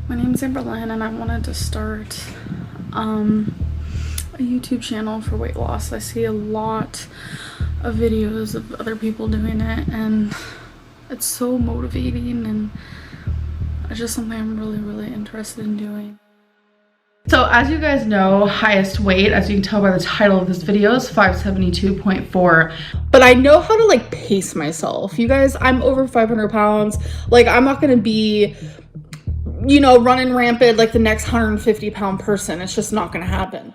My name's Amberlynn and I wanted to start a YouTube channel for weight loss. I see a lot of videos of other people doing it and it's so motivating, and it's just something I'm really interested in doing. So as you guys know, highest weight, as you can tell by the title of this video, is 572.4. But I know how to like pace myself. You guys, I'm over 500 pounds. Like, I'm not gonna be, you know, running rampant like the next 150-pound person. It's just not gonna happen.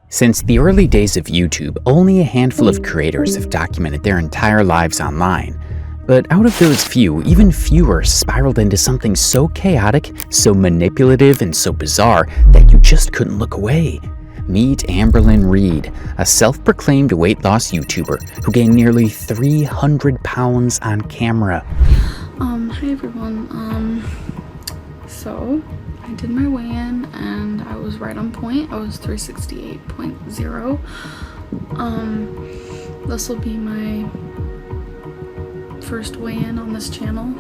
Since the early days of YouTube, only a handful of creators have documented their entire lives online. But out of those few, even fewer spiraled into something so chaotic, so manipulative, and so bizarre that you just couldn't look away. Meet Amberlynn Reid, a self-proclaimed weight loss YouTuber who gained nearly 300 pounds on camera. Hi everyone. So I did my weigh-in and I was right on point. I was 368.0. This will be my first weigh-in on this channel.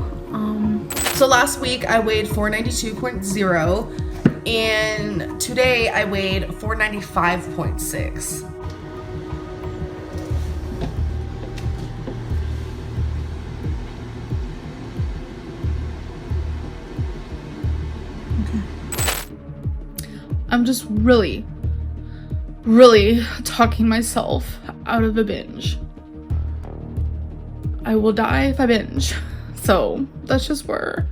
So last week I weighed 492.0 and today I weighed 495.6. I'm just really talking myself out of a binge. I will die if I binge. So that's just where.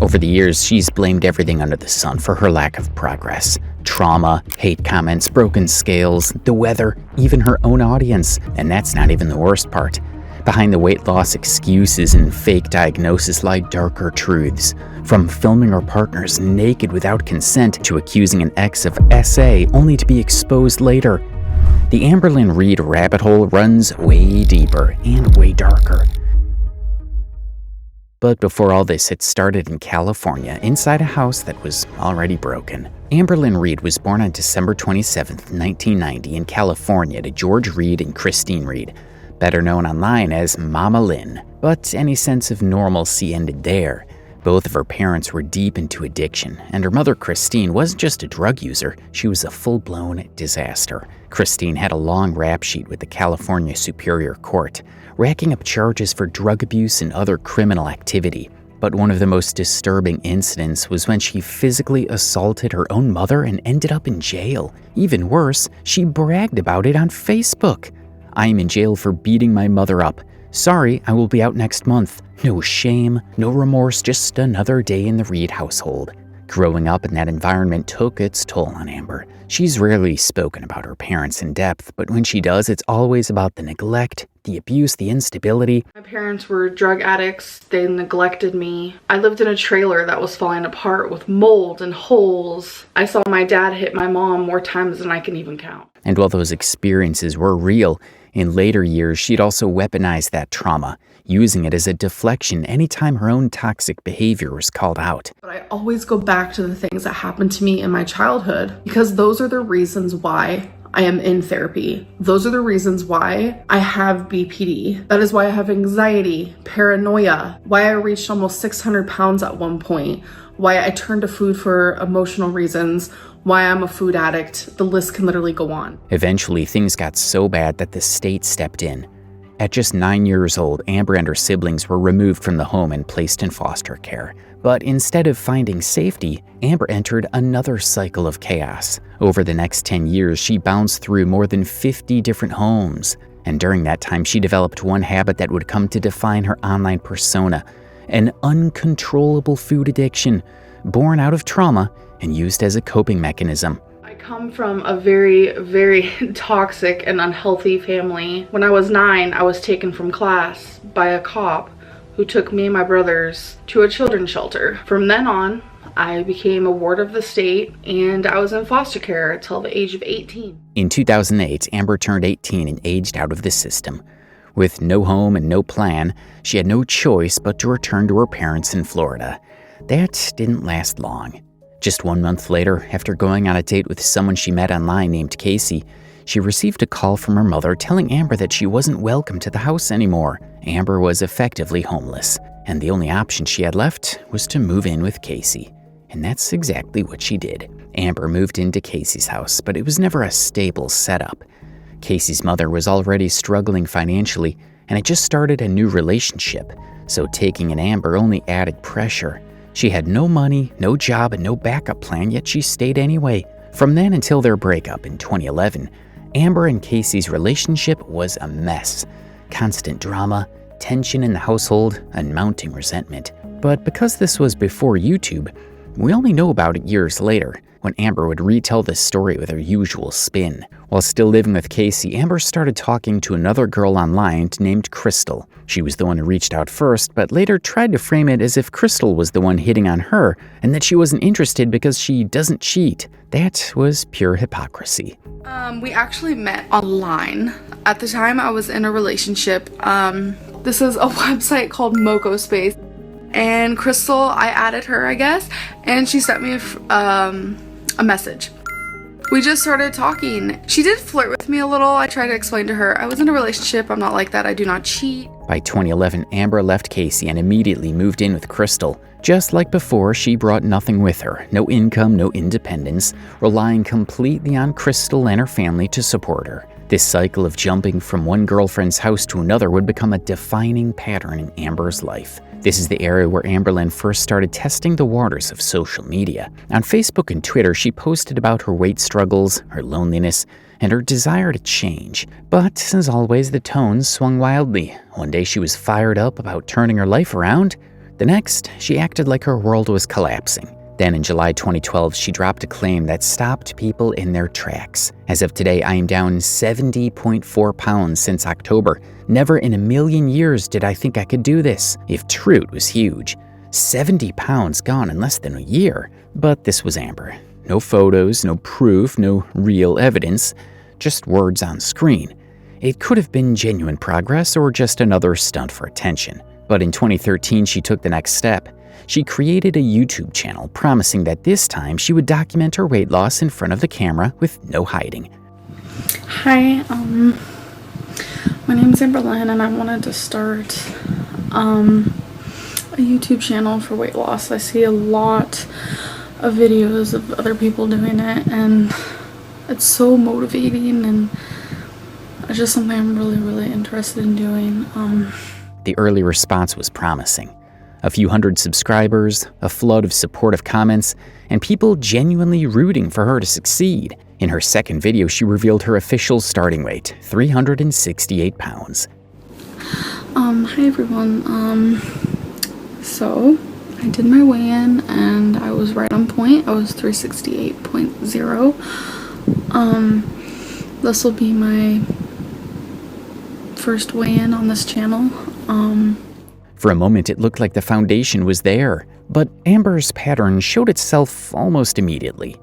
Over the years, she's blamed everything under the sun for her lack of progress. Trauma, hate comments, broken scales, the weather, even her own audience. And that's not even the worst part. Behind the weight loss excuses and fake diagnosis lie darker truths. From filming her partners naked without consent to accusing an ex of SA only to be exposed later. The Amberlynn Reid rabbit hole runs way deeper and way darker. But before all this, it started in California, inside a house that was already broken. Amberlynn Reid was born on December 27, 1990 in California to George Reid and Krystle Reid, better known online as Mama Lynn. But any sense of normalcy ended there. Both of her parents were deep into addiction, and her mother, Krystle, wasn't just a drug user, she was a full-blown disaster. Krystle had a long rap sheet with the California Superior Court, racking up charges for drug abuse and other criminal activity. But one of the most disturbing incidents was when she physically assaulted her own mother and ended up in jail. Even worse, she bragged about it on Facebook. "I am in jail for beating my mother up. Sorry, I will be out next month." No shame, no remorse, just another day in the Reid household. Growing up in that environment took its toll on Amber. She's rarely spoken about her parents in depth, but when she does, it's always about the neglect, the abuse, the instability. My parents were drug addicts. They neglected me. I lived in a trailer that was falling apart with mold and holes. I saw my dad hit my mom more times than I can even count. And while those experiences were real, in later years, she'd also weaponized that trauma, using it as a deflection anytime her own toxic behavior was called out. But I always go back to the things that happened to me in my childhood, because those are the reasons why I am in therapy. Those are the reasons why I have BPD. That is why I have anxiety, paranoia, why I reached almost 600 pounds at one point, why I turned to food for emotional reasons, why I'm a food addict. The list can literally go on. Eventually, things got so bad that the state stepped in. At just 9 years old, Amber and her siblings were removed from the home and placed in foster care. But instead of finding safety, Amber entered another cycle of chaos. Over the next 10 years, she bounced through more than 50 different homes. And during that time, she developed one habit that would come to define her online persona: an uncontrollable food addiction, born out of trauma and used as a coping mechanism. I come from a very toxic and unhealthy family. When I was 9, I was taken from class by a cop who took me and my brothers to a children's shelter. From then on, I became a ward of the state and I was in foster care until the age of 18. In 2008, Amber turned 18 and aged out of the system. With no home and no plan, she had no choice but to return to her parents in Florida. That didn't last long. Just 1 month later, after going on a date with someone she met online named Casey, she received a call from her mother telling Amber that she wasn't welcome to the house anymore. Amber was effectively homeless. and the only option she had left was to move in with Casey. And that's exactly what she did. Amber moved into Casey's house, but it was never a stable setup. Casey's mother was already struggling financially and had just started a new relationship, so taking in Amber only added pressure. She had no money, no job, and no backup plan, yet she stayed anyway. From then until their breakup in 2011, Amber and Casey's relationship was a mess. Constant drama, tension in the household, and mounting resentment. But because this was before YouTube, we only know about it years later, when Amber would retell this story with her usual spin. While still living with Casey, Amber started talking to another girl online named Krystle. She was the one who reached out first, but later tried to frame it as if Krystle was the one hitting on her, and that she wasn't interested because she doesn't cheat. That was pure hypocrisy. We actually met online. At the time, I was in a relationship. This is a website called Moco Space. And Krystle, I added her, I guess, and she sent me a message. We just started talking. She did flirt with me a little. I tried to explain to her I was in a relationship. I'm not like that. I do not cheat. By 2011, Amber left Casey and immediately moved in with Krystle. Just like before, she brought nothing with her. No income, no independence, relying completely on Krystle and her family to support her. This cycle of jumping from one girlfriend's house to another would become a defining pattern in Amber's life. This is the area where Amberlynn first started testing the waters of social media. On Facebook and Twitter, she posted about her weight struggles, her loneliness, and her desire to change. But, as always, the tones swung wildly. One day she was fired up about turning her life around. The next, she acted like her world was collapsing. Then in July 2012, she dropped a claim that stopped people in their tracks. As of today, I am down 70.4 pounds since October. Never in a million years did I think I could do this. If true, it was huge. 70 pounds gone in less than a year. But this was Amber. No photos, no proof, no real evidence, just words on screen. It could have been genuine progress or just another stunt for attention. But in 2013, she took the next step. She created a YouTube channel promising that this time she would document her weight loss in front of the camera with no hiding. Hi, my name is Amberlynn and I wanted to start a YouTube channel for weight loss. I see a lot of videos of other people doing it and it's so motivating and it's just something I'm really interested in doing. The early response was promising. A few hundred subscribers, a flood of supportive comments, and people genuinely rooting for her to succeed. In her second video, she revealed her official starting weight, 368 pounds. Hi everyone. So I did my weigh-in and I was right on point. I was 368.0. This will be my first weigh-in on this channel. For a moment, it looked like the foundation was there, but Amber's pattern showed itself almost immediately.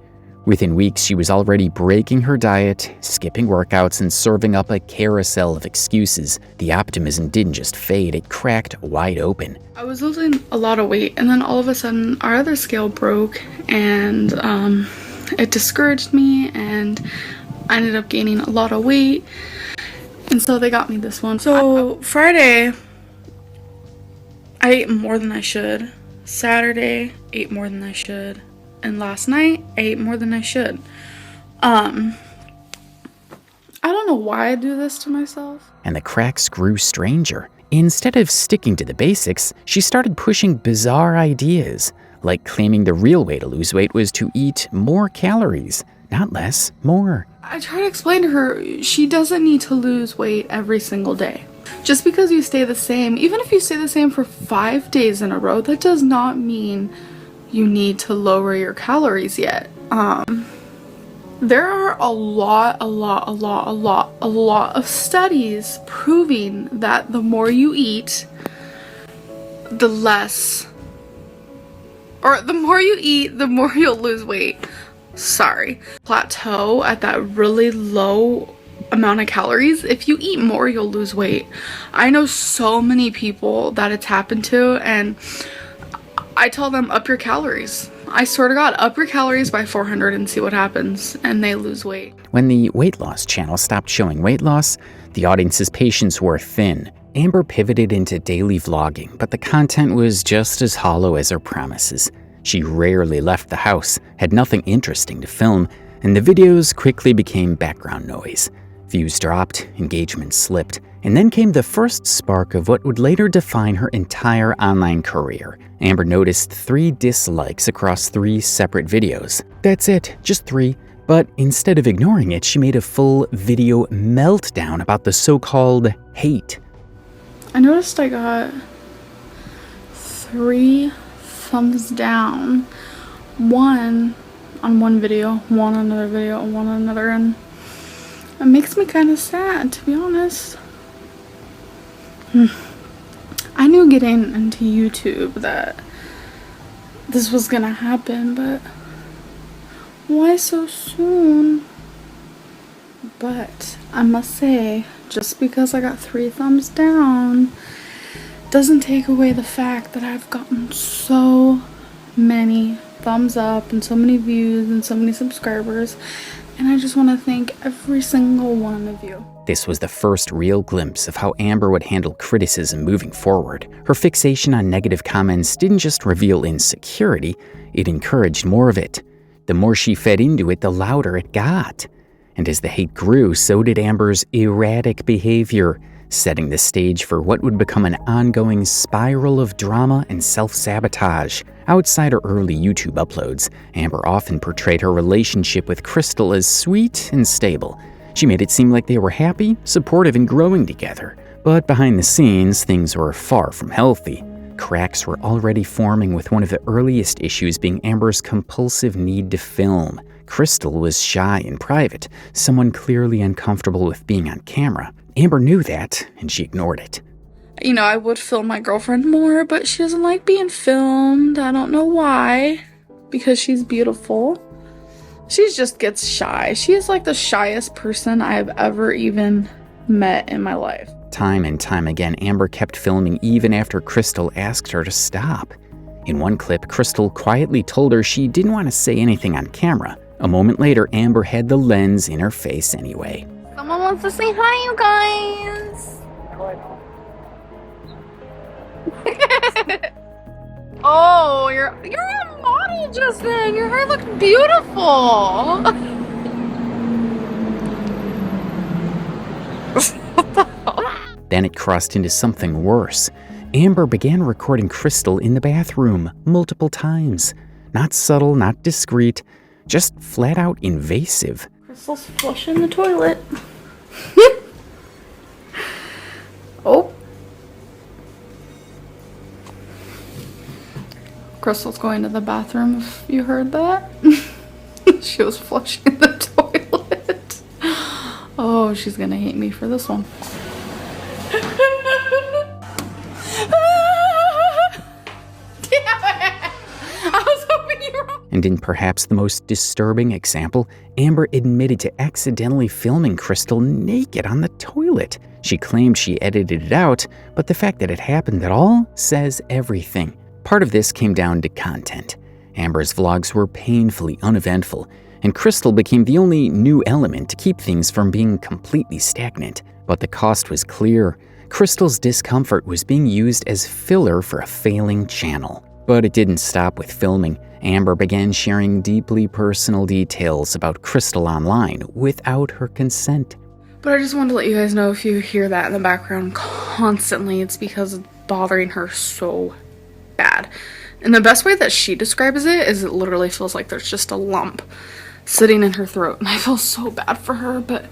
Within weeks, she was already breaking her diet, skipping workouts, and serving up a carousel of excuses. The optimism didn't just fade, it cracked wide open. I was losing a lot of weight, and then all of a sudden, our other scale broke, and it discouraged me, and I ended up gaining a lot of weight, and so they got me this one. So Friday, I ate more than I should. Saturday, ate more than I should. And last night, I ate more than I should. I don't know why I do this to myself. And the cracks grew stranger. Instead of sticking to the basics, she started pushing bizarre ideas, like claiming the real way to lose weight was to eat more calories, not less, more. I try to explain to her she doesn't need to lose weight every single day. Just because you stay the same, even if you stay the same for 5 days in a row, that does not mean you need to lower your calories yet. There are a lot of studies proving that the more you eat, the less, or the more you eat, the more you'll lose weight. Sorry. Plateau at that really low amount of calories. If you eat more, you'll lose weight. I know so many people that it's happened to, and I tell them, up your calories. I swear to God, up your calories by 400 and see what happens, and they lose weight. When the weight loss channel stopped showing weight loss, the audience's patience wore thin. Amber pivoted into daily vlogging, but the content was just as hollow as her promises. She rarely left the house, had nothing interesting to film, and the videos quickly became background noise. Views dropped, engagement slipped, and then came the first spark of what would later define her entire online career. Amber noticed 3 dislikes across 3 separate videos. That's it, just 3. But instead of ignoring it, she made a full video meltdown about the so-called hate. I noticed I got 3 thumbs down. 1 on one video, 1 on another video, 1 on another, and it makes me kind of sad, to be honest. I knew getting into YouTube that this was gonna happen, but why so soon? But I must say, just because I got 3 thumbs down doesn't take away the fact that I've gotten so many thumbs up and so many views and so many subscribers, and I just want to thank every single one of you. This was the first real glimpse of how Amber would handle criticism moving forward. Her fixation on negative comments didn't just reveal insecurity, it encouraged more of it. The more she fed into it, the louder it got. And as the hate grew, so did Amber's erratic behavior, setting the stage for what would become an ongoing spiral of drama and self-sabotage. Outside her early YouTube uploads, Amber often portrayed her relationship with Krystle as sweet and stable. She made it seem like they were happy, supportive, and growing together. But behind the scenes, things were far from healthy. Cracks were already forming, with one of the earliest issues being Amber's compulsive need to film. Krystle was shy and private, someone clearly uncomfortable with being on camera. Amber knew that, and she ignored it. You know, I would film my girlfriend more, but she doesn't like being filmed. I don't know why. Because she's beautiful. She just gets shy. She is like the shyest person I've ever even met in my life. Time and time again, Amber kept filming even after Krystle asked her to stop. In one clip, Krystle quietly told her she didn't want to say anything on camera. A moment later, Amber had the lens in her face anyway. Someone wants to say hi, you guys. Oh, you're a model just then. Your hair looked beautiful. Then it crossed into something worse. Amber began recording Krystle in the bathroom multiple times. Not subtle, not discreet, just flat out invasive. Krystle's flushing the toilet. Oh. Krystle's going to the bathroom, if you heard that. She was flushing the toilet. Oh, she's gonna hate me for this one. And in perhaps the most disturbing example, Amber admitted to accidentally filming Krystle naked on the toilet. She claimed she edited it out, but the fact that it happened at all says everything. Part of this came down to content. Amber's vlogs were painfully uneventful, and Krystle became the only new element to keep things from being completely stagnant. But the cost was clear. Krystle's discomfort was being used as filler for a failing channel. But it didn't stop with filming. Amber began sharing deeply personal details about Krystle online without her consent. But I just wanted to let you guys know, if you hear that in the background constantly, it's because it's bothering her so bad. And the best way that she describes it is it literally feels like there's just a lump sitting in her throat. And I feel so bad for her, but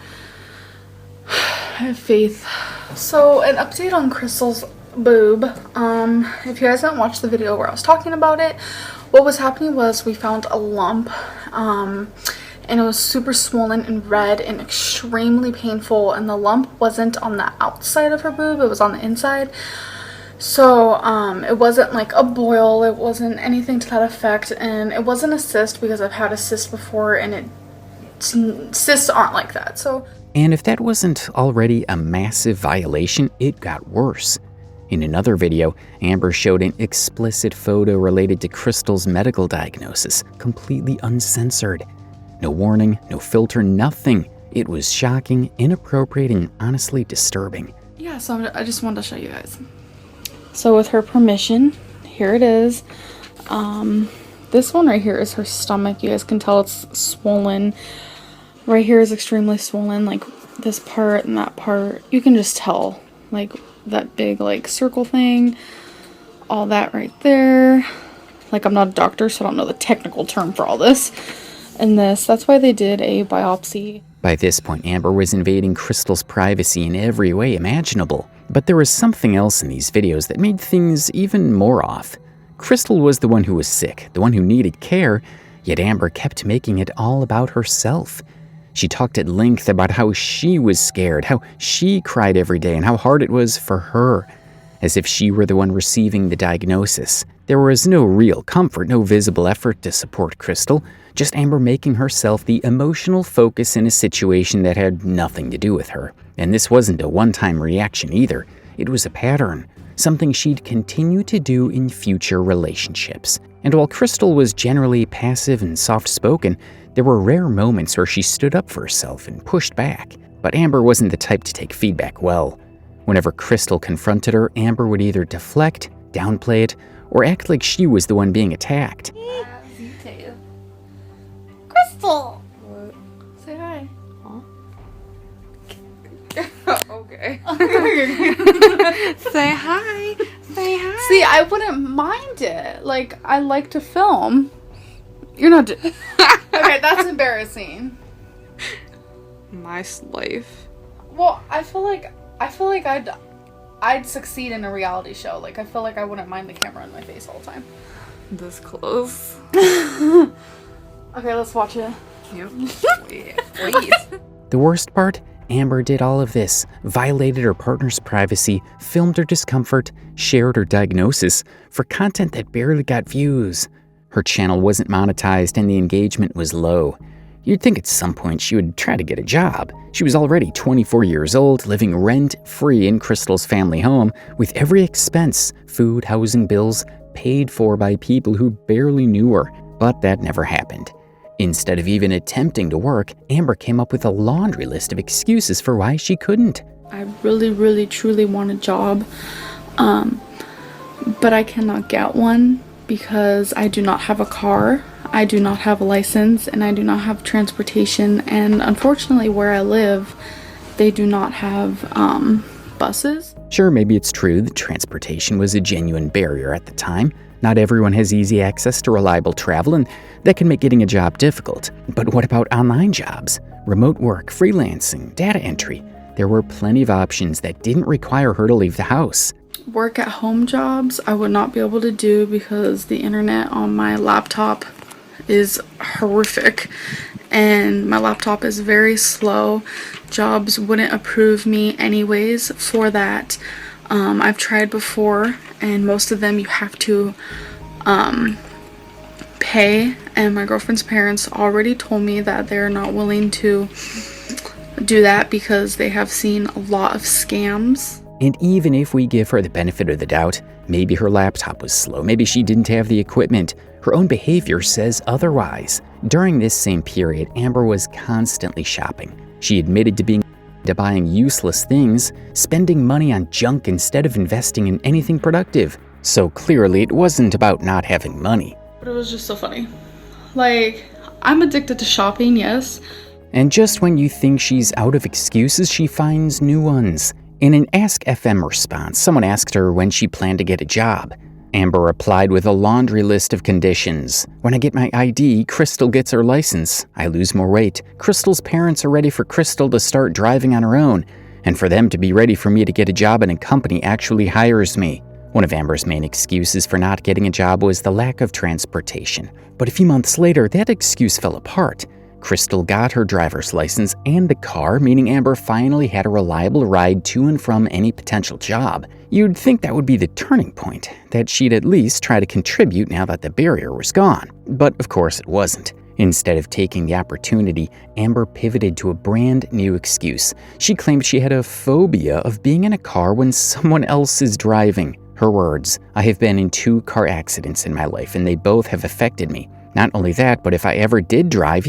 I have faith. So, an update on Krystle's boob. If you guys haven't watched the video where I was talking about it, what was happening was we found a lump, and it was super swollen and red and extremely painful, and the lump wasn't on the outside of her boob, it was on the inside. So it wasn't like a boil, it wasn't anything to that effect, and it wasn't a cyst because I've had a cyst before, and cysts aren't like that. So, and if that wasn't already a massive violation, it got worse. In another video, Amber showed an explicit photo related to Krystle's medical diagnosis, completely uncensored. No warning, no filter, nothing. It was shocking, inappropriate, and honestly disturbing. Yeah, so I just wanted to show you guys. So with her permission, here it is. This one right here is her stomach. You guys can tell it's swollen. Right here is extremely swollen, like this part and that part. You can just tell, like that big like circle thing, all that right there. Like, I'm not a doctor, so I don't know the technical term for all this. And this, that's why they did a biopsy. By this point, Amber was invading Krystle's privacy in every way imaginable. But there was something else in these videos that made things even more off. Krystle was the one who was sick, the one who needed care, yet Amber kept making it all about herself. She talked at length about how she was scared, how she cried every day, and how hard it was for her, as if she were the one receiving the diagnosis. There was no real comfort, no visible effort to support Krystle, just Amber making herself the emotional focus in a situation that had nothing to do with her. And this wasn't a one-time reaction either. It was a pattern, something she'd continue to do in future relationships. And while Krystle was generally passive and soft-spoken, there were rare moments where she stood up for herself and pushed back. But Amber wasn't the type to take feedback well. Whenever Krystle confronted her, Amber would either deflect, downplay it, or act like she was the one being attacked. Krystle! What? Say hi. Huh? Okay. Say hi. Say hi. See, I wouldn't mind it. Like, I like to film. You're not okay, that's embarrassing. Nice life. Well, I feel like I'd succeed in a reality show. Like, I feel like I wouldn't mind the camera in my face all the time. This close. Okay, let's watch it. Yep. Please. The worst part? Amber did all of this, violated her partner's privacy, filmed her discomfort, shared her diagnosis for content that barely got views. Her channel wasn't monetized and the engagement was low. You'd think at some point she would try to get a job. She was already 24 years old, living rent-free in Krystle's family home, with every expense, food, housing, bills, paid for by people who barely knew her. But that never happened. Instead of even attempting to work, Amber came up with a laundry list of excuses for why she couldn't. I really, really, truly want a job, but I cannot get one because I do not have a car, I do not have a license, and I do not have transportation. And unfortunately, where I live, they do not have buses. Sure, maybe it's true that transportation was a genuine barrier at the time. Not everyone has easy access to reliable travel, and that can make getting a job difficult. But what about online jobs? Remote work, freelancing, data entry? There were plenty of options that didn't require her to leave the house. Work at home jobs I would not be able to do because the internet on my laptop is horrific and my laptop is very slow. Jobs wouldn't approve me anyways for that. I've tried before and most of them you have to pay, and my girlfriend's parents already told me that they're not willing to do that because they have seen a lot of scams. And even if we give her the benefit of the doubt, maybe her laptop was slow, maybe she didn't have the equipment, her own behavior says otherwise. During this same period, Amber was constantly shopping. She admitted to buying useless things, spending money on junk instead of investing in anything productive. So clearly it wasn't about not having money. But it was just so funny. Like, I'm addicted to shopping, yes. And just when you think she's out of excuses, she finds new ones. In an Ask FM response, someone asked her when she planned to get a job. Amber replied with a laundry list of conditions. When I get my ID, Krystle gets her license. I lose more weight. Krystle's parents are ready for Krystle to start driving on her own, and for them to be ready for me to get a job and a company actually hires me. One of Amber's main excuses for not getting a job was the lack of transportation. But a few months later, that excuse fell apart. Krystle got her driver's license and the car, meaning Amber finally had a reliable ride to and from any potential job. You'd think that would be the turning point, that she'd at least try to contribute now that the barrier was gone. But of course it wasn't. Instead of taking the opportunity, Amber pivoted to a brand new excuse. She claimed she had a phobia of being in a car when someone else is driving. Her words, "I have been in 2 car accidents in my life and they both have affected me. Not only that, but if I ever did drive,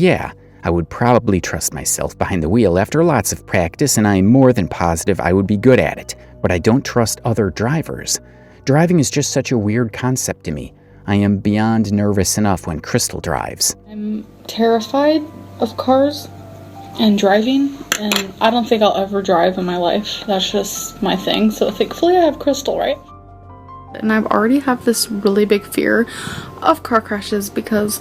I would probably trust myself behind the wheel after lots of practice, and I'm more than positive I would be good at it. But I don't trust other drivers. Driving is just such a weird concept to me. I am beyond nervous enough when Krystle drives." I'm terrified of cars and driving, and I don't think I'll ever drive in my life. That's just my thing. So thankfully I have Krystle, right? And I've already have this really big fear of car crashes because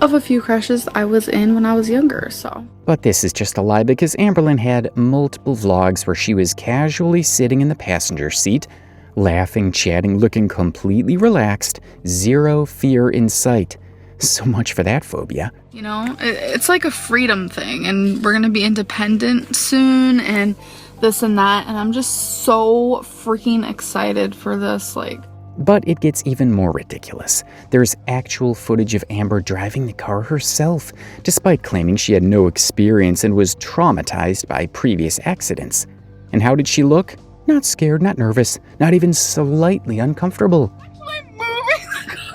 of a few crashes I was in when I was younger, so. But this is just a lie because Amberlynn had multiple vlogs where she was casually sitting in the passenger seat, laughing, chatting, looking completely relaxed, zero fear in sight. So much for that phobia. You know, it's like a freedom thing, and we're gonna be independent soon, and this and that, and I'm just so freaking excited for this, like. But it gets even more ridiculous. There's actual footage of Amber driving the car herself, despite claiming she had no experience and was traumatized by previous accidents. And how did she look? Not scared, not nervous, not even slightly uncomfortable. I'm moving the car.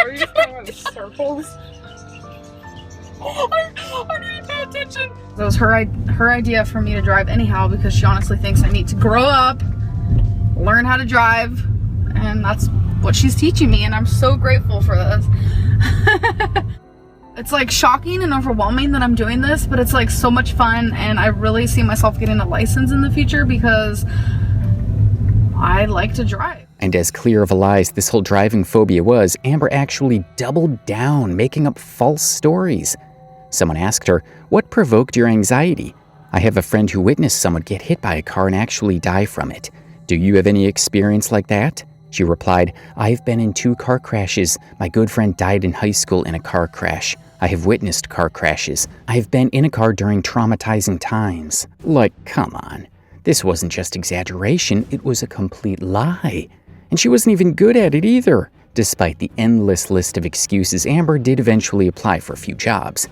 Are you going in circles? I need to pay attention. That was her idea for me to drive anyhow, because she honestly thinks I need to grow up, learn how to drive, and that's what she's teaching me, and I'm so grateful for this. It's like shocking and overwhelming that I'm doing this, but it's like so much fun, and I really see myself getting a license in the future because I like to drive. And as clear of a lie as this whole driving phobia was, Amber actually doubled down, making up false stories. Someone asked her, "What provoked your anxiety?" "I have a friend who witnessed someone get hit by a car and actually die from it. Do you have any experience like that?" She replied, "I've been in 2 car crashes. My good friend died in high school in a car crash. I have witnessed car crashes. I have been in a car during traumatizing times." Like, come on. This wasn't just exaggeration, it was a complete lie. And she wasn't even good at it either. Despite the endless list of excuses, Amber did eventually apply for a few jobs.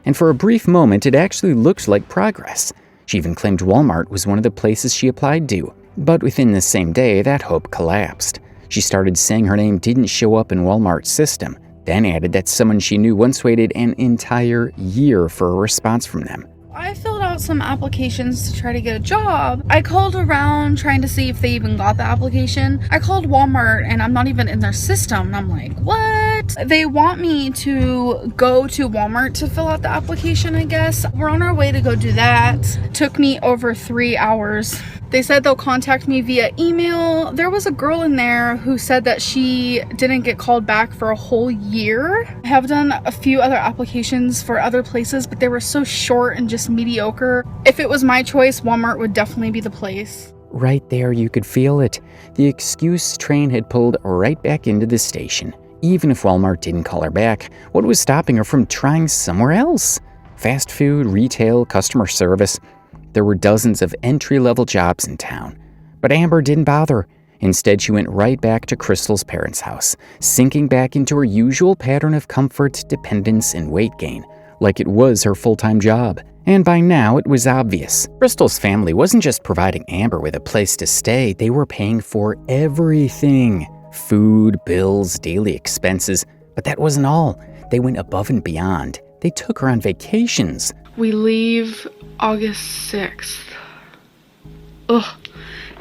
And for a brief moment, it actually looked like progress. She even claimed Walmart was one of the places she applied to. But within the same day, that hope collapsed. She started saying her name didn't show up in Walmart's system, then added that someone she knew once waited an entire year for a response from them. I filled out some applications to try to get a job. I called around trying to see if they even got the application. I called Walmart and I'm not even in their system. And I'm like, what? They want me to go to Walmart to fill out the application, I guess. We're on our way to go do that. Took me over 3 hours. They said they'll contact me via email. There was a girl in there who said that she didn't get called back for a whole year. I have done a few other applications for other places, but they were so short and just mediocre. If it was my choice, Walmart would definitely be the place. Right there, you could feel it. The excuse train had pulled right back into the station. Even if Walmart didn't call her back, what was stopping her from trying somewhere else? Fast food, retail, customer service. There were dozens of entry-level jobs in town. But Amber didn't bother. Instead, she went right back to Krystle's parents' house, sinking back into her usual pattern of comfort, dependence, and weight gain, like it was her full-time job. And by now, it was obvious. Krystle's family wasn't just providing Amber with a place to stay, they were paying for everything. Food, bills, daily expenses. But that wasn't all. They went above and beyond. They took her on vacations. We leave August 6th. Ugh.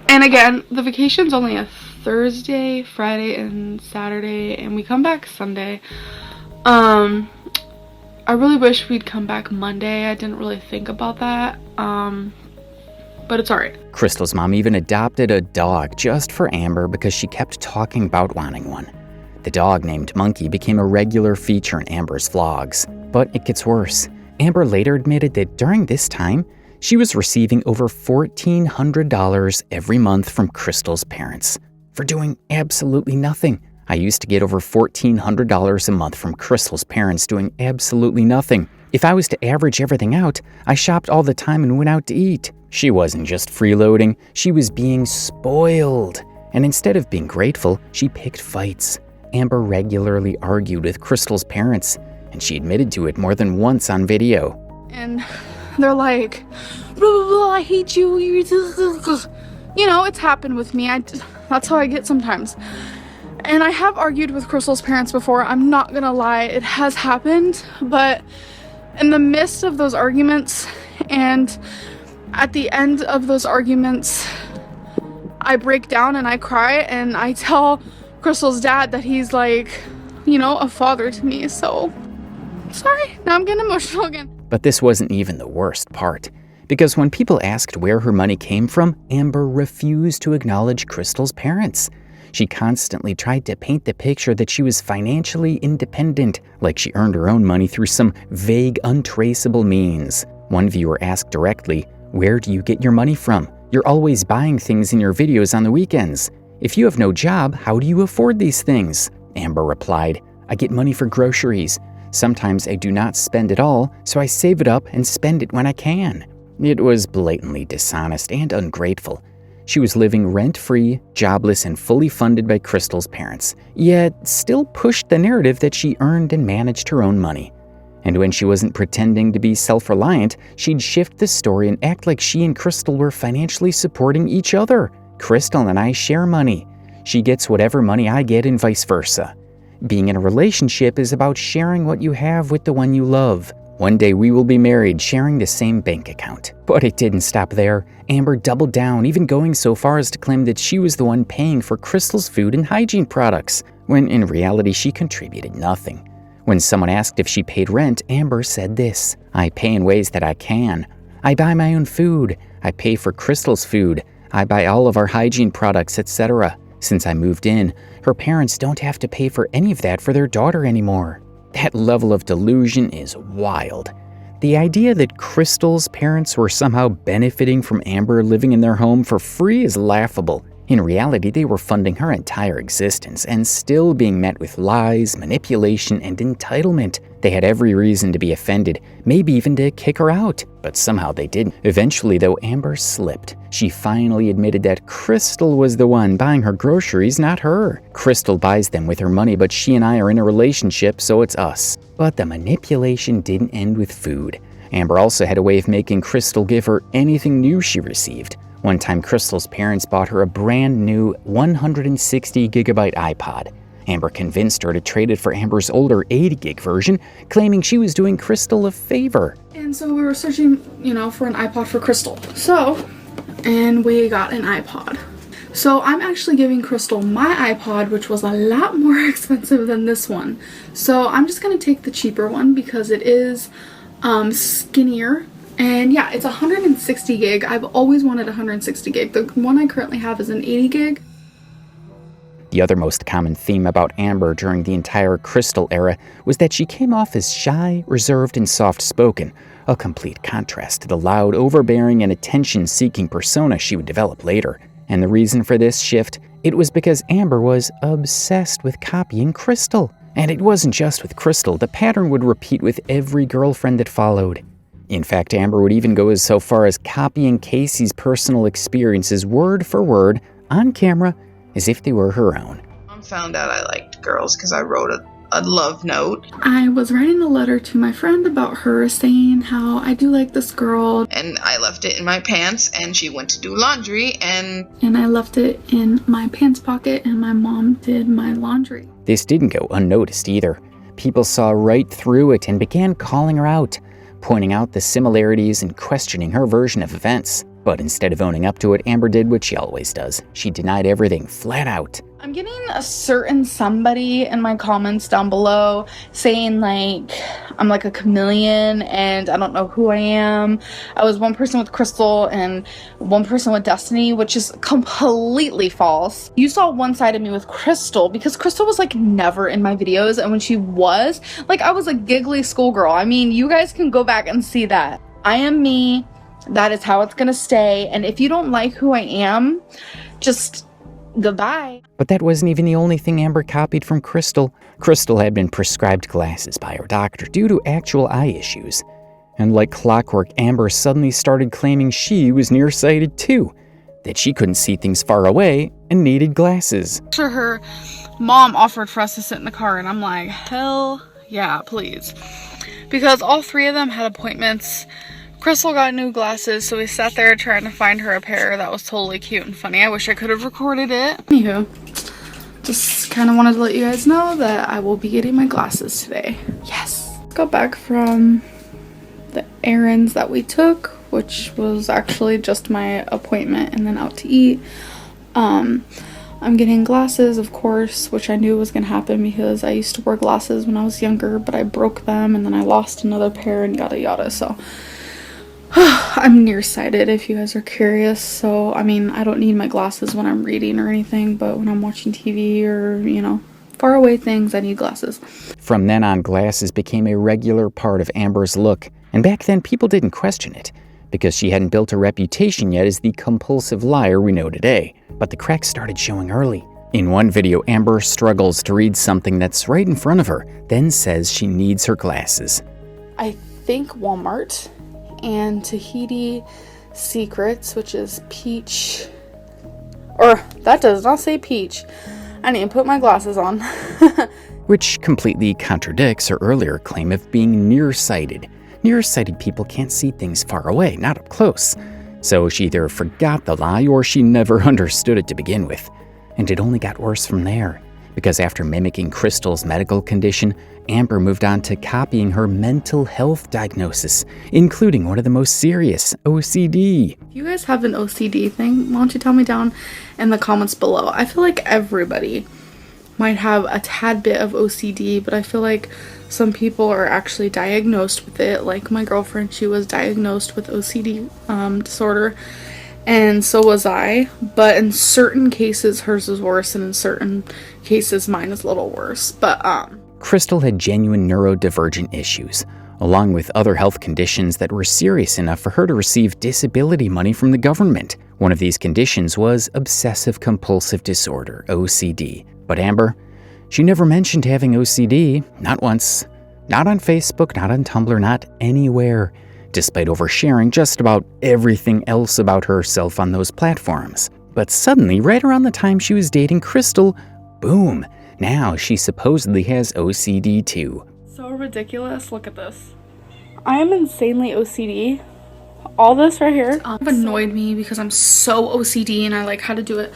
And again, the vacation's only a Thursday, Friday, and Saturday, and we come back Sunday. I really wish we'd come back Monday. I didn't really think about that. But it's alright. Krystle's mom even adopted a dog just for Amber because she kept talking about wanting one. The dog, named Monkey, became a regular feature in Amber's vlogs. But it gets worse. Amber later admitted that during this time, she was receiving over $1,400 every month from Krystle's parents for doing absolutely nothing. "I used to get over $1,400 a month from Krystle's parents doing absolutely nothing. If I was to average everything out, I shopped all the time and went out to eat." She wasn't just freeloading, she was being spoiled. And instead of being grateful, she picked fights. Amber regularly argued with Krystle's parents, and she admitted to it more than once on video. And they're like, blah, blah, blah, I hate you. You know, it's happened with me. That's how I get sometimes. And I have argued with Krystle's parents before. I'm not gonna lie, it has happened. But in the midst of those arguments and at the end of those arguments, I break down and I cry and I tell Krystle's dad that he's like, you know, a father to me. So, sorry, now I'm getting emotional again. But this wasn't even the worst part. Because when people asked where her money came from, Amber refused to acknowledge Krystle's parents. She constantly tried to paint the picture that she was financially independent, like she earned her own money through some vague, untraceable means. One viewer asked directly, "Where do you get your money from? You're always buying things in your videos on the weekends. If you have no job, how do you afford these things?" Amber replied, "I get money for groceries. Sometimes I do not spend it all, so I save it up and spend it when I can." It was blatantly dishonest and ungrateful. She was living rent-free, jobless, and fully funded by Krystle's parents, yet still pushed the narrative that she earned and managed her own money. And when she wasn't pretending to be self-reliant, she'd shift the story and act like she and Krystle were financially supporting each other. "Krystle and I share money. She gets whatever money I get and vice versa. Being in a relationship is about sharing what you have with the one you love. One day we will be married, sharing the same bank account." But it didn't stop there. Amber doubled down, even going so far as to claim that she was the one paying for Krystle's food and hygiene products, when in reality she contributed nothing. When someone asked if she paid rent, Amber said this, "I pay in ways that I can. I buy my own food. I pay for Krystle's food. I buy all of our hygiene products, etc. Since I moved in, her parents don't have to pay for any of that for their daughter anymore." That level of delusion is wild. The idea that Krystle's parents were somehow benefiting from Amber living in their home for free is laughable. In reality, they were funding her entire existence and still being met with lies, manipulation, and entitlement. They had every reason to be offended, maybe even to kick her out, but somehow they didn't. Eventually, though, Amber slipped. She finally admitted that Krystle was the one buying her groceries, not her. Krystle buys them with her money, but she and I are in a relationship, so it's us. But the manipulation didn't end with food. Amber also had a way of making Krystle give her anything new she received. One time, Krystle's parents bought her a brand new 160-gigabyte iPod. Amber convinced her to trade it for Amber's older 80-gig version, claiming she was doing Krystle a favor. And so we were searching, for an iPod for Krystle. And we got an iPod. So I'm actually giving Krystle my iPod, which was a lot more expensive than this one. So I'm just going to take the cheaper one because it is skinnier. And yeah, it's 160 gig. I've always wanted 160 gig. The one I currently have is an 80 gig. The other most common theme about Amber during the entire Krystle era was that she came off as shy, reserved, and soft-spoken, a complete contrast to the loud, overbearing, and attention-seeking persona she would develop later. And the reason for this shift? It was because Amber was obsessed with copying Krystle. And it wasn't just with Krystle. The pattern would repeat with every girlfriend that followed. In fact, Amber would even go so far as copying Casey's personal experiences word for word, on camera, as if they were her own. Mom found out I liked girls because I wrote a love note. I was writing a letter to my friend about her saying how I do like this girl. And I left it in my pants and she went to do laundry and I left it in my pants pocket and my mom did my laundry. This didn't go unnoticed either. People saw right through it and began calling her out, pointing out the similarities and questioning her version of events. But instead of owning up to it, Amber did what she always does. She denied everything flat out. I'm getting a certain somebody in my comments down below saying I'm like a chameleon and I don't know who I am. I was one person with Krystle and one person with Destiny, which is completely false. You saw one side of me with Krystle because Krystle was never in my videos, and when she was, I was a giggly schoolgirl. I mean, you guys can go back and see that. I am me. That is how it's gonna stay. And if you don't like who I am, just goodbye. But that wasn't even the only thing Amber copied from Krystle. Krystle had been prescribed glasses by her doctor due to actual eye issues. And like clockwork, Amber suddenly started claiming she was nearsighted too. that she couldn't see things far away and needed glasses. After her mom offered for us to sit in the car, and I'm like, hell yeah, please. Because all three of them had appointments. Krystle got new glasses, so we sat there trying to find her a pair. That was totally cute and funny. I wish I could have recorded it. Anywho, just kind of wanted to let you guys know that I will be getting my glasses today. Yes. Got back from the errands that we took, which was actually just my appointment and then out to eat. I'm getting glasses, of course, which I knew was going to happen because I used to wear glasses when I was younger, but I broke them and then I lost another pair and yada yada. So I'm nearsighted if you guys are curious. So, I mean, I don't need my glasses when I'm reading or anything, but when I'm watching TV or, you know, far away things, I need glasses. From then on, glasses became a regular part of Amber's look, and back then people didn't question it, because she hadn't built a reputation yet as the compulsive liar we know today. But the cracks started showing early. In one video, Amber struggles to read something that's right in front of her, then says she needs her glasses. I think Walmart and Tahiti Secrets, which is peach, or that does not say peach. I need to put my glasses on. Which completely contradicts her earlier claim of being nearsighted. Nearsighted people can't see things far away, not up close. So she either forgot the lie or she never understood it to begin with. And it only got worse from there, because after mimicking Krystle's medical condition, Amber moved on to copying her mental health diagnosis, including one of the most serious, OCD. If you guys have an OCD thing, why don't you tell me down in the comments below? I feel like everybody might have a tad bit of OCD, but I feel like some people are actually diagnosed with it. Like my girlfriend, she was diagnosed with OCD disorder, and so was I. But in certain cases, hers is worse, and in certain cases, mine is a little worse. But Krystle had genuine neurodivergent issues, along with other health conditions that were serious enough for her to receive disability money from the government. One of these conditions was obsessive compulsive disorder, OCD. But Amber, she never mentioned having OCD, not once, not on Facebook, not on Tumblr, not anywhere, despite oversharing just about everything else about herself on those platforms. But suddenly, right around the time she was dating Krystle, boom, now she supposedly has OCD too. So ridiculous, look at this. I am insanely OCD. All this right here annoyed me because I'm so OCD and I like how to do it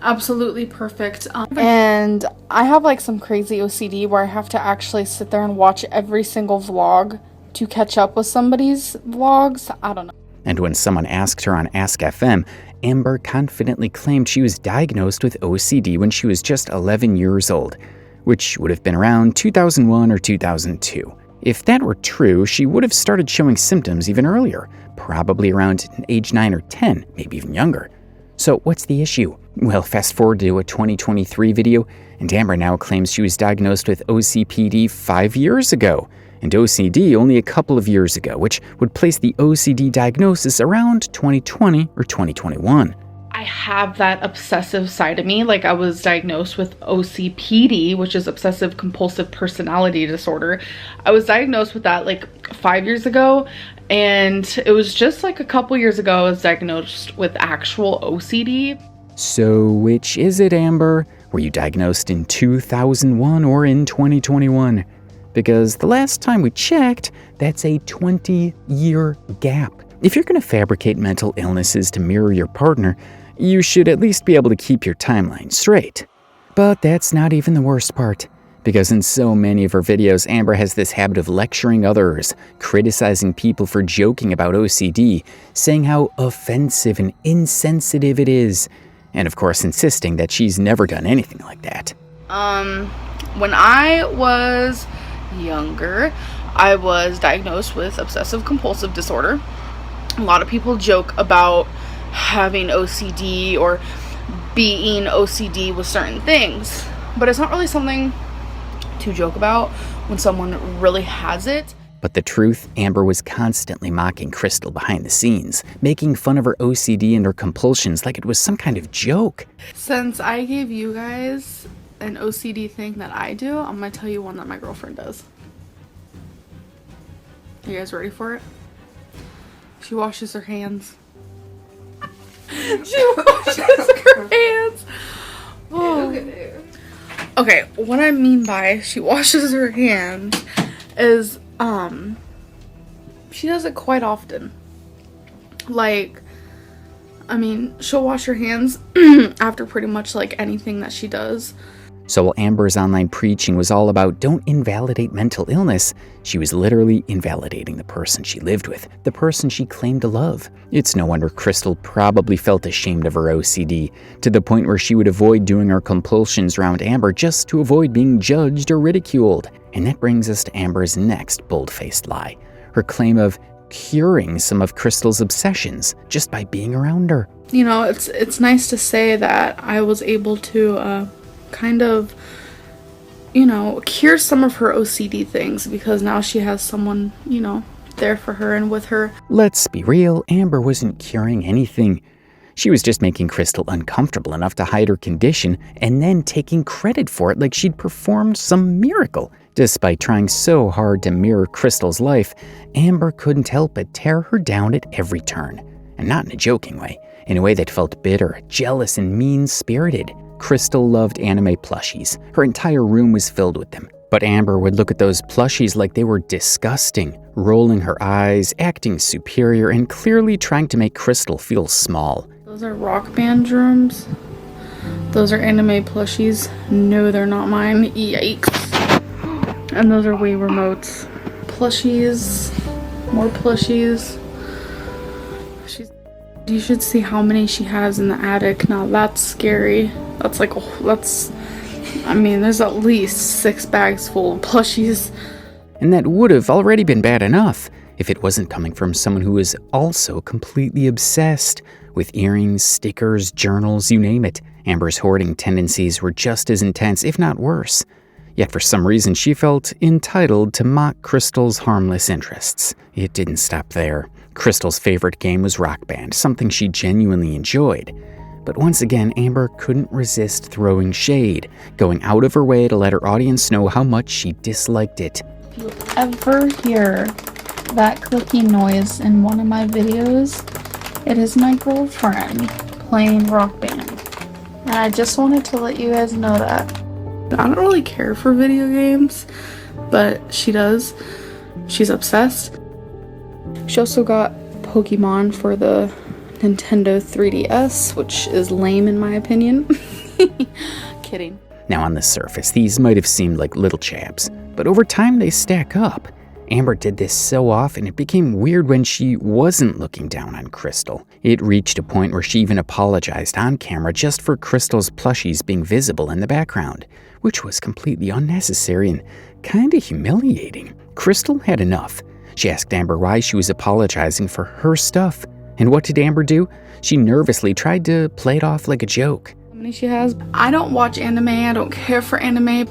absolutely perfect. And I have like some crazy OCD where I have to actually sit there and watch every single vlog to catch up with somebody's vlogs. I don't know. And when someone asked her on Ask FM, Amber confidently claimed she was diagnosed with OCD when she was just 11 years old, which would have been around 2001 or 2002. If that were true, she would have started showing symptoms even earlier, probably around age 9 or 10, maybe even younger. So what's the issue? Well, fast forward to a 2023 video, and Amber now claims she was diagnosed with OCPD 5 years ago, and OCD only a couple of years ago, which would place the OCD diagnosis around 2020 or 2021. I have that obsessive side of me. Like I was diagnosed with OCPD, which is obsessive compulsive personality disorder. I was diagnosed with that like 5 years ago, and it was just like a couple years ago I was diagnosed with actual OCD. So which is it, Amber? Were you diagnosed in 2001 or in 2021? Because the last time we checked, that's a 20-year gap. If you're going to fabricate mental illnesses to mirror your partner, you should at least be able to keep your timeline straight. But that's not even the worst part, because in so many of her videos, Amber has this habit of lecturing others, criticizing people for joking about OCD, saying how offensive and insensitive it is, and of course insisting that she's never done anything like that. When I was younger, I was diagnosed with obsessive compulsive disorder. A lot of people joke about having OCD or being OCD with certain things, but it's not really something to joke about when someone really has it. But the truth, Amber was constantly mocking Krystle behind the scenes, making fun of her OCD and her compulsions like it was some kind of joke. Since I gave you guys an OCD thing that I do, I'm gonna tell you one that my girlfriend does. Are you guys ready for it? She washes her hands. She washes her hands. Oh. Okay, what I mean by she washes her hands is, she does it quite often. Like, I mean, she'll wash her hands after pretty much like anything that she does. So while Amber's online preaching was all about don't invalidate mental illness, she was literally invalidating the person she lived with, the person she claimed to love. It's no wonder Krystle probably felt ashamed of her OCD, to the point where she would avoid doing her compulsions around Amber just to avoid being judged or ridiculed. And that brings us to Amber's next bold-faced lie, her claim of curing some of Krystle's obsessions just by being around her. You know, it's nice to say that I was able to kind of, you know, cure some of her OCD things, because now she has someone, you know, there for her and with her. Let's be real, Amber wasn't curing anything. She was just making Krystle uncomfortable enough to hide her condition and then taking credit for it like she'd performed some miracle. Despite trying so hard to mirror Krystle's life, Amber couldn't help but tear her down at every turn. And not in a joking way, in a way that felt bitter, jealous, and mean-spirited. Krystle loved anime plushies. Her entire room was filled with them. But Amber would look at those plushies like they were disgusting, rolling her eyes, acting superior, and clearly trying to make Krystle feel small. Those are Rock Band drums. Those are anime plushies. No, they're not mine. Yikes. And those are Wii remotes. Plushies. More plushies. You should see how many she has in the attic. Now that's scary. That's like, I mean, there's at least 6 bags full of plushies. And that would have already been bad enough if it wasn't coming from someone who was also completely obsessed with earrings, stickers, journals, you name it. Amber's hoarding tendencies were just as intense, if not worse. Yet for some reason she felt entitled to mock Krystle's harmless interests. It didn't stop there. Krystle's favorite game was Rock Band, something she genuinely enjoyed. But once again, Amber couldn't resist throwing shade, going out of her way to let her audience know how much she disliked it. If you ever hear that clicking noise in one of my videos, it is my girlfriend playing Rock Band. And I just wanted to let you guys know that. I don't really care for video games, but she does. She's obsessed. She also got Pokemon for the Nintendo 3DS, which is lame in my opinion. Kidding. Now on the surface, these might have seemed like little chaps, but over time they stack up. Amber did this so often it became weird when she wasn't looking down on Krystle. It reached a point where she even apologized on camera just for Krystle's plushies being visible in the background, which was completely unnecessary and kinda humiliating. Krystle had enough. She asked Amber why she was apologizing for her stuff. And what did Amber do? She nervously tried to play it off like a joke. How many she has? I don't watch anime. I don't care for anime.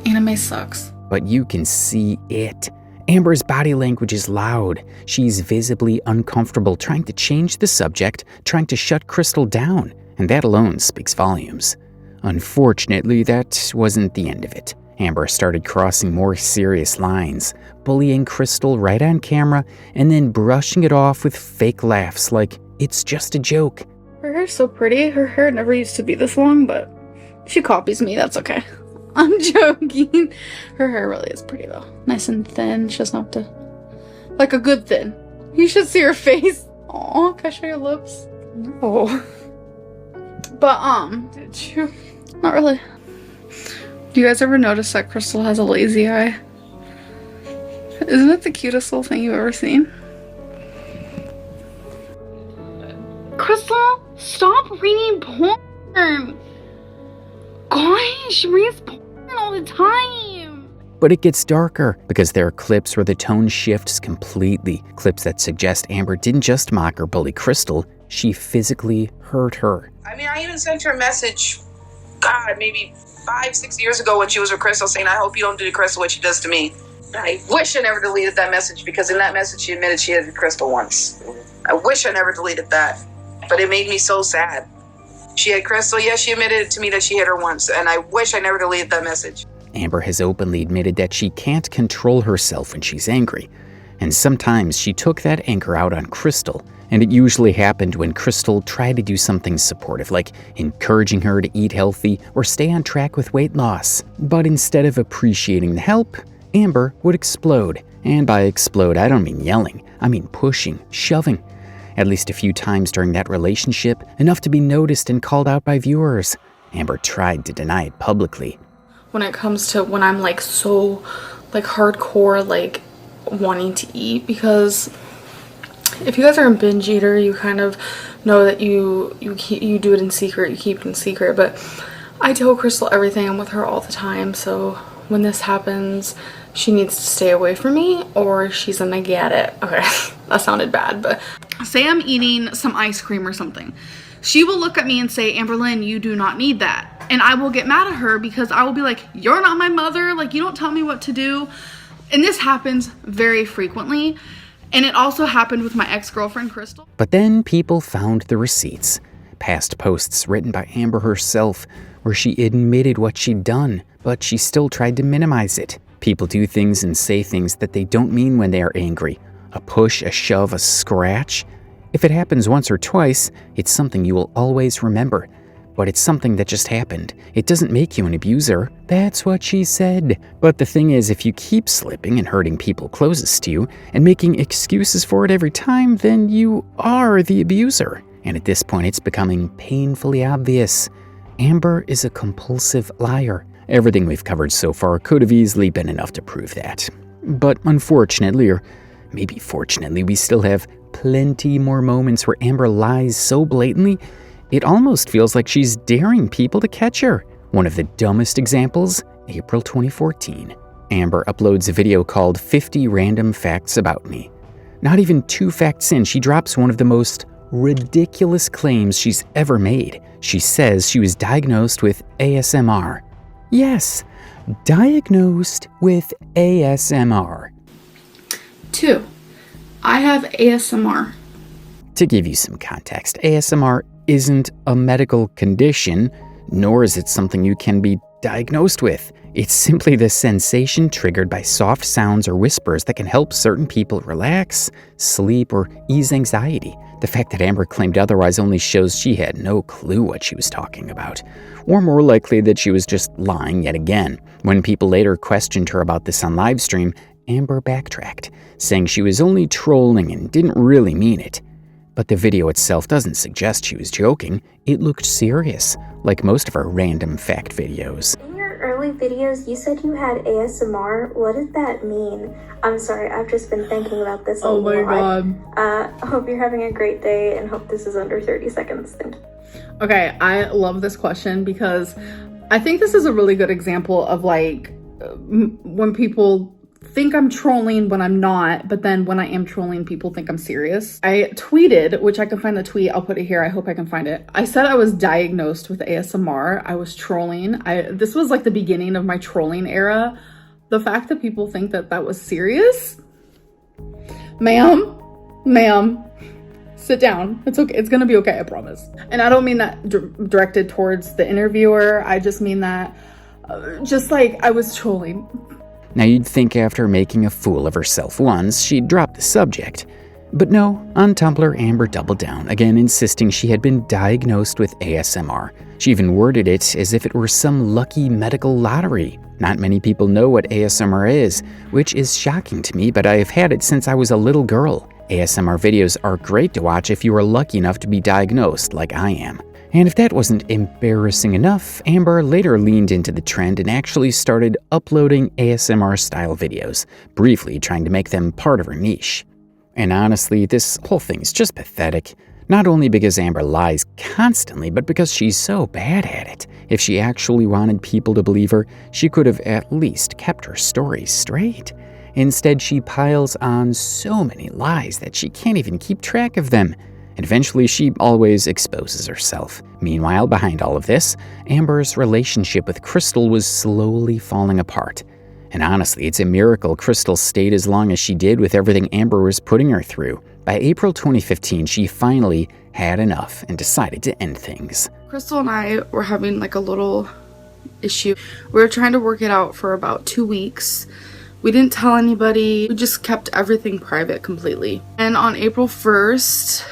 Anime sucks. But you can see it. Amber's body language is loud. She's visibly uncomfortable, trying to change the subject, trying to shut Krystle down. And that alone speaks volumes. Unfortunately, that wasn't the end of it. Amber started crossing more serious lines, bullying Krystle right on camera, and then brushing it off with fake laughs like it's just a joke. Her hair's so pretty. Her hair never used to be this long, but she copies me. That's okay. I'm joking. Her hair really is pretty though. Nice and thin. She doesn't have to... Like a good thin. You should see her face. Aw, can I show your lips? No. But, did you? Not really. Do you guys ever notice that Krystle has a lazy eye? Isn't it the cutest little thing you've ever seen? Krystle, stop reading porn! Gosh, she reads porn all the time! But it gets darker, because there are clips where the tone shifts completely. Clips that suggest Amber didn't just mock or bully Krystle, she physically hurt her. I mean, I even sent her a message, God, maybe 5-6 years ago when she was with Krystle saying, I hope you don't do to Krystle what she does to me. I wish I never deleted that message, because in that message she admitted she hit Krystle once. I wish I never deleted that, but it made me so sad. She hit Krystle, yes, she admitted to me that she hit her once, and I wish I never deleted that message. Amber has openly admitted that she can't control herself when she's angry, and sometimes she took that anger out on Krystle, And it usually happened when Krystle tried to do something supportive, like encouraging her to eat healthy or stay on track with weight loss. But instead of appreciating the help, Amber would explode. And by explode, I don't mean yelling. I mean pushing, shoving. At least a few times during that relationship, enough to be noticed and called out by viewers. Amber tried to deny it publicly. When it comes to when I'm like so like hardcore like wanting to eat, because if you guys are a binge eater, you kind of know that you do it in secret, you keep it in secret. But I tell Krystle everything. I'm with her all the time, so when this happens, she needs to stay away from me or she's gonna get it. Okay, that sounded bad, but say I'm eating some ice cream or something. She will look at me and say, Amberlynn, you do not need that. And I will get mad at her because I will be like, you're not my mother. Like, you don't tell me what to do. And this happens very frequently. And it also happened with my ex-girlfriend, Krystle. But then people found the receipts. Past posts written by Amber herself, where she admitted what she'd done, but she still tried to minimize it. People do things and say things that they don't mean when they are angry. A push, a shove, a scratch. If it happens once or twice, it's something you will always remember. But it's something that just happened. It doesn't make you an abuser. That's what she said. But the thing is, if you keep slipping and hurting people closest to you and making excuses for it every time, then you are the abuser. And at this point, it's becoming painfully obvious. Amber is a compulsive liar. Everything we've covered so far could have easily been enough to prove that. But unfortunately, or maybe fortunately, we still have plenty more moments where Amber lies so blatantly, it almost feels like she's daring people to catch her. One of the dumbest examples, April 2014. Amber uploads a video called 50 Random Facts About Me. Not even 2 facts in, she drops one of the most ridiculous claims she's ever made. She says she was diagnosed with ASMR. Yes, diagnosed with ASMR. 2, I have ASMR. To give you some context, ASMR isn't a medical condition, nor is it something you can be diagnosed with. It's simply the sensation triggered by soft sounds or whispers that can help certain people relax, sleep, or ease anxiety. The fact that Amber claimed otherwise only shows she had no clue what she was talking about, or more likely that she was just lying yet again. When people later questioned her about this on livestream, Amber backtracked, saying she was only trolling and didn't really mean it. But the video itself doesn't suggest she was joking. It looked serious, like most of her random fact videos. In your early videos, you said you had ASMR. What does that mean? I'm sorry, I've just been thinking about this a lot. Oh my god. Hope you're having a great day and hope this is under 30 seconds. Thank you. Okay, I love this question because I think this is a really good example of like when people think I'm trolling when I'm not, but then when I am trolling, people think I'm serious. I tweeted, which I can find the tweet, I'll put it here, I hope I can find it. I said I was diagnosed with ASMR. I was trolling. This was like the beginning of my trolling era. The fact that people think that that was serious, ma'am, sit down. It's okay. It's gonna be okay, I promise. And I don't mean that directed towards the interviewer. I just mean that just like I was trolling. Now you'd think after making a fool of herself once, she'd drop the subject. But no, on Tumblr, Amber doubled down, again insisting she had been diagnosed with ASMR. She even worded it as if it were some lucky medical lottery. Not many people know what ASMR is, which is shocking to me, but I have had it since I was a little girl. ASMR videos are great to watch if you are lucky enough to be diagnosed like I am. And if that wasn't embarrassing enough, Amber later leaned into the trend and actually started uploading ASMR-style videos, briefly trying to make them part of her niche. And honestly, this whole thing's just pathetic. Not only because Amber lies constantly, but because she's so bad at it. If she actually wanted people to believe her, she could have at least kept her story straight. Instead, she piles on so many lies that she can't even keep track of them. And eventually, she always exposes herself. Meanwhile, behind all of this, Amber's relationship with Krystle was slowly falling apart. And honestly, it's a miracle Krystle stayed as long as she did with everything Amber was putting her through. By April 2015, she finally had enough and decided to end things. Krystle and I were having like a little issue. We were trying to work it out for about 2 weeks. We didn't tell anybody. We just kept everything private completely. And on April 1st,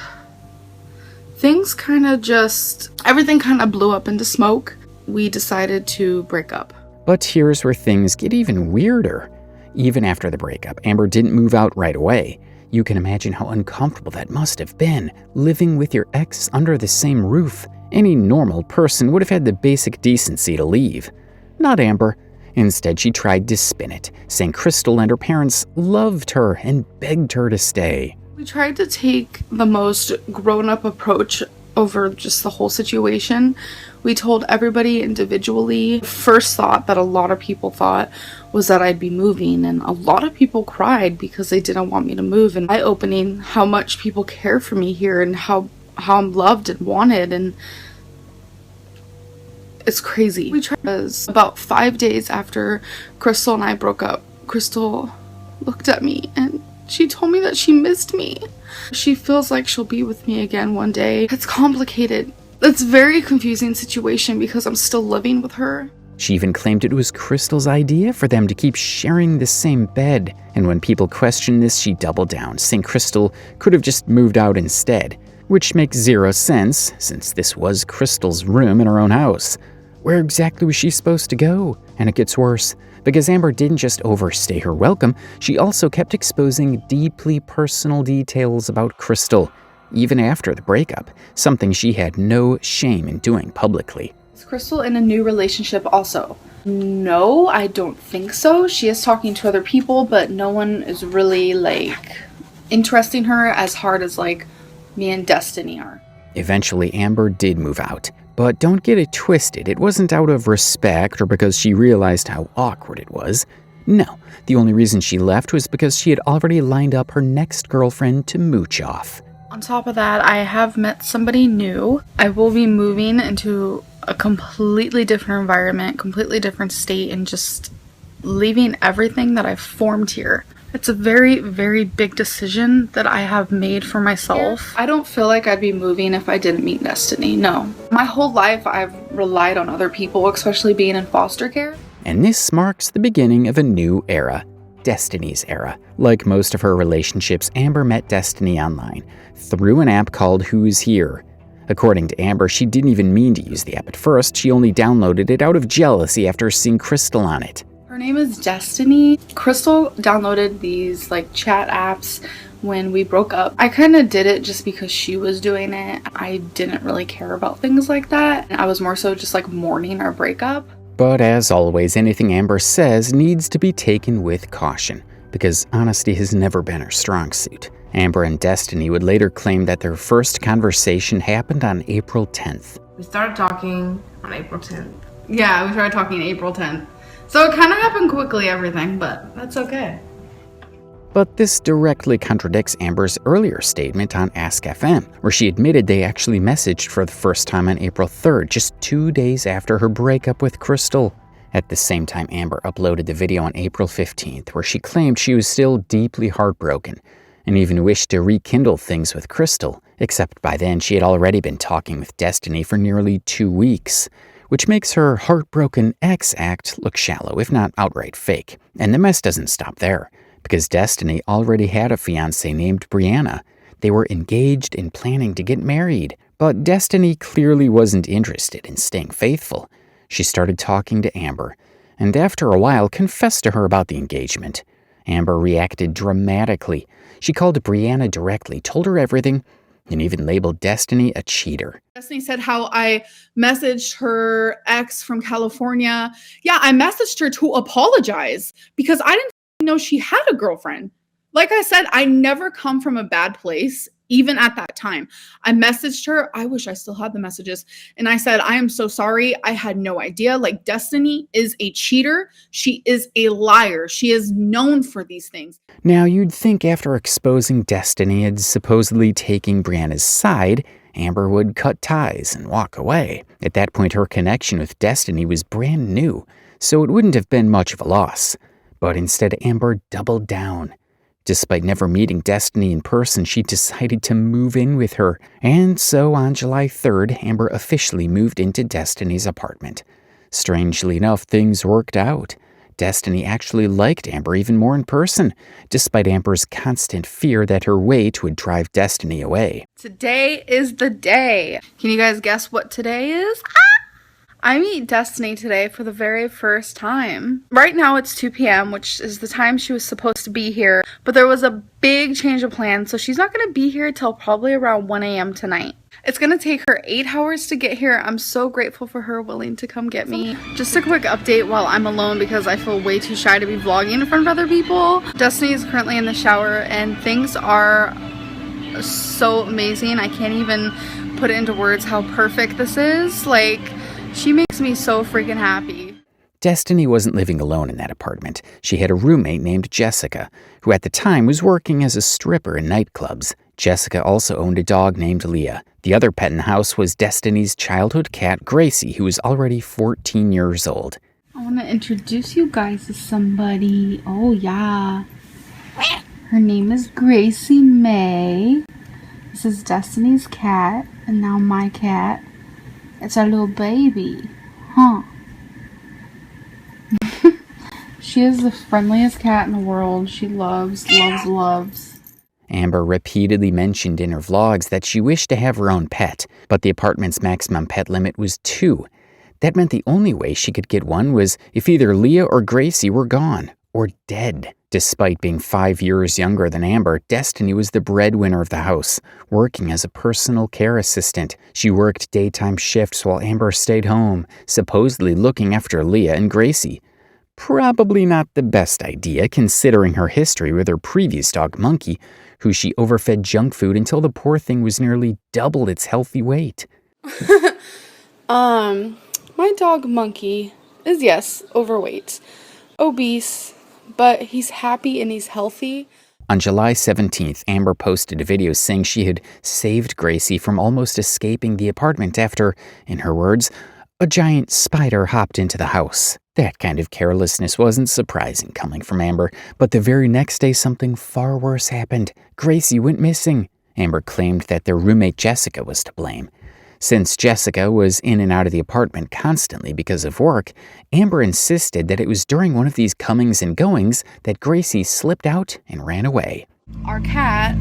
everything kind of blew up into smoke. We decided to break up. But here's where things get even weirder. Even after the breakup, Amber didn't move out right away. You can imagine how uncomfortable that must have been, living with your ex under the same roof. Any normal person would have had the basic decency to leave. Not Amber. Instead, she tried to spin it, saying Krystle and her parents loved her and begged her to stay. We tried to take the most grown-up approach over just the whole situation. We told everybody individually. First thought that a lot of people thought was that I'd be moving, and a lot of people cried because they didn't want me to move, and eye-opening how much people care for me here and how I'm loved and wanted, and it's crazy. We tried about 5 days after Krystle and I broke up. Krystle looked at me and she told me that she missed me. She feels like she'll be with me again one day. It's complicated. It's a very confusing situation because I'm still living with her. She even claimed it was Krystle's idea for them to keep sharing the same bed. And when people questioned this, she doubled down, saying Krystle could have just moved out instead. Which makes zero sense, since this was Krystle's room in her own house. Where exactly was she supposed to go? And it gets worse, because Amber didn't just overstay her welcome, she also kept exposing deeply personal details about Krystle, even after the breakup, something she had no shame in doing publicly. Is Krystle in a new relationship also? No, I don't think so. She is talking to other people, but no one is really, interesting her as hard as, me and Destiny are. Eventually, Amber did move out. But don't get it twisted, it wasn't out of respect or because she realized how awkward it was. No, the only reason she left was because she had already lined up her next girlfriend to mooch off. On top of that, I have met somebody new. I will be moving into a completely different environment, completely different state, and just leaving everything that I've formed here. It's a very, very big decision that I have made for myself. I don't feel like I'd be moving if I didn't meet Destiny, no. My whole life I've relied on other people, especially being in foster care. And this marks the beginning of a new era, Destiny's era. Like most of her relationships, Amber met Destiny online, through an app called Who's Here. According to Amber, she didn't even mean to use the app at first, she only downloaded it out of jealousy after seeing Krystle on it. Her name is Destiny. Krystle downloaded these chat apps when we broke up. I kind of did it just because she was doing it. I didn't really care about things like that. I was more so just mourning our breakup. But as always, anything Amber says needs to be taken with caution, because honesty has never been her strong suit. Amber and Destiny would later claim that their first conversation happened on April 10th. We started talking on April 10th. Yeah, we started talking April 10th. So it kind of happened quickly, everything, but that's okay. But this directly contradicts Amber's earlier statement on Ask FM, where she admitted they actually messaged for the first time on April 3rd, just 2 days after her breakup with Krystle. At the same time, Amber uploaded the video on April 15th, where she claimed she was still deeply heartbroken, and even wished to rekindle things with Krystle, except by then she had already been talking with Destiny for nearly 2 weeks. Which makes her heartbroken ex act look shallow, if not outright fake. And the mess doesn't stop there, because Destiny already had a fiancée named Brianna. They were engaged and planning to get married, but Destiny clearly wasn't interested in staying faithful. She started talking to Amber, and after a while confessed to her about the engagement. Amber reacted dramatically. She called Brianna directly, told her everything, and even labeled Destiny a cheater. Destiny said how I messaged her ex from California. Yeah, I messaged her to apologize because I didn't know she had a girlfriend. Like I said, I never come from a bad place, even at that time. I messaged her. I wish I still had the messages. And I said, I am so sorry. I had no idea. Destiny is a cheater. She is a liar. She is known for these things. Now, you'd think after exposing Destiny and supposedly taking Brianna's side, Amber would cut ties and walk away. At that point, her connection with Destiny was brand new, so it wouldn't have been much of a loss. But instead, Amber doubled down. Despite never meeting Destiny in person, she decided to move in with her. And so on July 3rd, Amber officially moved into Destiny's apartment. Strangely enough, things worked out. Destiny actually liked Amber even more in person, despite Amber's constant fear that her weight would drive Destiny away. Today is the day. Can you guys guess what today is? I meet Destiny today for the very first time. Right now it's 2 p.m., which is the time she was supposed to be here, but there was a big change of plans, so she's not going to be here till probably around 1 a.m. tonight. It's going to take her 8 hours to get here. I'm so grateful for her willing to come get me. Just a quick update while I'm alone because I feel way too shy to be vlogging in front of other people. Destiny is currently in the shower and things are so amazing. I can't even put it into words how perfect this is. Like, she makes me so freaking happy. Destiny wasn't living alone in that apartment. She had a roommate named Jessica, who at the time was working as a stripper in nightclubs. Jessica also owned a dog named Leah. The other pet in the house was Destiny's childhood cat, Gracie, who was already 14 years old. I want to introduce you guys to somebody. Oh, yeah. Her name is Gracie May. This is Destiny's cat, and now my cat. It's our little baby. Huh. She is the friendliest cat in the world. She loves. Amber repeatedly mentioned in her vlogs that she wished to have her own pet, but the apartment's maximum pet limit was 2. That meant the only way she could get one was if either Leah or Gracie were gone, or dead. Despite being 5 years younger than Amber, Destiny was the breadwinner of the house, working as a personal care assistant. She worked daytime shifts while Amber stayed home, supposedly looking after Leah and Gracie. Probably not the best idea, considering her history with her previous dog, Monkey, who she overfed junk food until the poor thing was nearly double its healthy weight. My dog Monkey is, yes, overweight, obese, but he's happy and he's healthy. On July 17th, Amber posted a video saying she had saved Gracie from almost escaping the apartment after, in her words, a giant spider hopped into the house. That kind of carelessness wasn't surprising coming from Amber, but the very next day something far worse happened. Gracie went missing. Amber claimed that their roommate Jessica was to blame. Since Jessica was in and out of the apartment constantly because of work, Amber insisted that it was during one of these comings and goings that Gracie slipped out and ran away. Our cat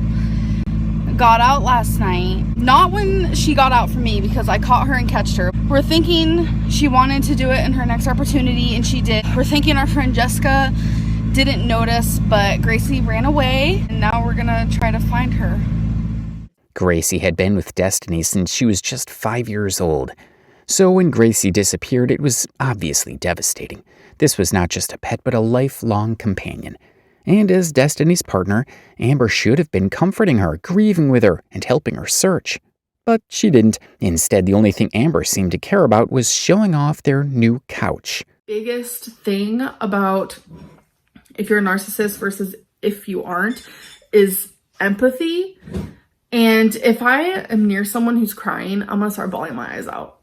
got out last night. Not when she got out from me because I caught her and catched her. We're thinking she wanted to do it in her next opportunity and she did. We're thinking our friend Jessica didn't notice, but Gracie ran away and now we're gonna try to find her. Gracie had been with Destiny since she was just 5 years old. So when Gracie disappeared, it was obviously devastating. This was not just a pet, but a lifelong companion. And as Destiny's partner, Amber should have been comforting her, grieving with her, and helping her search. But she didn't. Instead, the only thing Amber seemed to care about was showing off their new couch. Biggest thing about if you're a narcissist versus if you aren't is empathy. And if I am near someone who's crying, I'm gonna start bawling my eyes out.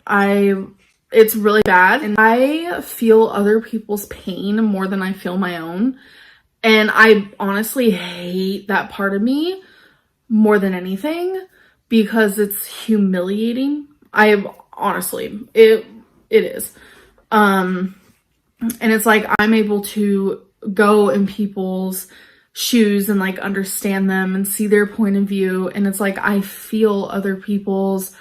It's really bad. And I feel other people's pain more than I feel my own. And I honestly hate that part of me more than anything because it's humiliating. It is. And it's like I'm able to go in people's shoes and like understand them and see their point of view, and it's like I feel other people's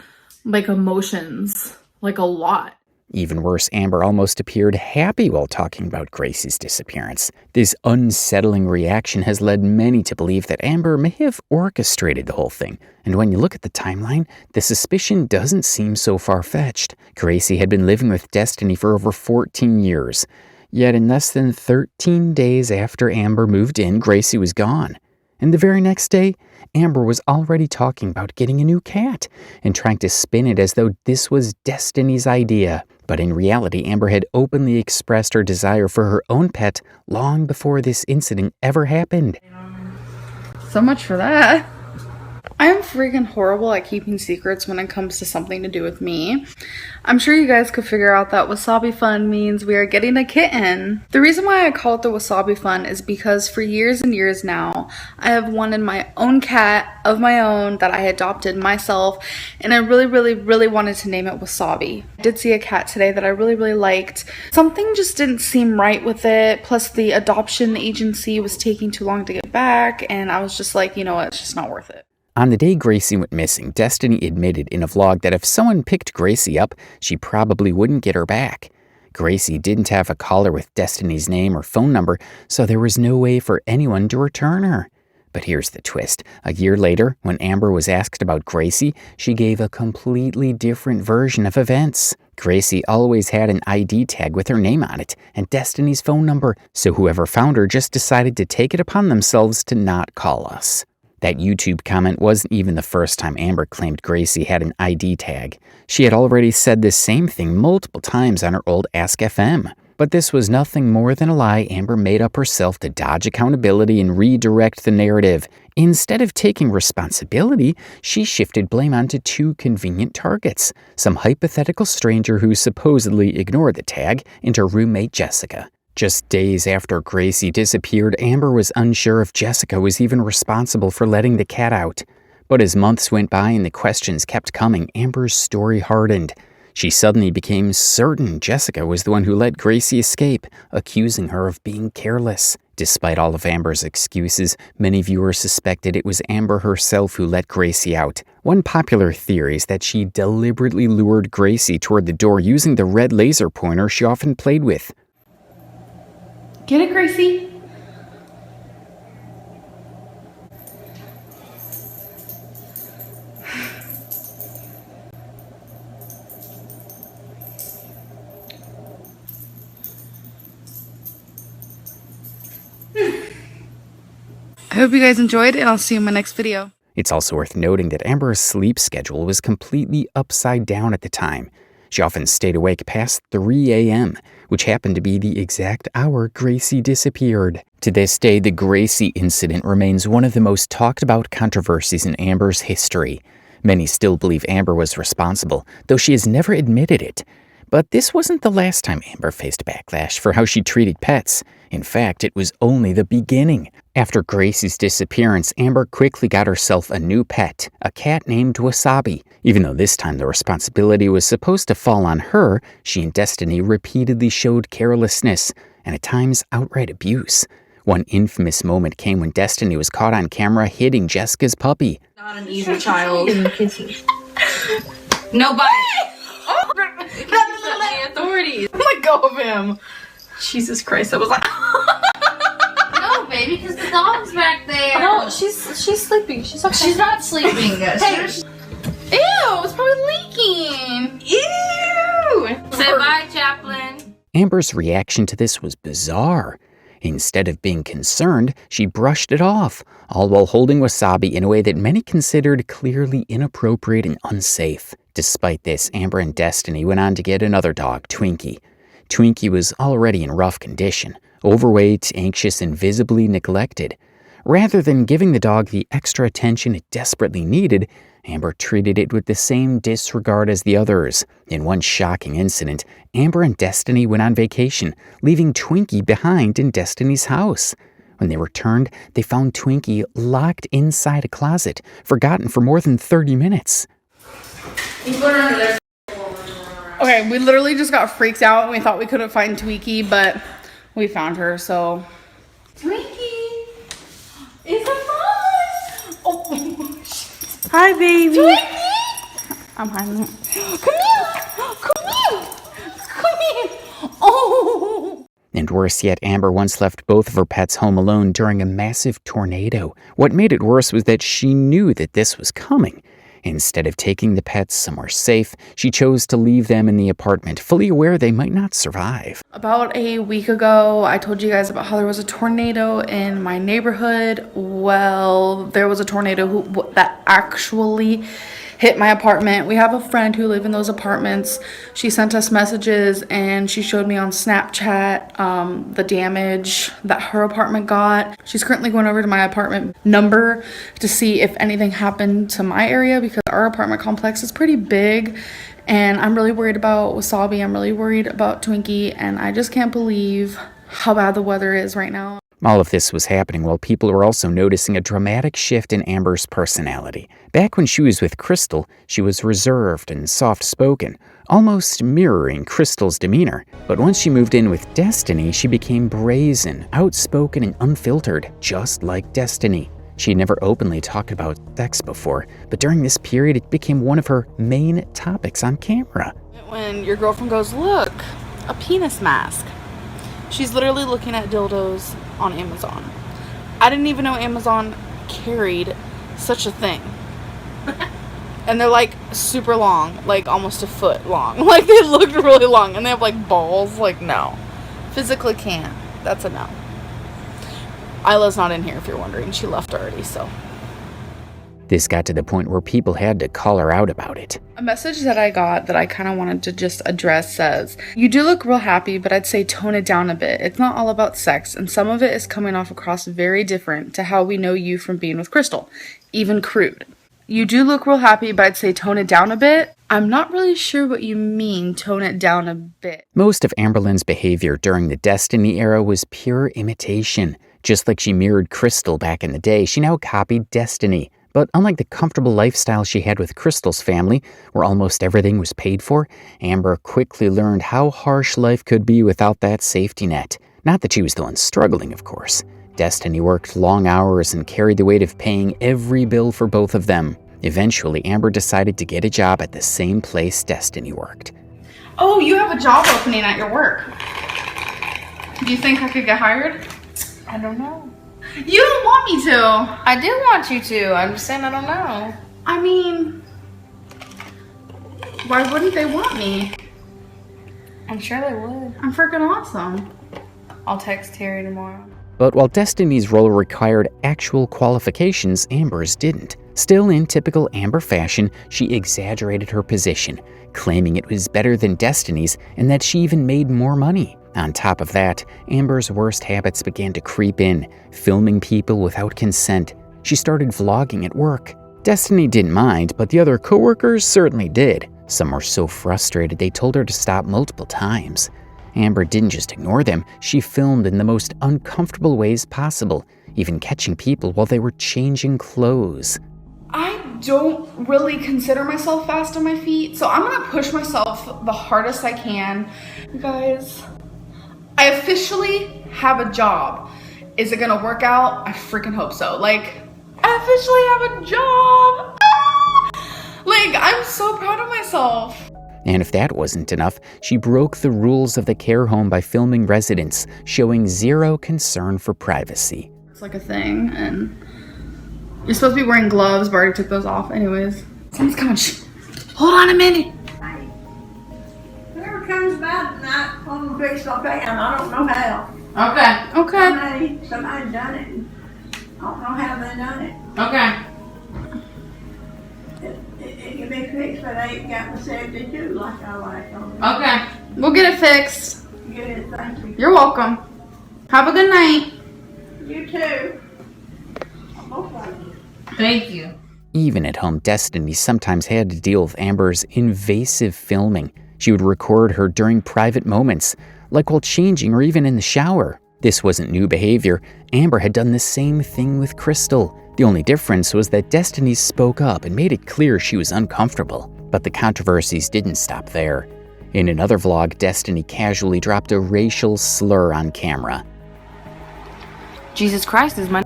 like emotions like a lot. Even worse, Amber almost appeared happy while talking about Gracie's disappearance. This unsettling reaction has led many to believe that Amber may have orchestrated the whole thing. And when you look at the timeline, the suspicion doesn't seem so far-fetched. Gracie had been living with Destiny for over 14 years. Yet in less than 13 days after Amber moved in, Gracie was gone. And the very next day, Amber was already talking about getting a new cat and trying to spin it as though this was Destiny's idea. But in reality, Amber had openly expressed her desire for her own pet long before this incident ever happened. So much for that. I am freaking horrible at keeping secrets when it comes to something to do with me. I'm sure you guys could figure out that Wasabi Fun means we are getting a kitten. The reason why I call it the Wasabi Fun is because for years and years now, I have wanted my own cat of my own that I adopted myself, and I really wanted to name it Wasabi. I did see a cat today that I really liked. Something just didn't seem right with it, plus the adoption agency was taking too long to get back, and I was just like, you know what, it's just not worth it. On the day Gracie went missing, Destiny admitted in a vlog that if someone picked Gracie up, she probably wouldn't get her back. Gracie didn't have a collar with Destiny's name or phone number, so there was no way for anyone to return her. But here's the twist. A year later, when Amber was asked about Gracie, she gave a completely different version of events. Gracie always had an ID tag with her name on it and Destiny's phone number, so whoever found her just decided to take it upon themselves to not call us. That YouTube comment wasn't even the first time Amber claimed Gracie had an ID tag. She had already said this same thing multiple times on her old Ask FM. But this was nothing more than a lie Amber made up herself to dodge accountability and redirect the narrative. Instead of taking responsibility, she shifted blame onto two convenient targets: some hypothetical stranger who supposedly ignored the tag and her roommate Jessica. Just days after Gracie disappeared, Amber was unsure if Jessica was even responsible for letting the cat out. But as months went by and the questions kept coming, Amber's story hardened. She suddenly became certain Jessica was the one who let Gracie escape, accusing her of being careless. Despite all of Amber's excuses, many viewers suspected it was Amber herself who let Gracie out. One popular theory is that she deliberately lured Gracie toward the door using the red laser pointer she often played with. Get it, Gracie? I hope you guys enjoyed, and I'll see you in my next video. It's also worth noting that Amber's sleep schedule was completely upside down at the time. She often stayed awake past 3 a.m., which happened to be the exact hour Gracie disappeared. To this day, the Gracie incident remains one of the most talked about controversies in Amber's history. Many still believe Amber was responsible, though she has never admitted it. But this wasn't the last time Amber faced backlash for how she treated pets. In fact, it was only the beginning. After Gracie's disappearance, Amber quickly got herself a new pet, a cat named Wasabi. Even though this time the responsibility was supposed to fall on her, she and Destiny repeatedly showed carelessness, and at times outright abuse. One infamous moment came when Destiny was caught on camera hitting Jessica's puppy. Not an easy child. Kisses. Nobody. Oh, the authorities. Let go of him. Jesus Christ, I was like... No, baby, because the dog's back there. No, she's sleeping. She's okay. She's not sleeping. Hey. Ew, it's probably leaking. Ew. Say bye, Chaplain. Amber's reaction to this was bizarre. Instead of being concerned, she brushed it off, all while holding Wasabi in a way that many considered clearly inappropriate and unsafe. Despite this, Amber and Destiny went on to get another dog, Twinkie. Twinkie was already in rough condition, overweight, anxious, and visibly neglected. Rather than giving the dog the extra attention it desperately needed, Amber treated it with the same disregard as the others. In one shocking incident, Amber and Destiny went on vacation, leaving Twinkie behind in Destiny's house. When they returned, they found Twinkie locked inside a closet, forgotten for more than 30 minutes. Okay, we literally just got freaked out and we thought we couldn't find Twinkie, but we found her, so... Twinkie! It's a mom! Oh, shit. Hi, baby! Twinkie! I'm hiding it. Come here! Come here! Come here! Oh! And worse yet, Amber once left both of her pets home alone during a massive tornado. What made it worse was that she knew that this was coming. Instead of taking the pets somewhere safe, she chose to leave them in the apartment, fully aware they might not survive. About a week ago, I told you guys about how there was a tornado in my neighborhood. Well, there was a tornado that actually hit my apartment. We have a friend who lives in those apartments. She sent us messages and she showed me on Snapchat the damage that her apartment got. She's currently going over to my apartment number to see if anything happened to my area, because our apartment complex is pretty big. And I'm really worried about Wasabi. I'm really worried about Twinkie. And I just can't believe how bad the weather is right now. All of this was happening while people were also noticing a dramatic shift in Amber's personality. Back when she was with Krystle, she was reserved and soft-spoken, almost mirroring Krystle's demeanor. But once she moved in with Destiny, she became brazen, outspoken, and unfiltered, just like Destiny. She had never openly talked about sex before, but during this period, it became one of her main topics on camera. When your girlfriend goes, look, a penis mask. She's literally looking at dildos on Amazon. I didn't even know Amazon carried such a thing. And they're like super long, like almost a foot long. Like they looked really long and they have like balls. Like no, physically can't. That's a no. Isla's not in here if you're wondering. She left already, so. This got to the point where people had to call her out about it. A message that I got that I kind of wanted to just address says, you do look real happy, but I'd say tone it down a bit. It's not all about sex, and some of it is coming off across very different to how we know you from being with Krystle, even crude. You do look real happy, but I'd say tone it down a bit. I'm not really sure what you mean, tone it down a bit. Most of Amberlynn's behavior during the Destiny era was pure imitation. Just like she mirrored Krystle back in the day, she now copied Destiny. But unlike the comfortable lifestyle she had with Krystle's family, where almost everything was paid for, Amber quickly learned how harsh life could be without that safety net. Not that she was the one struggling, of course. Destiny worked long hours and carried the weight of paying every bill for both of them. Eventually, Amber decided to get a job at the same place Destiny worked. Oh, you have a job opening at your work. Do you think I could get hired? I don't know. You don't want me to. I do want you to. I'm just saying I don't know. I mean, why wouldn't they want me? I'm sure they would. I'm freaking awesome. I'll text Terry tomorrow. But while Destiny's role required actual qualifications, Amber's didn't. Still, in typical Amber fashion, she exaggerated her position, claiming it was better than Destiny's and that she even made more money. On top of that, Amber's worst habits began to creep in, filming people without consent. She started vlogging at work. Destiny didn't mind, but the other coworkers certainly did. Some were so frustrated they told her to stop multiple times. Amber didn't just ignore them, she filmed in the most uncomfortable ways possible, even catching people while they were changing clothes. I don't really consider myself fast on my feet, so I'm gonna push myself the hardest I can. You guys, I officially have a job. Is it gonna work out? I freaking hope so. Like, I officially have a job. Ah! Like, I'm so proud of myself. And if that wasn't enough, she broke the rules of the care home by filming residents, showing zero concern for privacy. It's like a thing, and you're supposed to be wearing gloves, but I already took those off. Anyways, someone's coming. Hold on a minute. Whoever comes by tonight, I'm gonna fix my pan. I don't know how. Okay. Somebody done it. I don't know how they done it. Okay. It can be fixed, but they ain't got the 72 like I like on it. Okay. We'll get it fixed. Good, thank you. You're welcome. Have a good night. You too. Both of you. Thank you. Even at home, Destiny sometimes had to deal with Amber's invasive filming. She would record her during private moments, like while changing or even in the shower. This wasn't new behavior. Amber had done the same thing with Krystle. The only difference was that Destiny spoke up and made it clear she was uncomfortable. But the controversies didn't stop there. In another vlog, Destiny casually dropped a racial slur on camera. Jesus Christ is my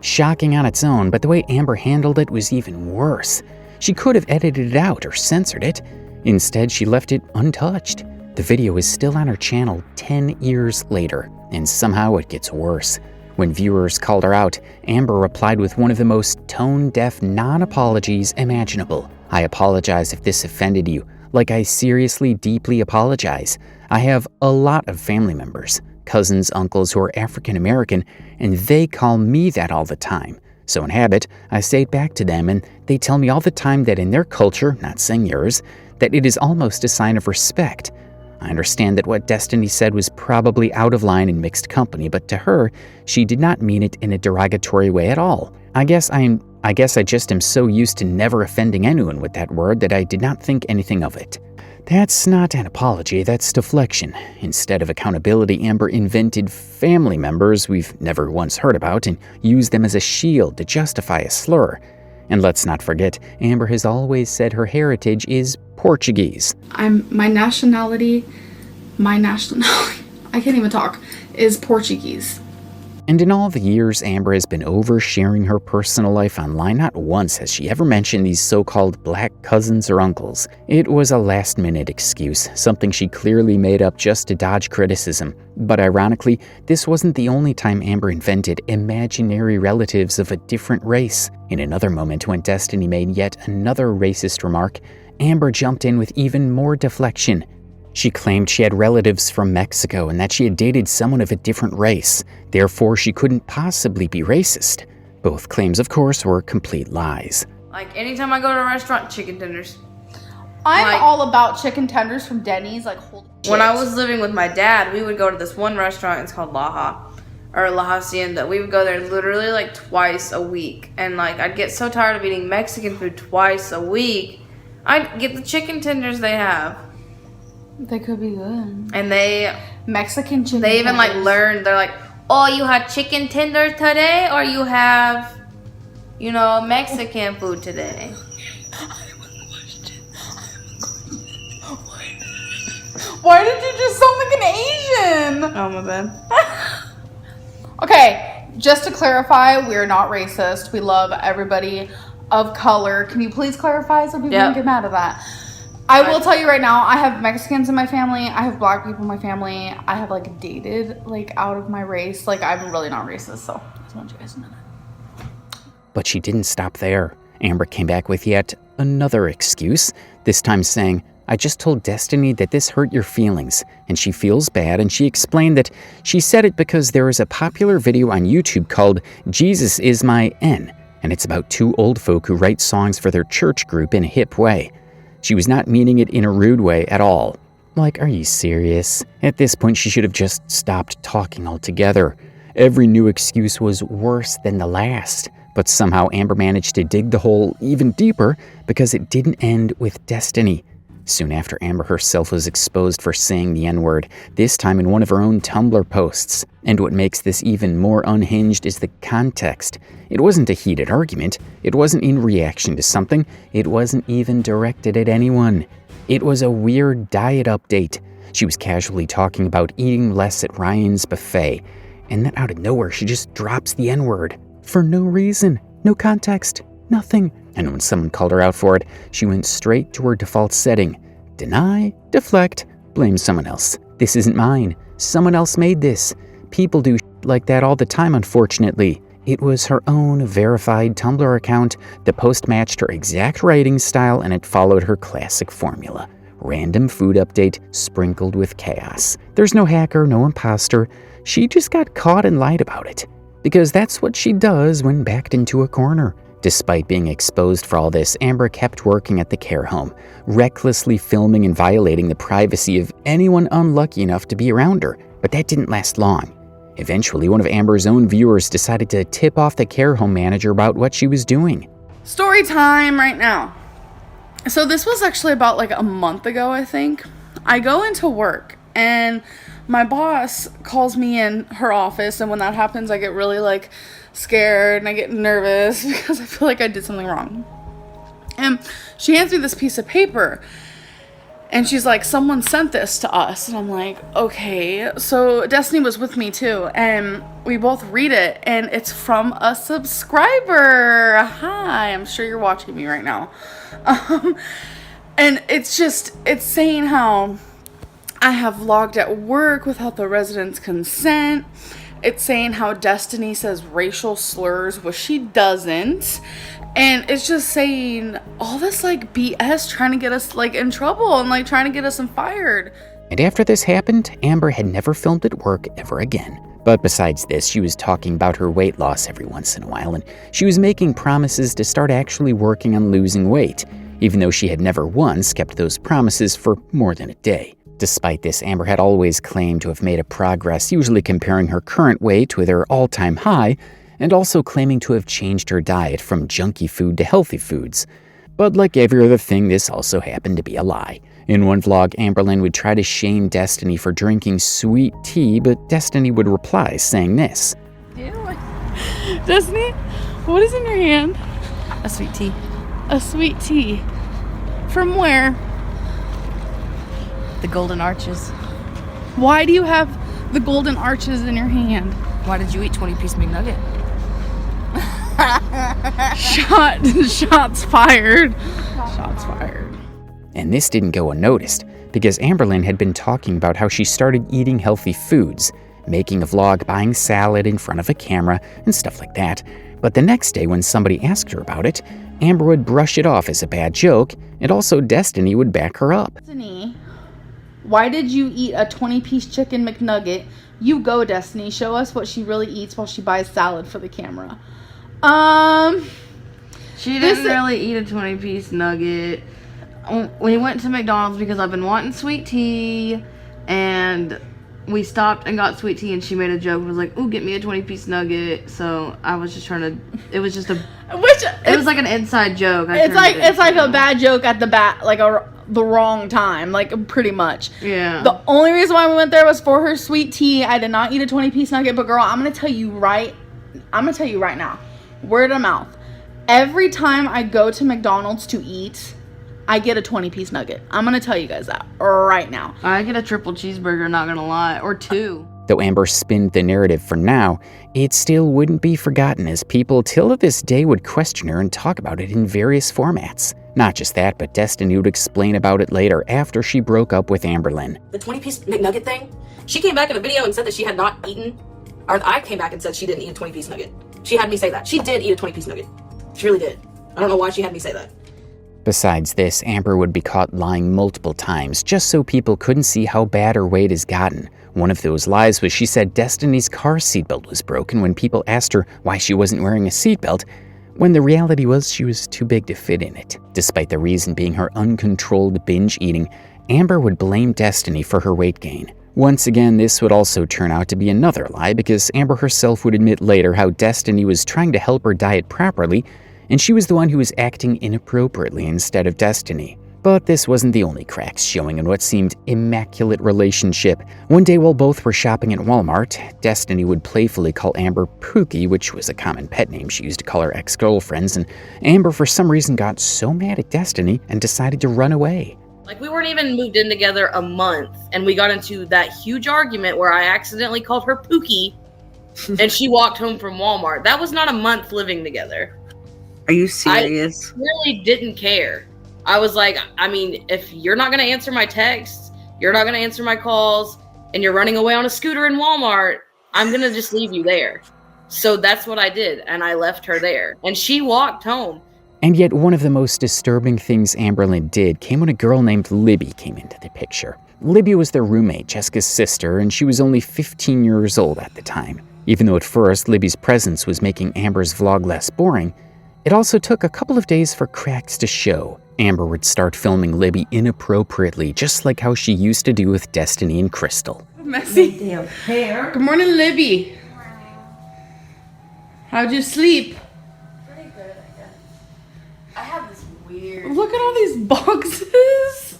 Shocking on its own, but the way Amber handled it was even worse. She could have edited it out or censored it. Instead, she left it untouched. The video is still on her channel 10 years later, and somehow it gets worse. When viewers called her out, Amber replied with one of the most tone-deaf non-apologies imaginable. I apologize if this offended you. Like, I seriously, deeply apologize. I have a lot of family members, cousins, uncles who are African American, and they call me that all the time. So in habit, I say it back to them, and they tell me all the time that in their culture, not saying yours, that it is almost a sign of respect. I understand that what Destiny said was probably out of line in mixed company, but to her, she did not mean it in a derogatory way at all. I guess I just am so used to never offending anyone with that word that I did not think anything of it. That's not an apology, that's deflection. Instead of accountability, Amber invented family members we've never once heard about and used them as a shield to justify a slur. And let's not forget, Amber has always said her heritage is Portuguese. My nationality, I can't even talk, is Portuguese. And in all the years Amber has been oversharing her personal life online, not once has she ever mentioned these so-called black cousins or uncles. It was a last-minute excuse, something she clearly made up just to dodge criticism. But ironically, this wasn't the only time Amber invented imaginary relatives of a different race. In another moment, when Destiny made yet another racist remark, Amber jumped in with even more deflection. She claimed she had relatives from Mexico and that she had dated someone of a different race. Therefore, she couldn't possibly be racist. Both claims, of course, were complete lies. Like, anytime I go to a restaurant, chicken tenders. I'm all about chicken tenders from Denny's, like, holy shit. When I was living with my dad, we would go to this one restaurant, it's called La Hacienda. We would go there literally like twice a week. And like, I'd get so tired of eating Mexican food twice a week, I'd get the chicken tenders they have. They could be good. And they Mexican chicken they even tenders. like learned, they're like, oh, you had chicken tenders today, or you have, you know, Mexican food today. Why did you just sound like an Asian? Oh, my bad. Okay, just to clarify, we are not racist. We love everybody of color. Can you please clarify so people don't get mad at that? I will tell you right now, I have Mexicans in my family. I have black people in my family. I have like dated like out of my race. Like, I'm really not racist, so I just want you guys to know that. But she didn't stop there. Amber came back with yet another excuse, this time saying, I just told Destiny that this hurt your feelings, and she feels bad, and she explained that she said it because there is a popular video on YouTube called Jesus Is My N, and it's about two old folk who write songs for their church group in a hip way. She was not meaning it in a rude way at all. Like, are you serious? At this point, she should have just stopped talking altogether. Every new excuse was worse than the last. But somehow Amber managed to dig the hole even deeper because it didn't end with Destiny. Soon after, Amber herself was exposed for saying the N-word, this time in one of her own Tumblr posts. And what makes this even more unhinged is the context. It wasn't a heated argument. It wasn't in reaction to something. It wasn't even directed at anyone. It was a weird diet update. She was casually talking about eating less at Ryan's buffet. And then out of nowhere, she just drops the N-word. For no reason, no context, nothing. And when someone called her out for it, she went straight to her default setting. Deny, deflect, blame someone else. This isn't mine. Someone else made this. People do like that all the time, unfortunately. It was her own verified Tumblr account. The post matched her exact writing style, and it followed her classic formula. Random food update sprinkled with chaos. There's no hacker, no imposter. She just got caught and lied about it. Because that's what she does when backed into a corner. Despite being exposed for all this, Amber kept working at the care home, recklessly filming and violating the privacy of anyone unlucky enough to be around her. But that didn't last long. Eventually, one of Amber's own viewers decided to tip off the care home manager about what she was doing. Story time right now. So this was actually about like a month ago, I think. I go into work and my boss calls me in her office, and when that happens, I get really like scared and I get nervous because I feel like I did something wrong. And she hands me this piece of paper and she's like, someone sent this to us. And I'm like, okay. So Destiny was with me too, and we both read it, and it's from a subscriber. Hi, I'm sure you're watching me right now. And it's saying how I have vlogged at work without the residents' consent. It's saying how Destiny says racial slurs, which she doesn't. And it's just saying all this like BS, trying to get us like in trouble and like trying to get us fired. And after this happened, Amber had never filmed at work ever again. But besides this, she was talking about her weight loss every once in a while, and she was making promises to start actually working on losing weight, even though she had never once kept those promises for more than a day. Despite this, Amber had always claimed to have made a progress, usually comparing her current weight with her all-time high, and also claiming to have changed her diet from junky food to healthy foods. But like every other thing, this also happened to be a lie. In one vlog, Amberlynn would try to shame Destiny for drinking sweet tea, but Destiny would reply saying this. Destiny, what is in your hand? A sweet tea. A sweet tea. From where? The Golden Arches. Why do you have the golden arches in your hand? Why did you eat 20-piece McNugget? Shots fired. Shots fired. And this didn't go unnoticed, because Amberlynn had been talking about how she started eating healthy foods, making a vlog buying salad in front of a camera and stuff like that. But the next day when somebody asked her about it, Amber would brush it off as a bad joke, and also Destiny would back her up. Destiny, why did you eat a 20-piece chicken McNugget? You go, Destiny. Show us what she really eats while she buys salad for the camera. She didn't really eat a 20-piece nugget. We went to McDonald's because I've been wanting sweet tea, and we stopped and got sweet tea, and she made a joke and was like, ooh, get me a 20-piece nugget. So I was just trying to, it was just a, it was like an inside joke. It's like a bad joke at the wrong time, like pretty much. Yeah. The only reason why we went there was for her sweet tea. I did not eat a 20-piece nugget, but girl, I'm gonna tell you right now, word of mouth. Every time I go to McDonald's to eat, I get a 20-piece nugget. I'm gonna tell you guys that right now. I get a triple cheeseburger, not gonna lie, or 2. Though Amber spinned the narrative for now, it still wouldn't be forgotten, as people till to this day would question her and talk about it in various formats. Not just that, but Destiny would explain about it later after she broke up with Amberlynn. The 20-piece McNugget thing, she came back in a video and said that she had not eaten, or I came back and said she didn't eat a 20-piece nugget. She had me say that. She did eat a 20-piece nugget. She really did. I don't know why she had me say that. Besides this, Amber would be caught lying multiple times just so people couldn't see how bad her weight has gotten. One of those lies was she said Destiny's car seatbelt was broken when people asked her why she wasn't wearing a seatbelt, when the reality was she was too big to fit in it. Despite the reason being her uncontrolled binge eating, Amber would blame Destiny for her weight gain. Once again, this would also turn out to be another lie, because Amber herself would admit later how Destiny was trying to help her diet properly, and she was the one who was acting inappropriately instead of Destiny. But this wasn't the only cracks showing in what seemed immaculate relationship. One day while both were shopping at Walmart, Destiny would playfully call Amber Pookie, which was a common pet name she used to call her ex-girlfriends, and Amber for some reason got so mad at Destiny and decided to run away. Like, we weren't even moved in together a month, and we got into that huge argument where I accidentally called her Pookie, and she walked home from Walmart. That was not a month living together. Are you serious? I really didn't care. I was like, I mean, if you're not going to answer my texts, you're not going to answer my calls, and you're running away on a scooter in Walmart, I'm going to just leave you there. So that's what I did, and I left her there. And she walked home. And yet one of the most disturbing things Amberlynn did came when a girl named Libby came into the picture. Libby was their roommate, Jessica's sister, and she was only 15 years old at the time. Even though at first Libby's presence was making Amber's vlog less boring, it also took a couple of days for cracks to show. Amber would start filming Libby inappropriately, just like how she used to do with Destiny and Krystle. Messy. Damn hair. Good morning, Libby. How'd you sleep? Pretty good, I guess. I have this weird... Look at all these boxes.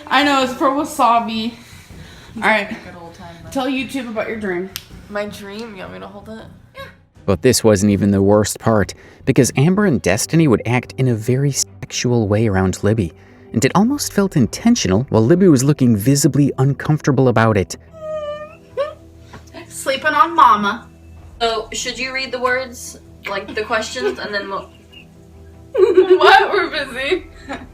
I know, it's for wasabi. Alright, Good old time. tell YouTube about your dream. My dream? You want me to hold it? But this wasn't even the worst part, because Amber and Destiny would act in a very sexual way around Libby, and it almost felt intentional while Libby was looking visibly uncomfortable about it. Sleeping on mama. So, should you read the words, like the questions, and then we'll... What? We're busy. That's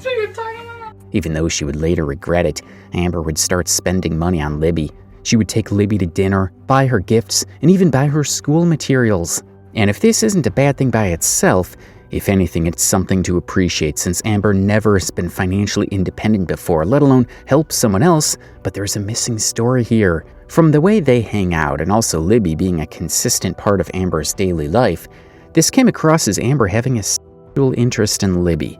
what you're talking about. Even though she would later regret it, Amber would start spending money on Libby. She would take Libby to dinner, buy her gifts, and even buy her school materials. And if this isn't a bad thing by itself, If anything, it's something to appreciate since Amber never has been financially independent before, let alone help someone else, but there's a missing story here. From the way they hang out and also Libby being a consistent part of Amber's daily life, this came across as Amber having a sexual interest in Libby.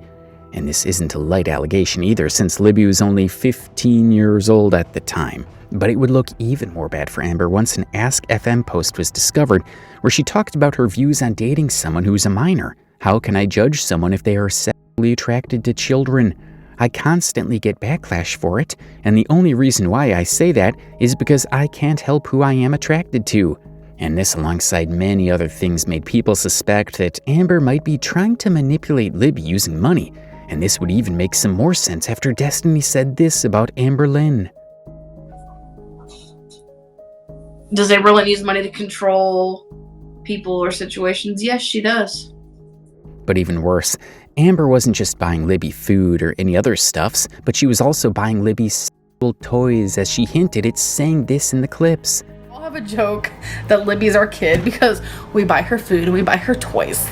And this isn't a light allegation either, since Libby was only 15 years old at the time. But it would look even more bad for Amber once an Ask FM post was discovered where she talked about her views on dating someone who's a minor. How can I judge someone if they are sexually attracted to children? I constantly get backlash for it, and the only reason why I say that is because I can't help who I am attracted to. And this, alongside many other things, made people suspect that Amber might be trying to manipulate Libby using money. And this would even make some more sense after Destiny said this about Amberlynn. Does Amberlynn use money to control people or situations? Yes, she does. But even worse, Amber wasn't just buying Libby food or any other stuffs, but she was also buying Libby sexual toys, as she hinted at saying this in the clips. I'll have a joke that Libby's our kid because we buy her food and we buy her toys.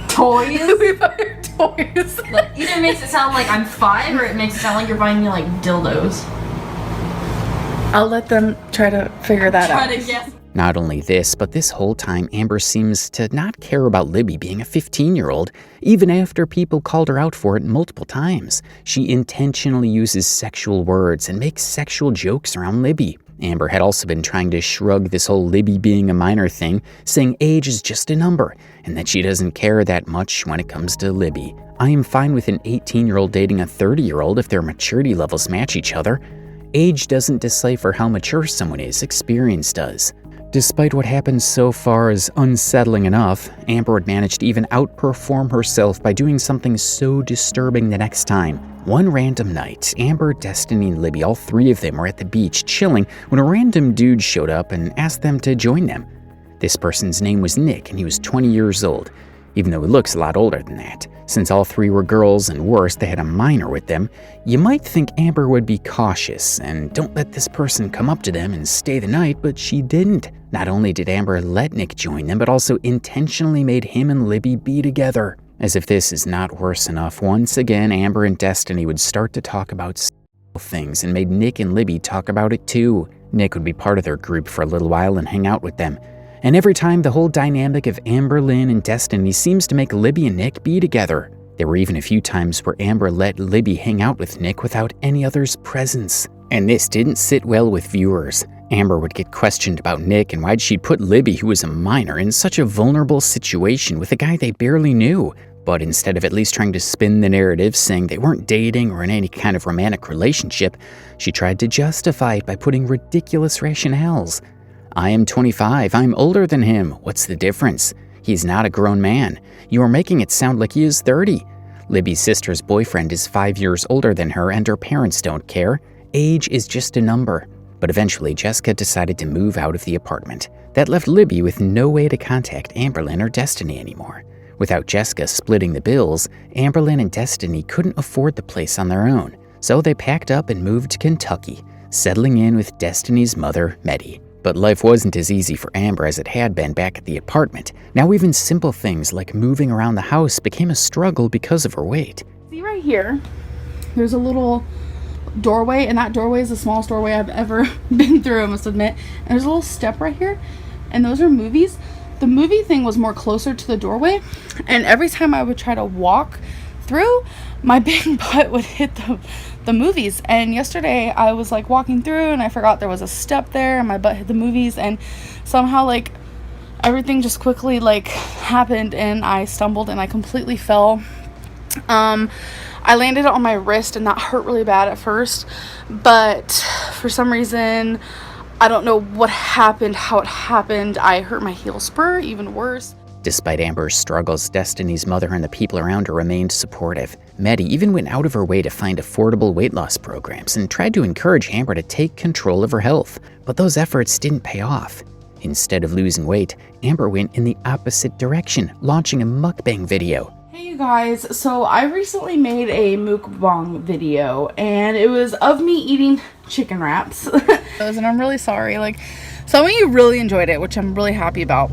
Toys? We buy her toys. Like, either it makes it sound like I'm 5 or it makes it sound like you're buying me like dildos. I'll let them try to figure that out. Try to guess. Not only this, but this whole time Amber seems to not care about Libby being a 15-year-old, even after people called her out for it multiple times. She intentionally uses sexual words and makes sexual jokes around Libby. Amber had also been trying to shrug this whole Libby being a minor thing, saying age is just a number, and that she doesn't care that much when it comes to Libby. I am fine with an 18-year-old dating a 30-year-old if their maturity levels match each other. Age doesn't decipher how mature someone is, experience does. Despite what happened so far as unsettling enough, Amber would manage to even outperform herself by doing something so disturbing the next time. One random night, Amber, Destiny, and Libby, all 3 of them were at the beach chilling when a random dude showed up and asked them to join them. This person's name was Nick, and he was 20 years old, even though he looks a lot older than that. Since all 3 were girls, and worse, they had a minor with them, you might think Amber would be cautious and don't let this person come up to them and stay the night, but she didn't. Not only did Amber let Nick join them, but also intentionally made him and Libby be together. As if this is not worse enough, once again, Amber and Destiny would start to talk about sexual things and made Nick and Libby talk about it too. Nick would be part of their group for a little while and hang out with them. And every time, the whole dynamic of Amberlynn and Destiny seems to make Libby and Nick be together. There were even a few times where Amber let Libby hang out with Nick without any other's presence. And this didn't sit well with viewers. Amber would get questioned about Nick and why'd she put Libby, who was a minor, in such a vulnerable situation with a guy they barely knew. But instead of at least trying to spin the narrative, saying they weren't dating or in any kind of romantic relationship, she tried to justify it by putting ridiculous rationales. I am 25, I'm older than him, what's the difference? He's not a grown man. You are making it sound like he is 30. Libby's sister's boyfriend is 5 years older than her and her parents don't care. Age is just a number. But eventually, Jessica decided to move out of the apartment. That left Libby with no way to contact Amberlynn or Destiny anymore. Without Jessica splitting the bills, Amberlynn and Destiny couldn't afford the place on their own. So they packed up and moved to Kentucky, settling in with Destiny's mother, Meddy. But life wasn't as easy for Amber as it had been back at the apartment. Now even simple things like moving around the house became a struggle because of her weight. See right here, there's a little doorway, and that doorway is the smallest doorway I've ever been through, I must admit. And there's a little step right here, and those are movies. The movie thing was more closer to the doorway, and every time I would try to walk through, my big butt would hit the movies. And yesterday I was like walking through and I forgot there was a step there and my butt hit the movies, and somehow like everything just quickly like happened and I stumbled and I completely fell. I landed on my wrist and that hurt really bad at first, but for some reason I don't know what happened, how it happened. I hurt my heel spur, even worse. Despite Amber's struggles, Destiny's mother and the people around her remained supportive. Meddy even went out of her way to find affordable weight loss programs and tried to encourage Amber to take control of her health. But those efforts didn't pay off. Instead of losing weight, Amber went in the opposite direction, launching a mukbang video. Hey you guys, so I recently made a mukbang video and it was of me eating chicken wraps. And I'm really sorry, like some of you really enjoyed it, which I'm really happy about.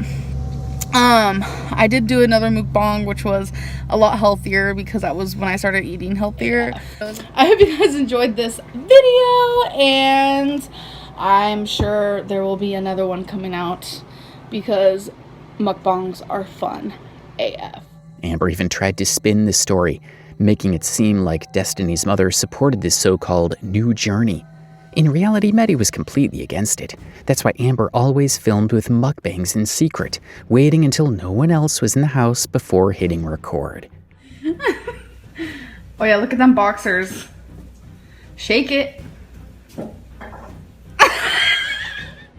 I did do another mukbang, which was a lot healthier because that was when I started eating healthier. Yeah. I hope you guys enjoyed this video, and I'm sure there will be another one coming out because mukbangs are fun AF. Amber even tried to spin the story, making it seem like Destiny's mother supported this so-called new journey. In reality, Maddie was completely against it. That's why Amber always filmed with mukbangs in secret, waiting until no one else was in the house before hitting record. Oh yeah, look at them boxers. Shake it.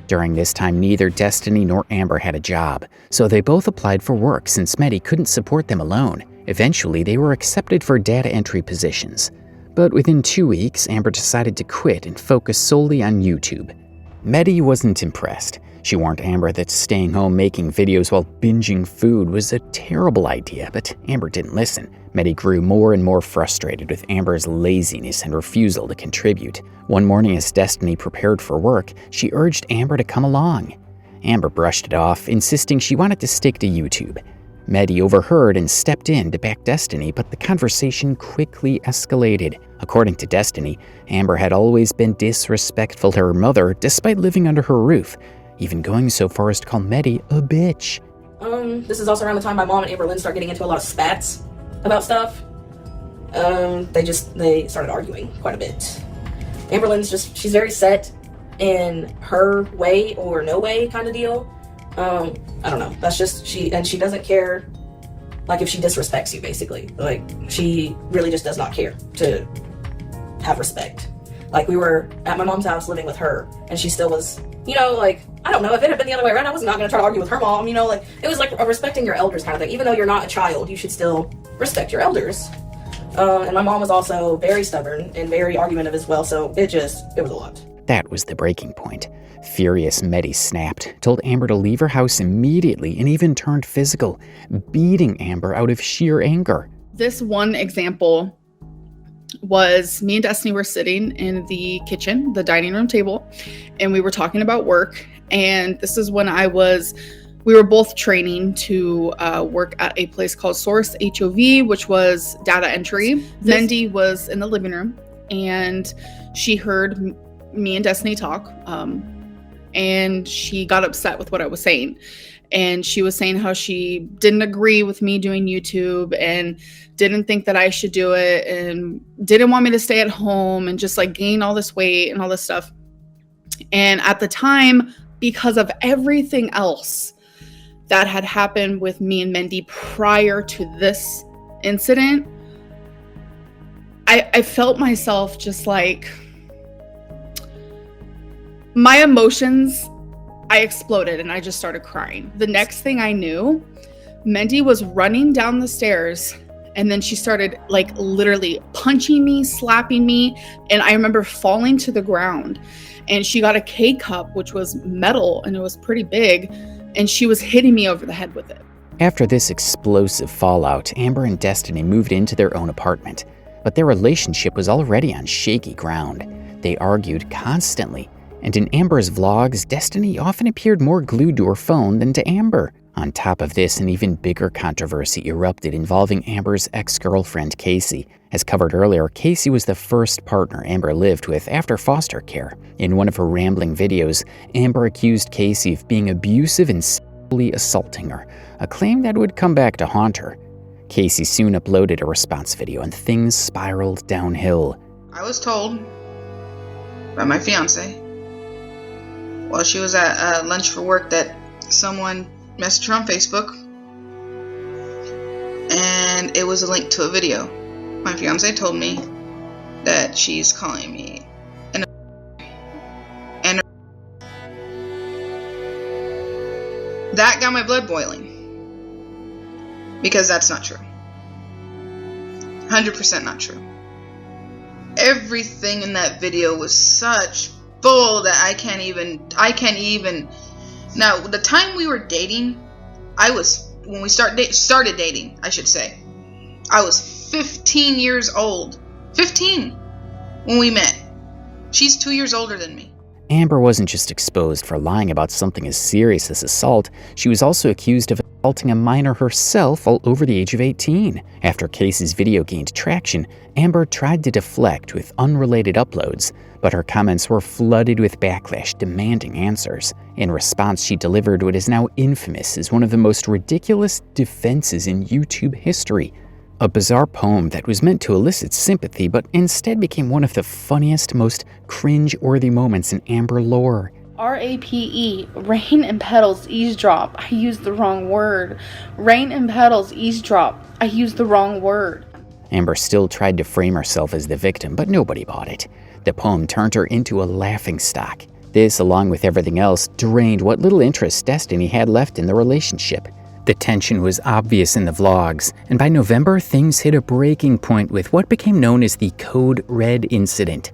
During this time, neither Destiny nor Amber had a job, so they both applied for work since Maddie couldn't support them alone. Eventually, they were accepted for data entry positions. But within 2 weeks, Amber decided to quit and focus solely on YouTube. Maddie wasn't impressed. She warned Amber that staying home making videos while binging food was a terrible idea, but Amber didn't listen. Maddie grew more and more frustrated with Amber's laziness and refusal to contribute. One morning as Destiny prepared for work, she urged Amber to come along. Amber brushed it off, insisting she wanted to stick to YouTube. Maddie overheard and stepped in to back Destiny, but the conversation quickly escalated. According to Destiny, Amber had always been disrespectful to her mother despite living under her roof, even going so far as to call Maddie a bitch. This is also around the time my mom and Amberlynn started getting into a lot of spats about stuff. They started arguing quite a bit. Amberlynn's she's very set in her way or no way kind of deal. I don't know. That's just she doesn't care, like, if she disrespects you, basically. Like, she really just does not care to have respect. Like, we were at my mom's house living with her, and she still was, like, I don't know, if it had been the other way around, I was not going to try to argue with her mom, like, it was like a respecting your elders kind of thing. Even though you're not a child, you should still respect your elders. And my mom was also very stubborn and very argumentative as well, so it was a lot. That was the breaking point. Furious, Maddie snapped, told Amber to leave her house immediately, and even turned physical, beating Amber out of sheer anger. This one example was me and Destiny were sitting in the kitchen, the dining room table, and we were talking about work. And this is when we were both training to work at a place called Source HOV, which was data entry. Mindy was in the living room, and she heard me and Destiny talk, and she got upset with what I was saying. And she was saying how she didn't agree with me doing YouTube and didn't think that I should do it and didn't want me to stay at home and just like gain all this weight and all this stuff. And at the time, because of everything else that had happened with me and Mindy prior to this incident, I felt myself just like, my emotions, I exploded and I just started crying. The next thing I knew, Mindy was running down the stairs, and then she started like literally punching me, slapping me, and I remember falling to the ground. And she got a K-cup, which was metal, and it was pretty big, and she was hitting me over the head with it. After this explosive fallout, Amber and Destiny moved into their own apartment, but their relationship was already on shaky ground. They argued constantly, and in Amber's vlogs, Destiny often appeared more glued to her phone than to Amber. On top of this, an even bigger controversy erupted involving Amber's ex-girlfriend, Casey. As covered earlier, Casey was the first partner Amber lived with after foster care. In one of her rambling videos, Amber accused Casey of being abusive and sexually assaulting her, a claim that would come back to haunt her. Casey soon uploaded a response video, and things spiraled downhill. I was told by my fiance while she was at lunch for work that someone messaged her on Facebook, and it was a link to a video. My fiance told me that she's calling me and that got my blood boiling, because that's not true. 100% not true. Everything in that video was such bull that I can't even. Now, the time we were dating, when we started dating, I should say, I was 15 years old. 15 when we met. She's 2 years older than me. Amber wasn't just exposed for lying about something as serious as assault, she was also accused of assaulting a minor herself while over the age of 18. After Casey's video gained traction, Amber tried to deflect with unrelated uploads, but her comments were flooded with backlash demanding answers. In response, she delivered what is now infamous as one of the most ridiculous defenses in YouTube history. A bizarre poem that was meant to elicit sympathy, but instead became one of the funniest, most cringe-worthy moments in Amber lore. RAPE, rain and petals, eavesdrop. I used the wrong word. Rain and petals, eavesdrop. I used the wrong word. Amber still tried to frame herself as the victim, but nobody bought it. The poem turned her into a laughingstock. This, along with everything else, drained what little interest Destiny had left in the relationship. The tension was obvious in the vlogs, and by November, things hit a breaking point with what became known as the Code Red incident.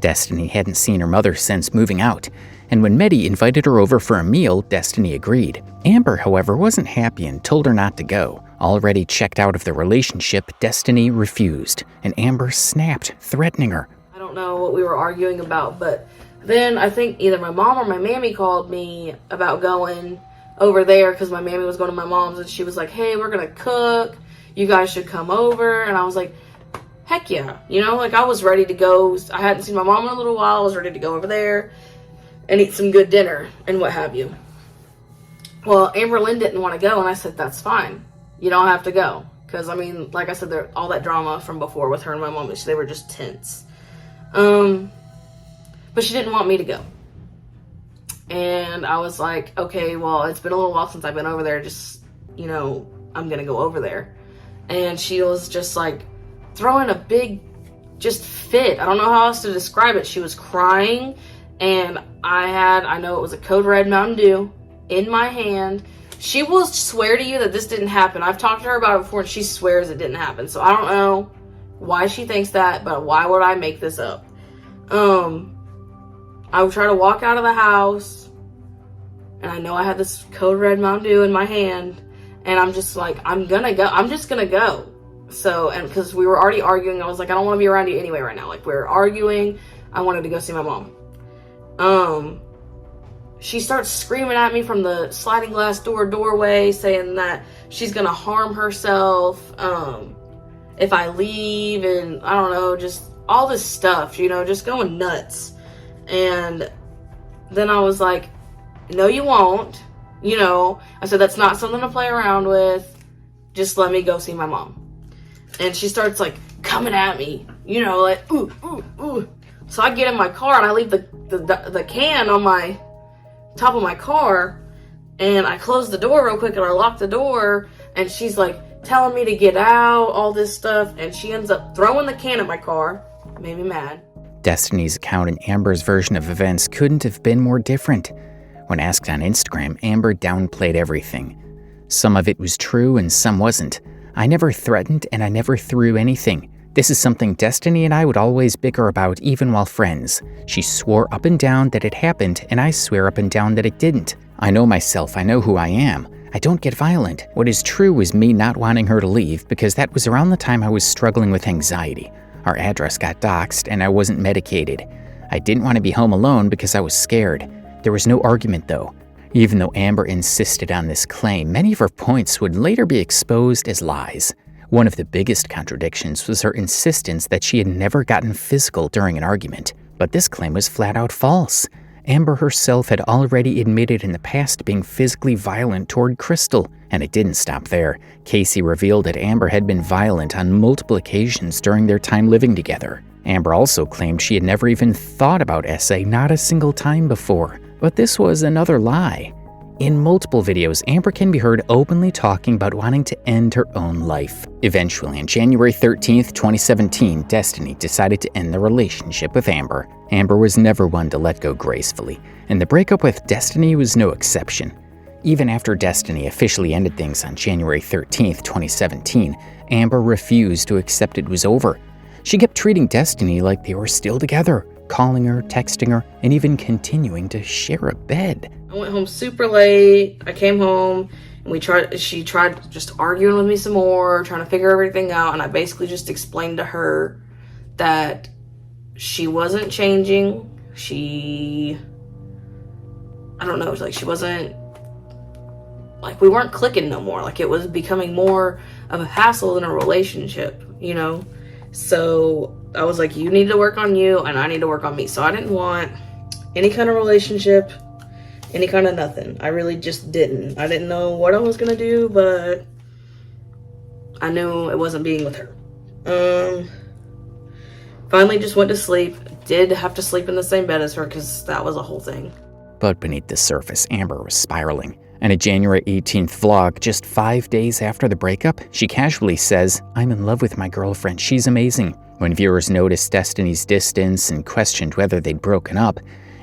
Destiny hadn't seen her mother since moving out, and when Medi invited her over for a meal, Destiny agreed. Amber, however, wasn't happy and told her not to go. Already checked out of the relationship, Destiny refused, and Amber snapped, threatening her. I don't know what we were arguing about, but then I think either my mom or my mammy called me about going over there because my mammy was going to my mom's, and she was like, hey, we're gonna cook, you guys should come over. And I was like, heck yeah, you know, like I was ready to go. I hadn't seen my mom in a little while. I was ready to go over there and eat some good dinner and what have you. Well, Amberlynn didn't want to go, and I said, that's fine, you don't have to go, because I mean, like I said, all that drama from before with her and my mom, they were just tense. But she didn't want me to go. And I was like, okay, well, it's been a little while since I've been over there. Just, you know, I'm going to go over there. And she was just like throwing a big just fit. I don't know how else to describe it. She was crying. And I know it was a Code Red Mountain Dew in my hand. She will swear to you that this didn't happen. I've talked to her about it before, and she swears it didn't happen. So I don't know why she thinks that, but why would I make this up? I would try to walk out of the house, and I know I had this Code Red Mountain Dew in my hand, and I'm just like, I'm gonna go. I'm just gonna go. So, and because we were already arguing, I was like, I don't want to be around you anyway right now. Like, we were arguing. I wanted to go see my mom. She starts screaming at me from the sliding glass doorway, saying that she's gonna harm herself if I leave, and I don't know, just all this stuff, you know, just going nuts. And then I was like, no, you won't. You know, I said, that's not something to play around with. Just let me go see my mom. And she starts like coming at me, you know, like, ooh, ooh, ooh. So I get in my car and I leave the can on my top of my car, and I close the door real quick and I lock the door, and she's like telling me to get out, all this stuff, and she ends up throwing the can at my car. Made me mad. Destiny's account and Amber's version of events couldn't have been more different. When asked on Instagram, Amber downplayed everything. Some of it was true and some wasn't. I never threatened and I never threw anything. This is something Destiny and I would always bicker about even while friends. She swore up and down that it happened, and I swear up and down that it didn't. I know myself, I know who I am. I don't get violent. What is true was me not wanting her to leave, because that was around the time I was struggling with anxiety. Our address got doxxed and I wasn't medicated. I didn't want to be home alone because I was scared. There was no argument though. Even though Amber insisted on this claim, many of her points would later be exposed as lies. One of the biggest contradictions was her insistence that she had never gotten physical during an argument. But this claim was flat out false. Amber herself had already admitted in the past being physically violent toward Krystle. And it didn't stop there. Casey revealed that Amber had been violent on multiple occasions during their time living together. Amber also claimed she had never even thought about SA not a single time before. But this was another lie. In multiple videos, Amber can be heard openly talking about wanting to end her own life. Eventually, on January 13th, 2017, Destiny decided to end the relationship with Amber. Amber was never one to let go gracefully, and the breakup with Destiny was no exception. Even after Destiny officially ended things on January 13th, 2017, Amber refused to accept it was over. She kept treating Destiny like they were still together, calling her, texting her, and even continuing to share a bed. I went home super late. I came home and she tried just arguing with me some more, trying to figure everything out, and I basically just explained to her that she wasn't changing. I don't know, like she wasn't like, we weren't clicking no more. Like, it was becoming more of a hassle than a relationship, you know? So I was like, you need to work on you and I need to work on me. So I didn't want any kind of relationship, any kind of nothing. I really just didn't. I didn't know what I was gonna do, but I knew it wasn't being with her. Finally just went to sleep. Did have to sleep in the same bed as her because that was a whole thing. But beneath the surface, Amber was spiraling. In a January 18th vlog, just 5 days after the breakup, she casually says, "I'm in love with my girlfriend, she's amazing." When viewers noticed Destiny's distance and questioned whether they'd broken up,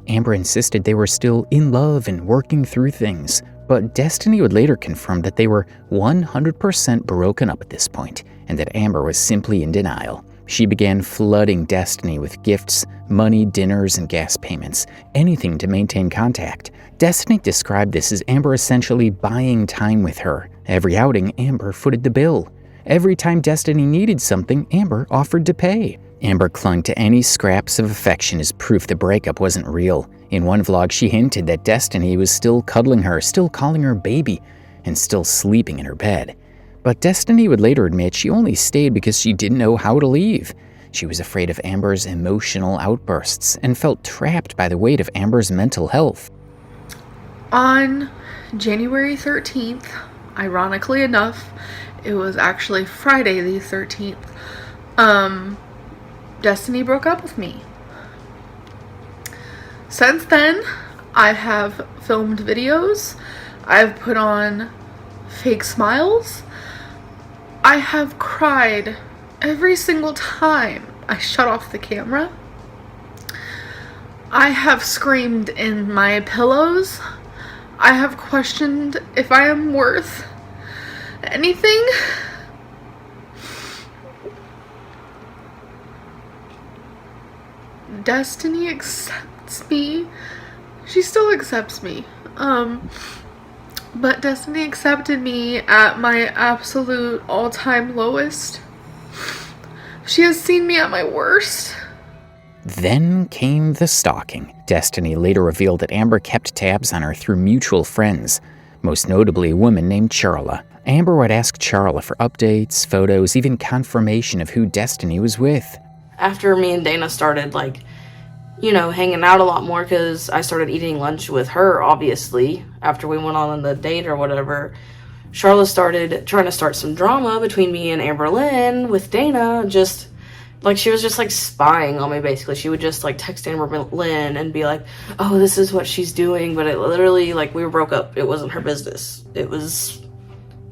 Amber insisted they were still in love and working through things. But Destiny would later confirm that they were 100% broken up at this point, and that Amber was simply in denial. She began flooding Destiny with gifts, money, dinners, and gas payments, anything to maintain contact. Destiny described this as Amber essentially buying time with her. Every outing, Amber footed the bill. Every time Destiny needed something, Amber offered to pay. Amber clung to any scraps of affection as proof the breakup wasn't real. In one vlog, she hinted that Destiny was still cuddling her, still calling her baby, and still sleeping in her bed. But Destiny would later admit she only stayed because she didn't know how to leave. She was afraid of Amber's emotional outbursts and felt trapped by the weight of Amber's mental health. On January 13th, ironically enough, it was actually Friday the 13th, Destiny broke up with me. Since then, I have filmed videos, I've put on fake smiles, I have cried every single time I shut off the camera. I have screamed in my pillows. I have questioned if I am worth anything. Destiny accepts me. She still accepts me. But Destiny accepted me at my absolute all-time lowest. She has seen me at my worst. Then came the stalking. Destiny later revealed that Amber kept tabs on her through mutual friends, most notably a woman named Charla. Amber would ask Charla for updates, photos, even confirmation of who Destiny was with. After me and Dana started, like, you know, hanging out a lot more because I started eating lunch with her, obviously, after we went on the date or whatever, Charla started trying to start some drama between me and Amberlynn with Dana. Just, like, she was just, like, spying on me, basically. She would just, like, text Amberlynn and be like, oh, this is what she's doing, but it literally, like, we were broke up. It wasn't her business. It was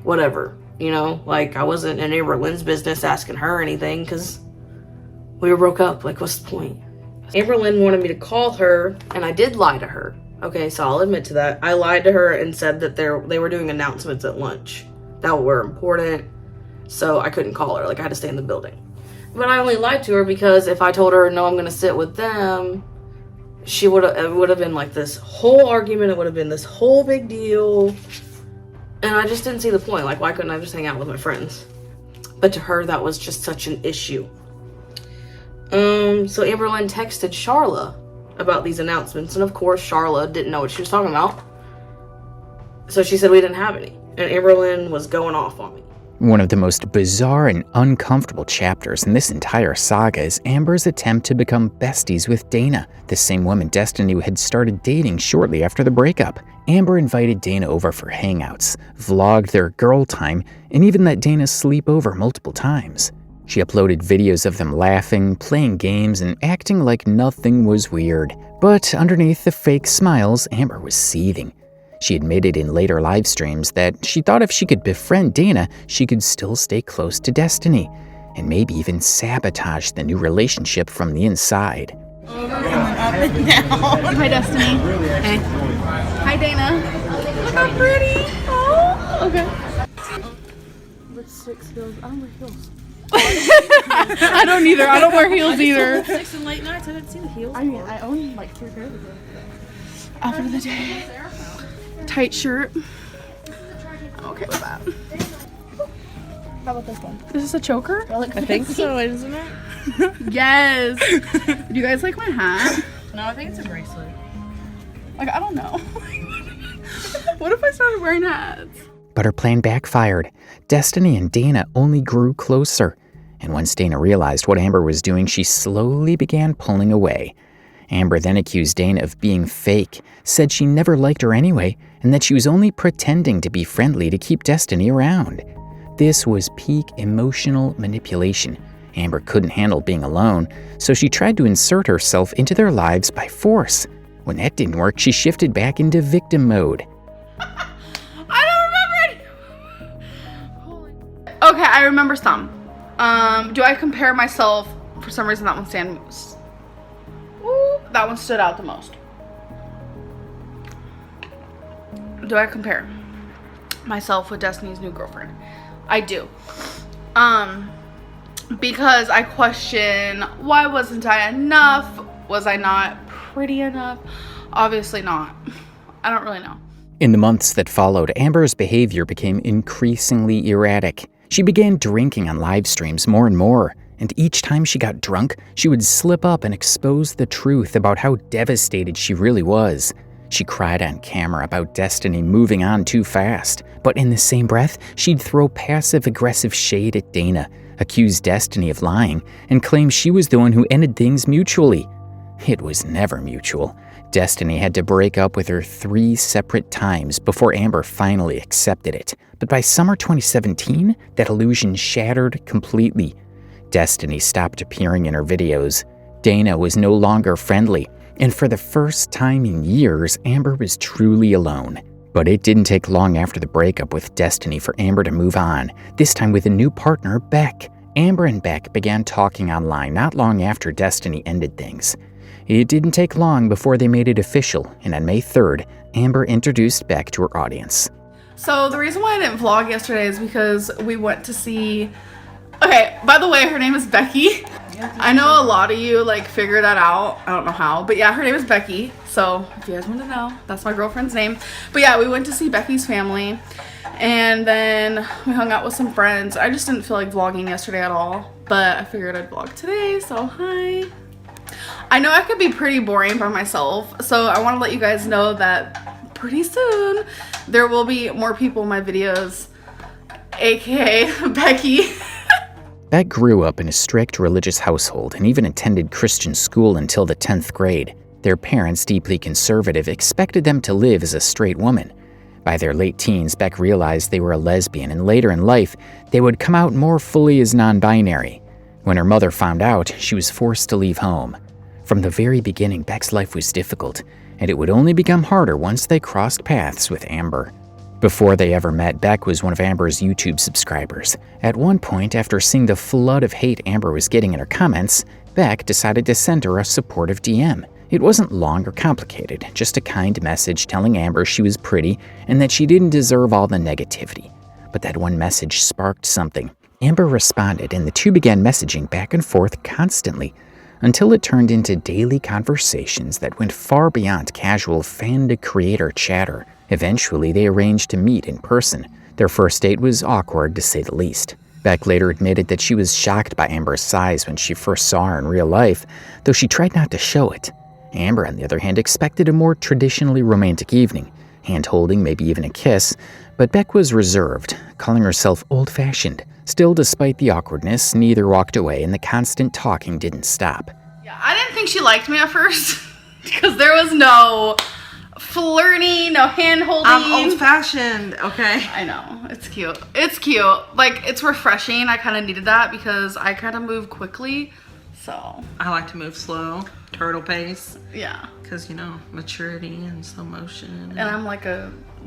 whatever, you know? Like, I wasn't in Amberlynn's business asking her anything because we were broke up. Like, what's the point? Amberlynn wanted me to call her, and I did lie to her. Okay, so I'll admit to that. I lied to her and said that they were doing announcements at lunch that were important, so I couldn't call her. Like, I had to stay in the building. But I only lied to her because if I told her, no, I'm going to sit with them, it would have been like this whole argument. It would have been this whole big deal. And I just didn't see the point. Like, why couldn't I just hang out with my friends? But to her, that was just such an issue. So Amberlynn texted Charla about these announcements, and of course Charla didn't know what she was talking about. So she said we didn't have any, and Amberlynn was going off on me. One of the most bizarre and uncomfortable chapters in this entire saga is Amber's attempt to become besties with Dana, the same woman Destiny had started dating shortly after the breakup. Amber invited Dana over for hangouts, vlogged their girl time, and even let Dana sleep over multiple times. She uploaded videos of them laughing, playing games, and acting like nothing was weird. But underneath the fake smiles, Amber was seething. She admitted in later live streams that she thought if she could befriend Dana, she could still stay close to Destiny, and maybe even sabotage the new relationship from the inside. Hi, Destiny. Hey. Hi, Dana. Look how pretty. Oh, okay. Lipstick skills. I don't wear heels. I don't either. I don't wear heels either. Lipsticks and late nights. I didn't see the heels. I mean, I own like 3 pairs of them. Outfit of the day. Tight shirt. I'm okay with that. How about this one? Is this a choker? I think so, isn't it? Yes. Do you guys like my hat? No, I think it's a bracelet. Like, I don't know. What if I started wearing hats? But her plan backfired. Destiny and Dana only grew closer. And once Dana realized what Amber was doing, she slowly began pulling away. Amber then accused Dana of being fake, said she never liked her anyway, and that she was only pretending to be friendly to keep Destiny around. This was peak emotional manipulation. Amber couldn't handle being alone, so she tried to insert herself into their lives by force. When that didn't work, she shifted back into victim mode. I don't remember any. Okay, I remember some. Do I compare myself? For some reason, that one stood out the most. Do I compare myself with Destiny's new girlfriend? I do. Because I question, why wasn't I enough? Was I not pretty enough? Obviously not. I don't really know. In the months that followed, Amber's behavior became increasingly erratic. She began drinking on live streams more and more, and each time she got drunk, she would slip up and expose the truth about how devastated she really was. She cried on camera about Destiny moving on too fast, but in the same breath, she'd throw passive-aggressive shade at Dana, accuse Destiny of lying, and claim she was the one who ended things mutually. It was never mutual. Destiny had to break up with her 3 separate times before Amber finally accepted it. But by summer 2017, that illusion shattered completely. Destiny stopped appearing in her videos. Dana was no longer friendly, and for the first time in years, Amber was truly alone. But it didn't take long after the breakup with Destiny for Amber to move on, this time with a new partner, Beck. Amber and Beck began talking online not long after Destiny ended things. It didn't take long before they made it official, and on May 3rd, Amber introduced Beck to her audience. So the reason why I didn't vlog yesterday is because we went to see... Okay, by the way, her name is Becky. I know a lot of you figured that out. I don't know how, but yeah, her name is Becky. So if you guys want to know, that's my girlfriend's name. But yeah, we went to see Becky's family, and then we hung out with some friends. I just didn't feel like vlogging yesterday at all, but I figured I'd vlog today, so hi. I know I could be pretty boring by myself, so I want to let you guys know that pretty soon there will be more people in my videos, aka Becky. Beck grew up in a strict religious household and even attended Christian school until the 10th grade. Their parents, deeply conservative, expected them to live as a straight woman. By their late teens, Beck realized they were a lesbian, and later in life, they would come out more fully as non-binary. When her mother found out, she was forced to leave home. From the very beginning, Beck's life was difficult, and it would only become harder once they crossed paths with Amber. Before they ever met, Beck was one of Amber's YouTube subscribers. At one point, after seeing the flood of hate Amber was getting in her comments, Beck decided to send her a supportive DM. It wasn't long or complicated, just a kind message telling Amber she was pretty and that she didn't deserve all the negativity. But that one message sparked something. Amber responded, and the two began messaging back and forth constantly, until it turned into daily conversations that went far beyond casual fan-to-creator chatter. Eventually, they arranged to meet in person. Their first date was awkward, to say the least. Beck later admitted that she was shocked by Amber's size when she first saw her in real life, though she tried not to show it. Amber, on the other hand, expected a more traditionally romantic evening, hand-holding, maybe even a kiss, but Beck was reserved, calling herself old-fashioned. Still, despite the awkwardness, neither walked away, and the constant talking didn't stop. Yeah, I didn't think she liked me at first, because there was no flirting, no hand-holding. I'm old-fashioned, okay? I know, it's cute. It's cute. It's refreshing. I kind of needed that because I kind of move quickly, so. I like to move slow, turtle pace. Yeah. Because, maturity and slow motion. And I'm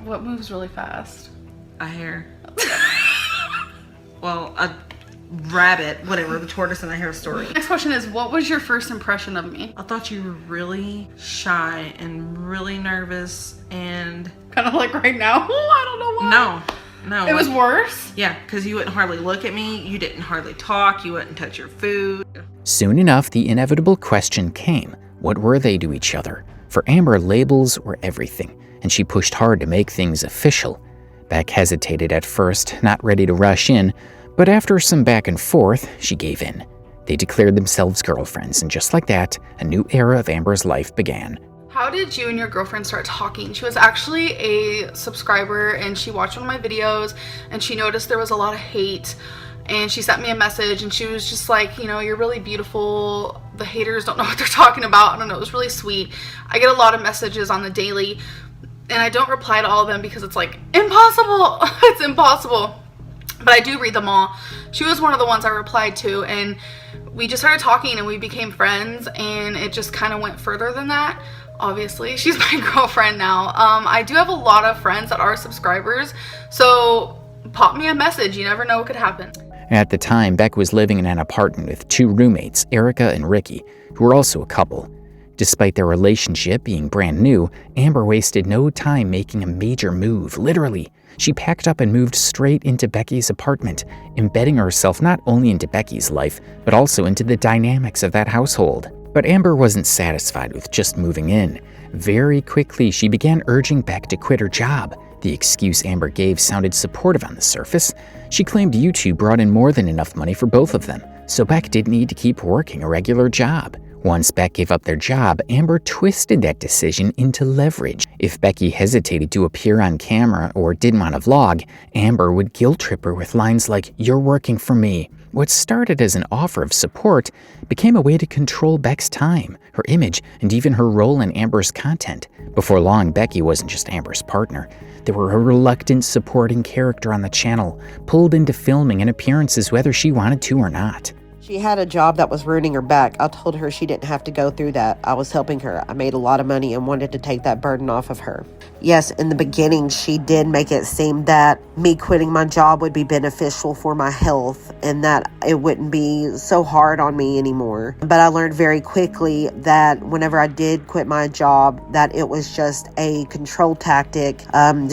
what moves really fast? A hare. Well, a rabbit, whatever, the tortoise and the hare story. Next question is, what was your first impression of me? I thought you were really shy and really nervous and... Kind of like right now? I don't know why. No. It was worse? Yeah, because you wouldn't hardly look at me, you didn't hardly talk, you wouldn't touch your food. Soon enough, the inevitable question came. What were they to each other? For Amber, labels were everything, and she pushed hard to make things official. Beck hesitated at first, not ready to rush in, but after some back and forth, she gave in. They declared themselves girlfriends, and just like that, a new era of Amber's life began. How did you and your girlfriend start talking? She was actually a subscriber and she watched one of my videos and she noticed there was a lot of hate, and she sent me a message and she was just like, you know, you're really beautiful. The haters don't know what they're talking about. I don't know. It was really sweet. I get a lot of messages on the daily and I don't reply to all of them because it's like impossible. It's impossible. But I do read them all. She was one of the ones I replied to, and we just started talking and we became friends, and it just kind of went further than that. Obviously, she's my girlfriend now. I do have a lot of friends that are subscribers, so pop me a message. You never know what could happen. At the time, Beck was living in an apartment with 2 roommates, Erica and Ricky, who were also a couple. Despite their relationship being brand new, Amber wasted no time making a major move, literally. She packed up and moved straight into Becky's apartment, embedding herself not only into Becky's life, but also into the dynamics of that household. But Amber wasn't satisfied with just moving in. Very quickly, she began urging Beck to quit her job. The excuse Amber gave sounded supportive on the surface. She claimed YouTube brought in more than enough money for both of them, so Beck didn't need to keep working a regular job. Once Beck gave up their job, Amber twisted that decision into leverage. If Becky hesitated to appear on camera or didn't want to vlog, Amber would guilt trip her with lines like, "You're working for me." What started as an offer of support became a way to control Beck's time, her image, and even her role in Amber's content. Before long, Becky wasn't just Amber's partner. They were a reluctant supporting character on the channel, pulled into filming and appearances whether she wanted to or not. She had a job that was ruining her back. I told her she didn't have to go through that. I was helping her. I made a lot of money and wanted to take that burden off of her. Yes, in the beginning, she did make it seem that me quitting my job would be beneficial for my health and that it wouldn't be so hard on me anymore. But I learned very quickly that whenever I did quit my job, that it was just a control tactic.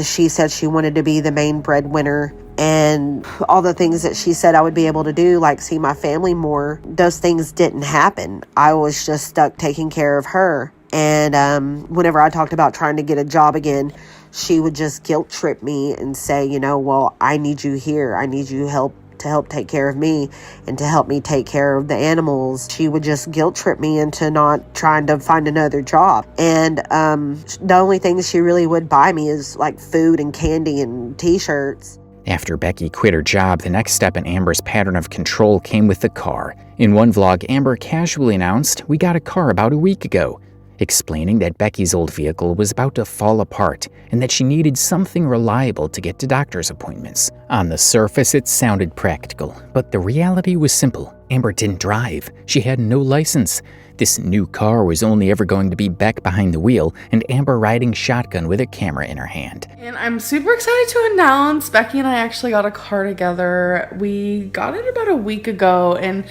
She said she wanted to be the main breadwinner, and all the things that she said I would be able to do, like see my family more, those things didn't happen. I was just stuck taking care of her. And whenever I talked about trying to get a job again, she would just guilt trip me and say, you know, well, I need you here. I need you to help take care of me and to help me take care of the animals. She would just guilt trip me into not trying to find another job. And the only things she really would buy me is like food and candy and t-shirts. After Becky quit her job, the next step in Amber's pattern of control came with the car. In one vlog, Amber casually announced, "We got a car about a week ago," explaining that Becky's old vehicle was about to fall apart and that she needed something reliable to get to doctor's appointments. On the surface, it sounded practical, but the reality was simple. Amber didn't drive. She had no license. This new car was only ever going to be Beck behind the wheel and Amber riding shotgun with a camera in her hand. And I'm super excited to announce Becky and I actually got a car together. We got it about a week ago and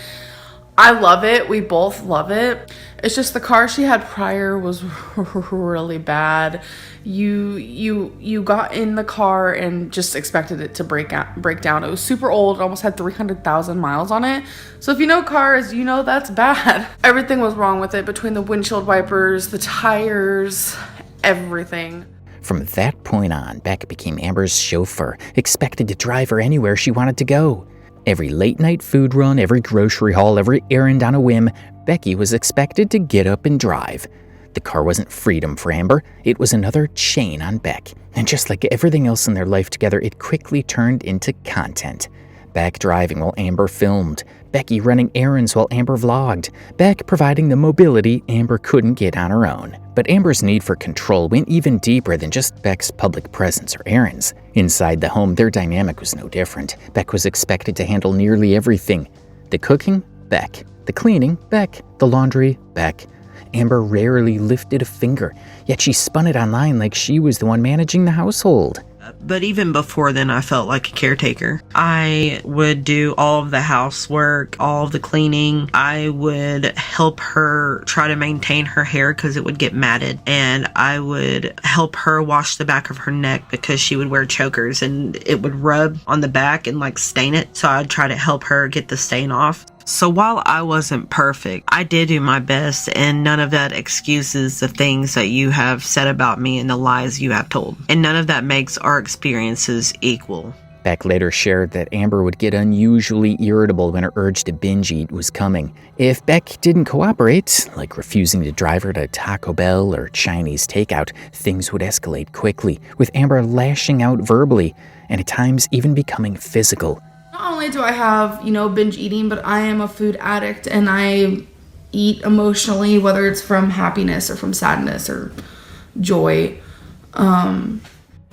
I love it. We both love it. It's just the car she had prior was really bad. You got in the car and just expected it to break down. It was super old. It almost had 300,000 miles on it. So if you know cars, you know that's bad. Everything was wrong with it, between the windshield wipers, the tires, everything. From that point on, Beck became Amber's chauffeur, expected to drive her anywhere she wanted to go. Every late-night food run, every grocery haul, every errand on a whim, Becky was expected to get up and drive. The car wasn't freedom for Amber, it was another chain on Beck. And just like everything else in their life together, it quickly turned into content. Beck driving while Amber filmed, Becky running errands while Amber vlogged, Beck providing the mobility Amber couldn't get on her own. But Amber's need for control went even deeper than just Beck's public presence or errands. Inside the home, their dynamic was no different. Beck was expected to handle nearly everything. The cooking? Beck. The cleaning? Beck. The laundry? Beck. Amber rarely lifted a finger, yet she spun it online like she was the one managing the household. But even before then, I felt like a caretaker. I would do all of the housework, all of the cleaning. I would help her try to maintain her hair because it would get matted. And I would help her wash the back of her neck because she would wear chokers and it would rub on the back and like stain it. So I'd try to help her get the stain off. So while I wasn't perfect, I did do my best, and none of that excuses the things that you have said about me and the lies you have told. And none of that makes our experiences equal. Beck later shared that Amber would get unusually irritable when her urge to binge eat was coming. If Beck didn't cooperate, like refusing to drive her to Taco Bell or Chinese takeout, things would escalate quickly, with Amber lashing out verbally and at times even becoming physical. Not only do I have, binge eating, but I am a food addict and I eat emotionally, whether it's from happiness or from sadness or joy.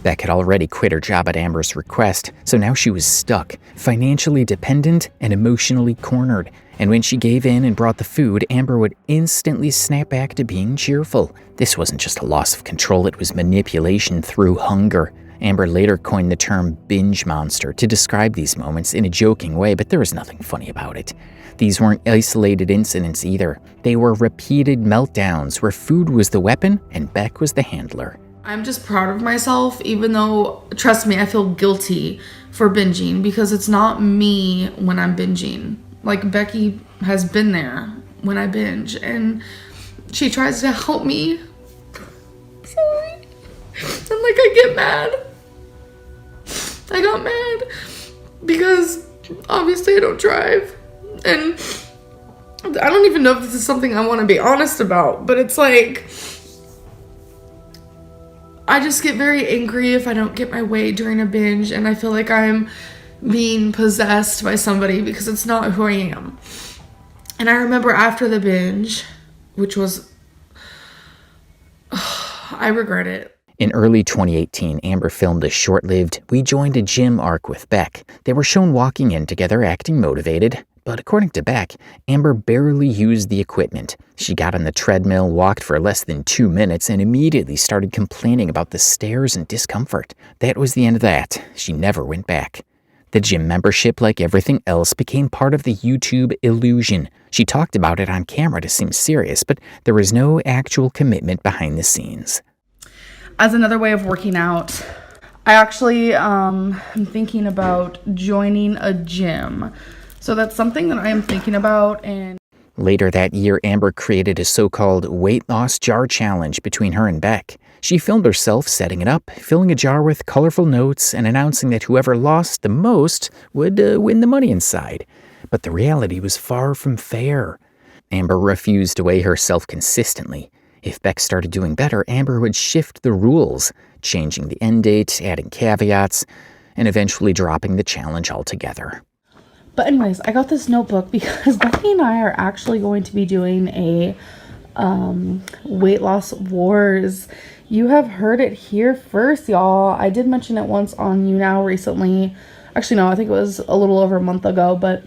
Beck had already quit her job at Amber's request, so now she was stuck, financially dependent and emotionally cornered. And when she gave in and brought the food, Amber would instantly snap back to being cheerful. This wasn't just a loss of control, it was manipulation through hunger. Amber later coined the term binge monster to describe these moments in a joking way, but there was nothing funny about it. These weren't isolated incidents either. They were repeated meltdowns where food was the weapon and Beck was the handler. I'm just proud of myself, even though, trust me, I feel guilty for binging because it's not me when I'm binging. Like, Becky has been there when I binge and she tries to help me. Sorry. And I get mad. I got mad because obviously I don't drive. And I don't even know if this is something I want to be honest about, but it's like, I just get very angry if I don't get my way during a binge, and I feel like I'm being possessed by somebody because it's not who I am. And I remember after the binge, which was, I regret it. In early 2018, Amber filmed a short-lived "We Joined a Gym" arc with Beck. They were shown walking in together, acting motivated. But according to Beck, Amber barely used the equipment. She got on the treadmill, walked for less than 2 minutes, and immediately started complaining about the stairs and discomfort. That was the end of that. She never went back. The gym membership, like everything else, became part of the YouTube illusion. She talked about it on camera to seem serious, but there was no actual commitment behind the scenes. As another way of working out, I actually am thinking about joining a gym. So that's something that I am thinking about. And later that year, Amber created a so-called weight loss jar challenge between her and Beck. She filmed herself setting it up, filling a jar with colorful notes, and announcing that whoever lost the most would win the money inside. But the reality was far from fair. Amber refused to weigh herself consistently. If Beck started doing better, Amber would shift the rules, changing the end date, adding caveats, and eventually dropping the challenge altogether. But anyways, I got this notebook because Becky and I are actually going to be doing a weight loss wars. You have heard it here first, y'all. I did mention it once on You Now recently. Actually, no, I think it was a little over a month ago. But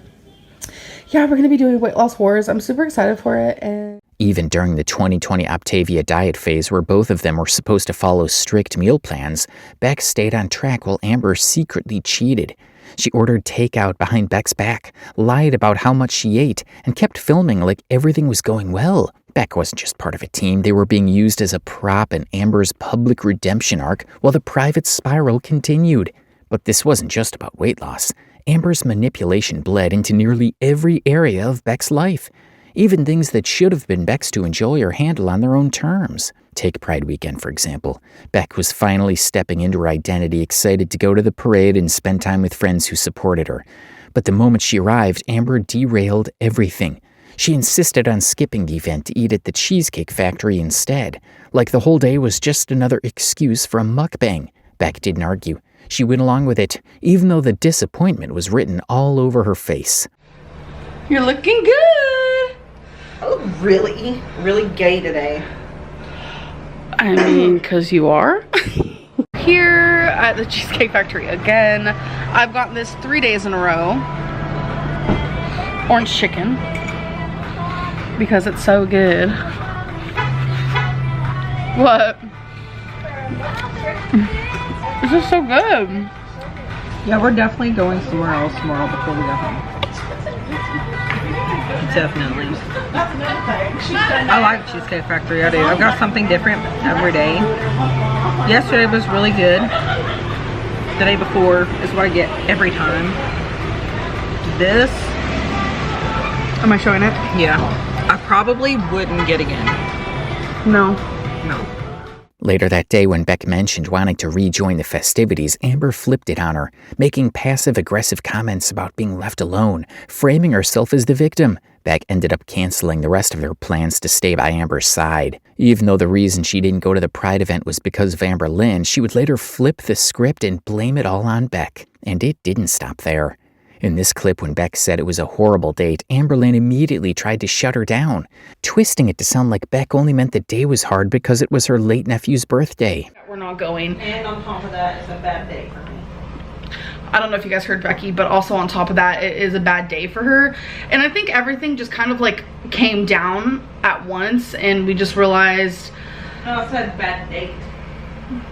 yeah, we're going to be doing weight loss wars. I'm super excited for it. And even during the 2020 Optavia diet phase, where both of them were supposed to follow strict meal plans, Beck stayed on track while Amber secretly cheated. She ordered takeout behind Beck's back, lied about how much she ate, and kept filming like everything was going well. Beck wasn't just part of a team. They were being used as a prop in Amber's public redemption arc while the private spiral continued. But this wasn't just about weight loss. Amber's manipulation bled into nearly every area of Beck's life. Even things that should have been Beck's to enjoy or handle on their own terms. Take Pride Weekend, for example. Beck was finally stepping into her identity, excited to go to the parade and spend time with friends who supported her. But the moment she arrived, Amber derailed everything. She insisted on skipping the event to eat at the Cheesecake Factory instead, like the whole day was just another excuse for a mukbang. Beck didn't argue. She went along with it, even though the disappointment was written all over her face. You're looking good. I look really, really gay today. I mean, because you are. Here at the Cheesecake Factory again. I've gotten this 3 days in a row. Orange chicken. Because it's so good. What? This is so good. Yeah, we're definitely going somewhere else tomorrow before we go home. Definitely. I like Cheesecake Factory, I do. I've got something different every day. Yesterday was really good. The day before is what I get every time. This... Am I showing it? Yeah. I probably wouldn't get again. No. No. Later that day, when Beck mentioned wanting to rejoin the festivities, Amber flipped it on her, making passive-aggressive comments about being left alone, framing herself as the victim. Beck ended up canceling the rest of their plans to stay by Amber's side. Even though the reason she didn't go to the Pride event was because of Amberlynn, she would later flip the script and blame it all on Beck. And it didn't stop there. In this clip, when Beck said it was a horrible date, Amberlynn immediately tried to shut her down, twisting it to sound like Beck only meant the day was hard because it was her late nephew's birthday. We're not going. And on top of that, it's a bad day for me. I don't know if you guys heard Becky, but also on top of that, it is a bad day for her. And I think everything just kind of like came down at once and we just realized... No, I said bad date.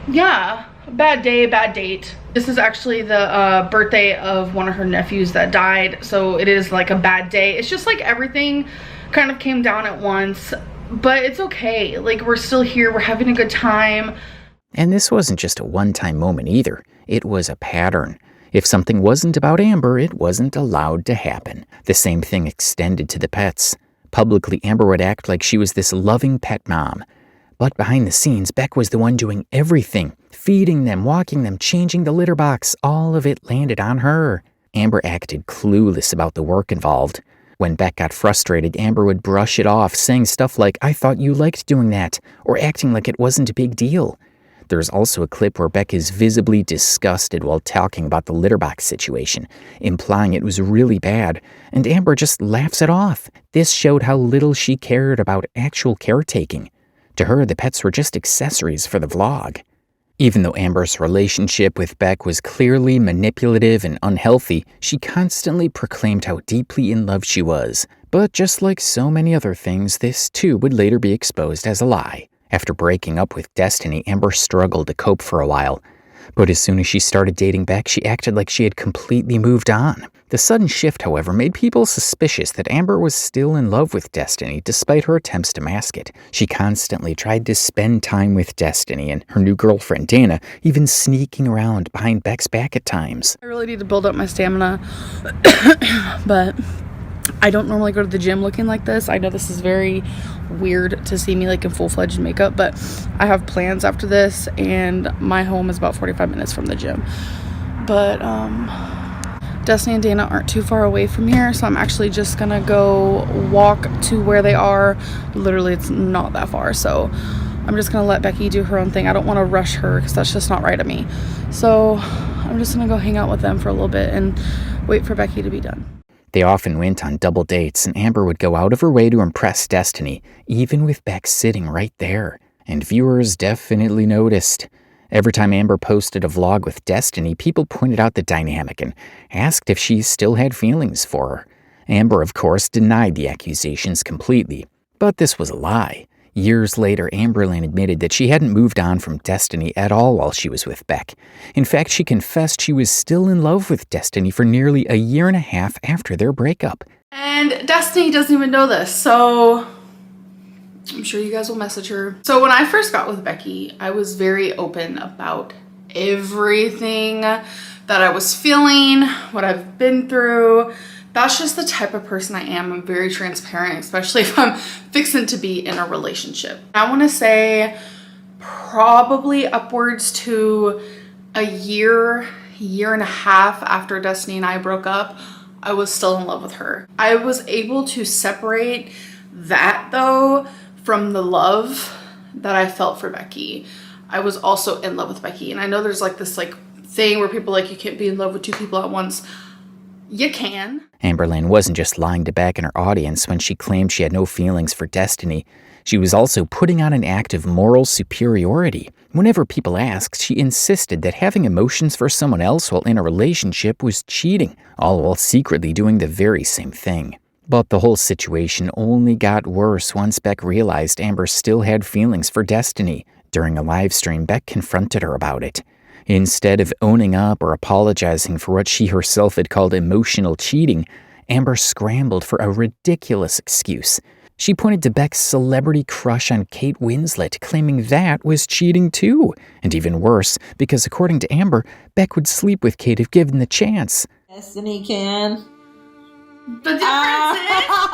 Yeah, bad day, bad date. This is actually the birthday of one of her nephews that died, so it is like a bad day. It's just like everything kind of came down at once, but it's okay. Like, we're still here, we're having a good time. And this wasn't just a one-time moment either. It was a pattern. If something wasn't about Amber, it wasn't allowed to happen. The same thing extended to the pets. Publicly, Amber would act like she was this loving pet mom. But behind the scenes, Beck was the one doing everything. Feeding them, walking them, changing the litter box. All of it landed on her. Amber acted clueless about the work involved. When Beck got frustrated, Amber would brush it off, saying stuff like, "I thought you liked doing that," or acting like it wasn't a big deal. There's also a clip where Beck is visibly disgusted while talking about the litter box situation, implying it was really bad, and Amber just laughs it off. This showed how little she cared about actual caretaking. To her, the pets were just accessories for the vlog. Even though Amber's relationship with Beck was clearly manipulative and unhealthy, she constantly proclaimed how deeply in love she was. But just like so many other things, this too would later be exposed as a lie. After breaking up with Destiny, Amber struggled to cope for a while. But as soon as she started dating Beck, she acted like she had completely moved on. The sudden shift, however, made people suspicious that Amber was still in love with Destiny despite her attempts to mask it. She constantly tried to spend time with Destiny and her new girlfriend Dana, even sneaking around behind Beck's back at times. I really need to build up my stamina, but I don't normally go to the gym looking like this. I know this is very weird to see me like in full-fledged makeup, but I have plans after this and my home is about 45 minutes from the gym. But Destiny and Dana aren't too far away from here, so I'm actually just gonna go walk to where they are. Literally, it's not that far, so I'm just gonna let Becky do her own thing. I don't want to rush her because that's just not right of me. So I'm just gonna go hang out with them for a little bit and wait for Becky to be done. They often went on double dates, and Amber would go out of her way to impress Destiny, even with Beck sitting right there. And viewers definitely noticed. Every time Amber posted a vlog with Destiny, people pointed out the dynamic and asked if she still had feelings for her. Amber, of course, denied the accusations completely. But this was a lie. Years later, Amberlynn admitted that she hadn't moved on from Destiny at all while she was with Beck. In fact, she confessed she was still in love with Destiny for nearly a year and a half after their breakup. And Destiny doesn't even know this, so I'm sure you guys will message her. So when I first got with Becky, I was very open about everything that I was feeling, what I've been through. That's just the type of person I am. I'm very transparent, especially if I'm fixing to be in a relationship. I want to say probably upwards to a year and a half after Destiny and I broke up, I was still in love with her. I was able to separate that though from the love that I felt for Becky. I was also in love with Becky, and I know there's like this like thing where people like you can't be in love with two people at once. You can. Amberlynn wasn't just lying to Beck and her audience when she claimed she had no feelings for Destiny. She was also putting on an act of moral superiority. Whenever people asked, she insisted that having emotions for someone else while in a relationship was cheating, all while secretly doing the very same thing. But the whole situation only got worse once Beck realized Amber still had feelings for Destiny. During a live stream, Beck confronted her about it. Instead of owning up or apologizing for what she herself had called emotional cheating, Amber scrambled for a ridiculous excuse. She pointed to Beck's celebrity crush on Kate Winslet, claiming that was cheating too. And even worse, because according to Amber, Beck would sleep with Kate if given the chance. Destiny can. The difference is... No.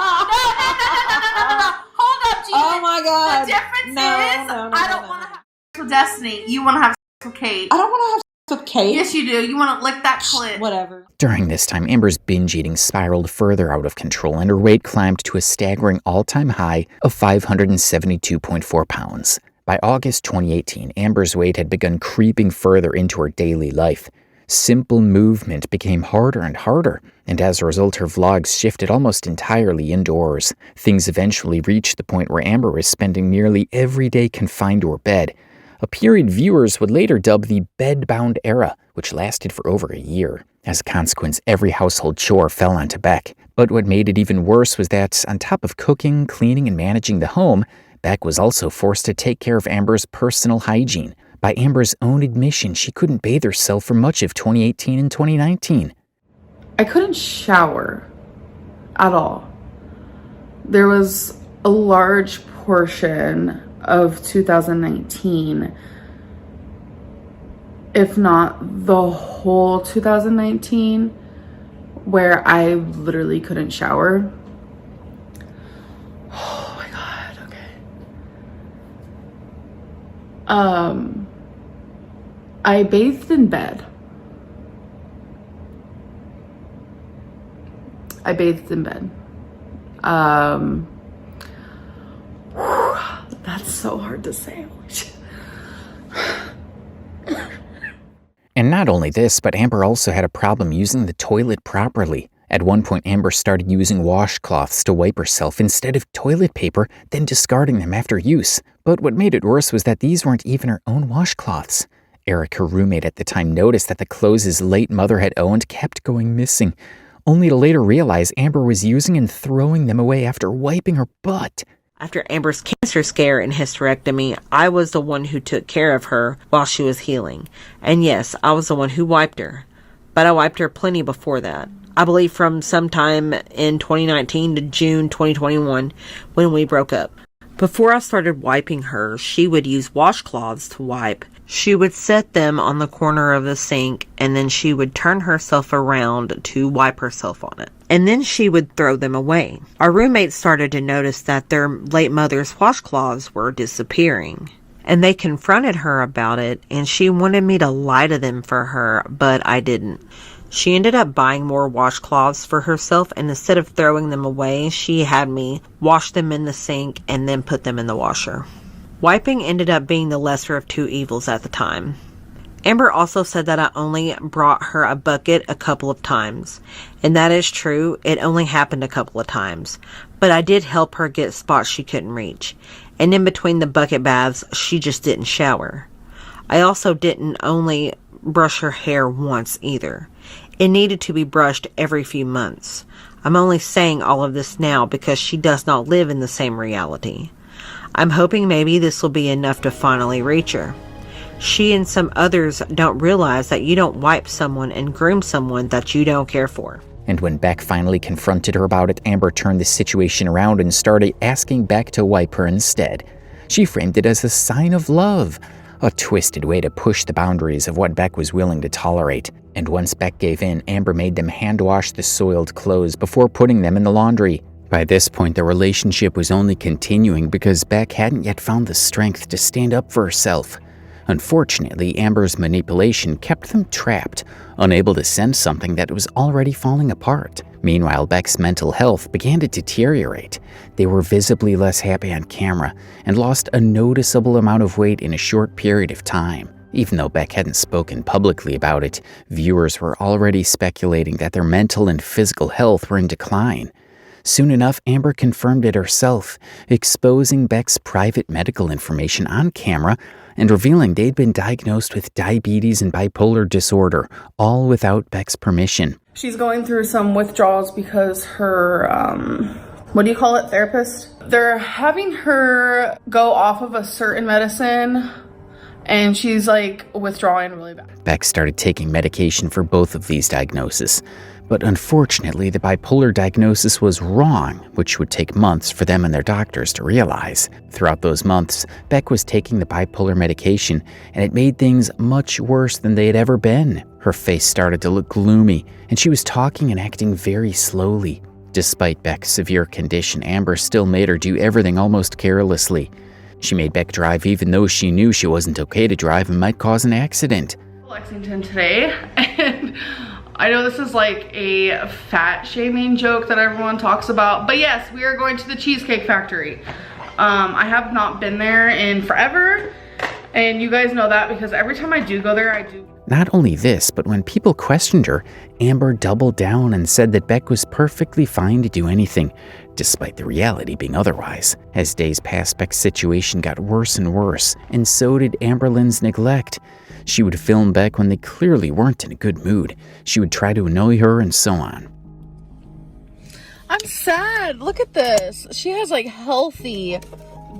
Hold up, Jesus. Oh my God. The difference is... I don't want to have sex with Destiny. You want to have sex with Kate. I don't want to have sex with Kate. Yes, you do. You want to lick that clit. Whatever. During this time, Amber's binge eating spiraled further out of control and her weight climbed to a staggering all-time high of 572.4 pounds. By August 2018, Amber's weight had begun creeping further into her daily life. Simple movement became harder and harder, and as a result, her vlogs shifted almost entirely indoors. Things eventually reached the point where Amber was spending nearly every day confined to her bed, a period viewers would later dub the bed-bound era, which lasted for over a year. As a consequence, every household chore fell onto Beck. But what made it even worse was that, on top of cooking, cleaning, and managing the home, Beck was also forced to take care of Amber's personal hygiene. By Amber's own admission, she couldn't bathe herself for much of 2018 and 2019. I couldn't shower at all. There was a large portion of 2019, if not the whole 2019, where I literally couldn't shower. Oh my God, okay. I bathed in bed. That's so hard to say. And not only this, but Amber also had a problem using the toilet properly. At one point, Amber started using washcloths to wipe herself instead of toilet paper, then discarding them after use. But what made it worse was that these weren't even her own washcloths. Eric, her roommate at the time, noticed that the clothes his late mother had owned kept going missing, only to later realize Amber was using and throwing them away after wiping her butt. After Amber's cancer scare and hysterectomy, I was the one who took care of her while she was healing. And yes, I was the one who wiped her. But I wiped her plenty before that. I believe from sometime in 2019 to June 2021 when we broke up. Before I started wiping her, she would use washcloths to wipe. She would set them on the corner of the sink, and then she would turn herself around to wipe herself on it. And then she would throw them away. Our roommates started to notice that their late mother's washcloths were disappearing. And they confronted her about it, and she wanted me to lie to them for her, but I didn't. She ended up buying more washcloths for herself, and instead of throwing them away, she had me wash them in the sink and then put them in the washer. Wiping ended up being the lesser of two evils at the time. Amber also said that I only brought her a bucket a couple of times. And that is true, it only happened a couple of times. But I did help her get spots she couldn't reach. And in between the bucket baths, she just didn't shower. I also didn't only brush her hair once either. It needed to be brushed every few months. I'm only saying all of this now because she does not live in the same reality. I'm hoping maybe this will be enough to finally reach her. She and some others don't realize that you don't wipe someone and groom someone that you don't care for. And when Beck finally confronted her about it, Amber turned the situation around and started asking Beck to wipe her instead. She framed it as a sign of love, a twisted way to push the boundaries of what Beck was willing to tolerate. And once Beck gave in, Amber made them hand wash the soiled clothes before putting them in the laundry. By this point, the relationship was only continuing because Beck hadn't yet found the strength to stand up for herself. Unfortunately, Amber's manipulation kept them trapped, unable to sense something that was already falling apart. Meanwhile, Beck's mental health began to deteriorate. They were visibly less happy on camera and lost a noticeable amount of weight in a short period of time. Even though Beck hadn't spoken publicly about it, viewers were already speculating that their mental and physical health were in decline. Soon enough, Amber confirmed it herself, exposing Beck's private medical information on camera and revealing they'd been diagnosed with diabetes and bipolar disorder, all without Beck's permission. She's going through some withdrawals because her, therapist? They're having her go off of a certain medicine, and she's withdrawing really bad. Beck started taking medication for both of these diagnoses. But unfortunately, the bipolar diagnosis was wrong, which would take months for them and their doctors to realize. Throughout those months, Beck was taking the bipolar medication, and it made things much worse than they had ever been. Her face started to look gloomy, and she was talking and acting very slowly. Despite Beck's severe condition, Amber still made her do everything almost carelessly. She made Beck drive even though she knew she wasn't okay to drive and might cause an accident. Lexington today, and I know this is like a fat shaming joke that everyone talks about, but yes, we are going to the Cheesecake Factory. I have not been there in forever, and you guys know that because every time I do go there, I do. Not only this, but when people questioned her, Amber doubled down and said that Beck was perfectly fine to do anything, despite the reality being otherwise. As days passed, Beck's situation got worse and worse, and so did Amberlynn's neglect. She would film Beck when they clearly weren't in a good mood. She would try to annoy her and so on. I'm sad. Look at this. She has like healthy,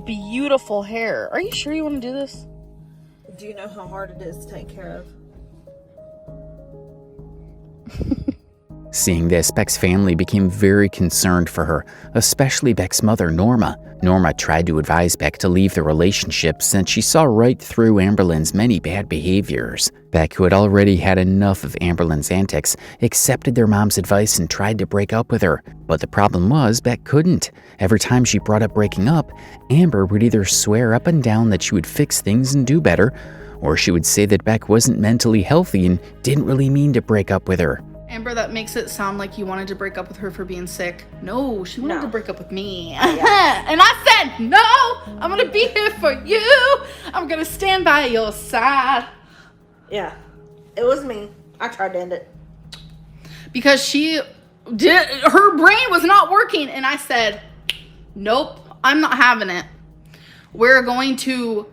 beautiful hair. Are you sure you want to do this? Do you know how hard it is to take care of? Seeing this, Beck's family became very concerned for her, especially Beck's mother, Norma. Norma tried to advise Beck to leave the relationship since she saw right through Amberlynn's many bad behaviors. Beck, who had already had enough of Amberlynn's antics, accepted their mom's advice and tried to break up with her. But the problem was, Beck couldn't. Every time she brought up breaking up, Amber would either swear up and down that she would fix things and do better, or she would say that Beck wasn't mentally healthy and didn't really mean to break up with her. Amber, that makes it sound like you wanted to break up with her for being sick. No, she wanted to break up with me. Yeah. And I said, no, I'm going to be here for you. I'm going to stand by your side. Yeah, it was me. I tried to end it. Because her brain was not working. And I said, nope, I'm not having it. We're going to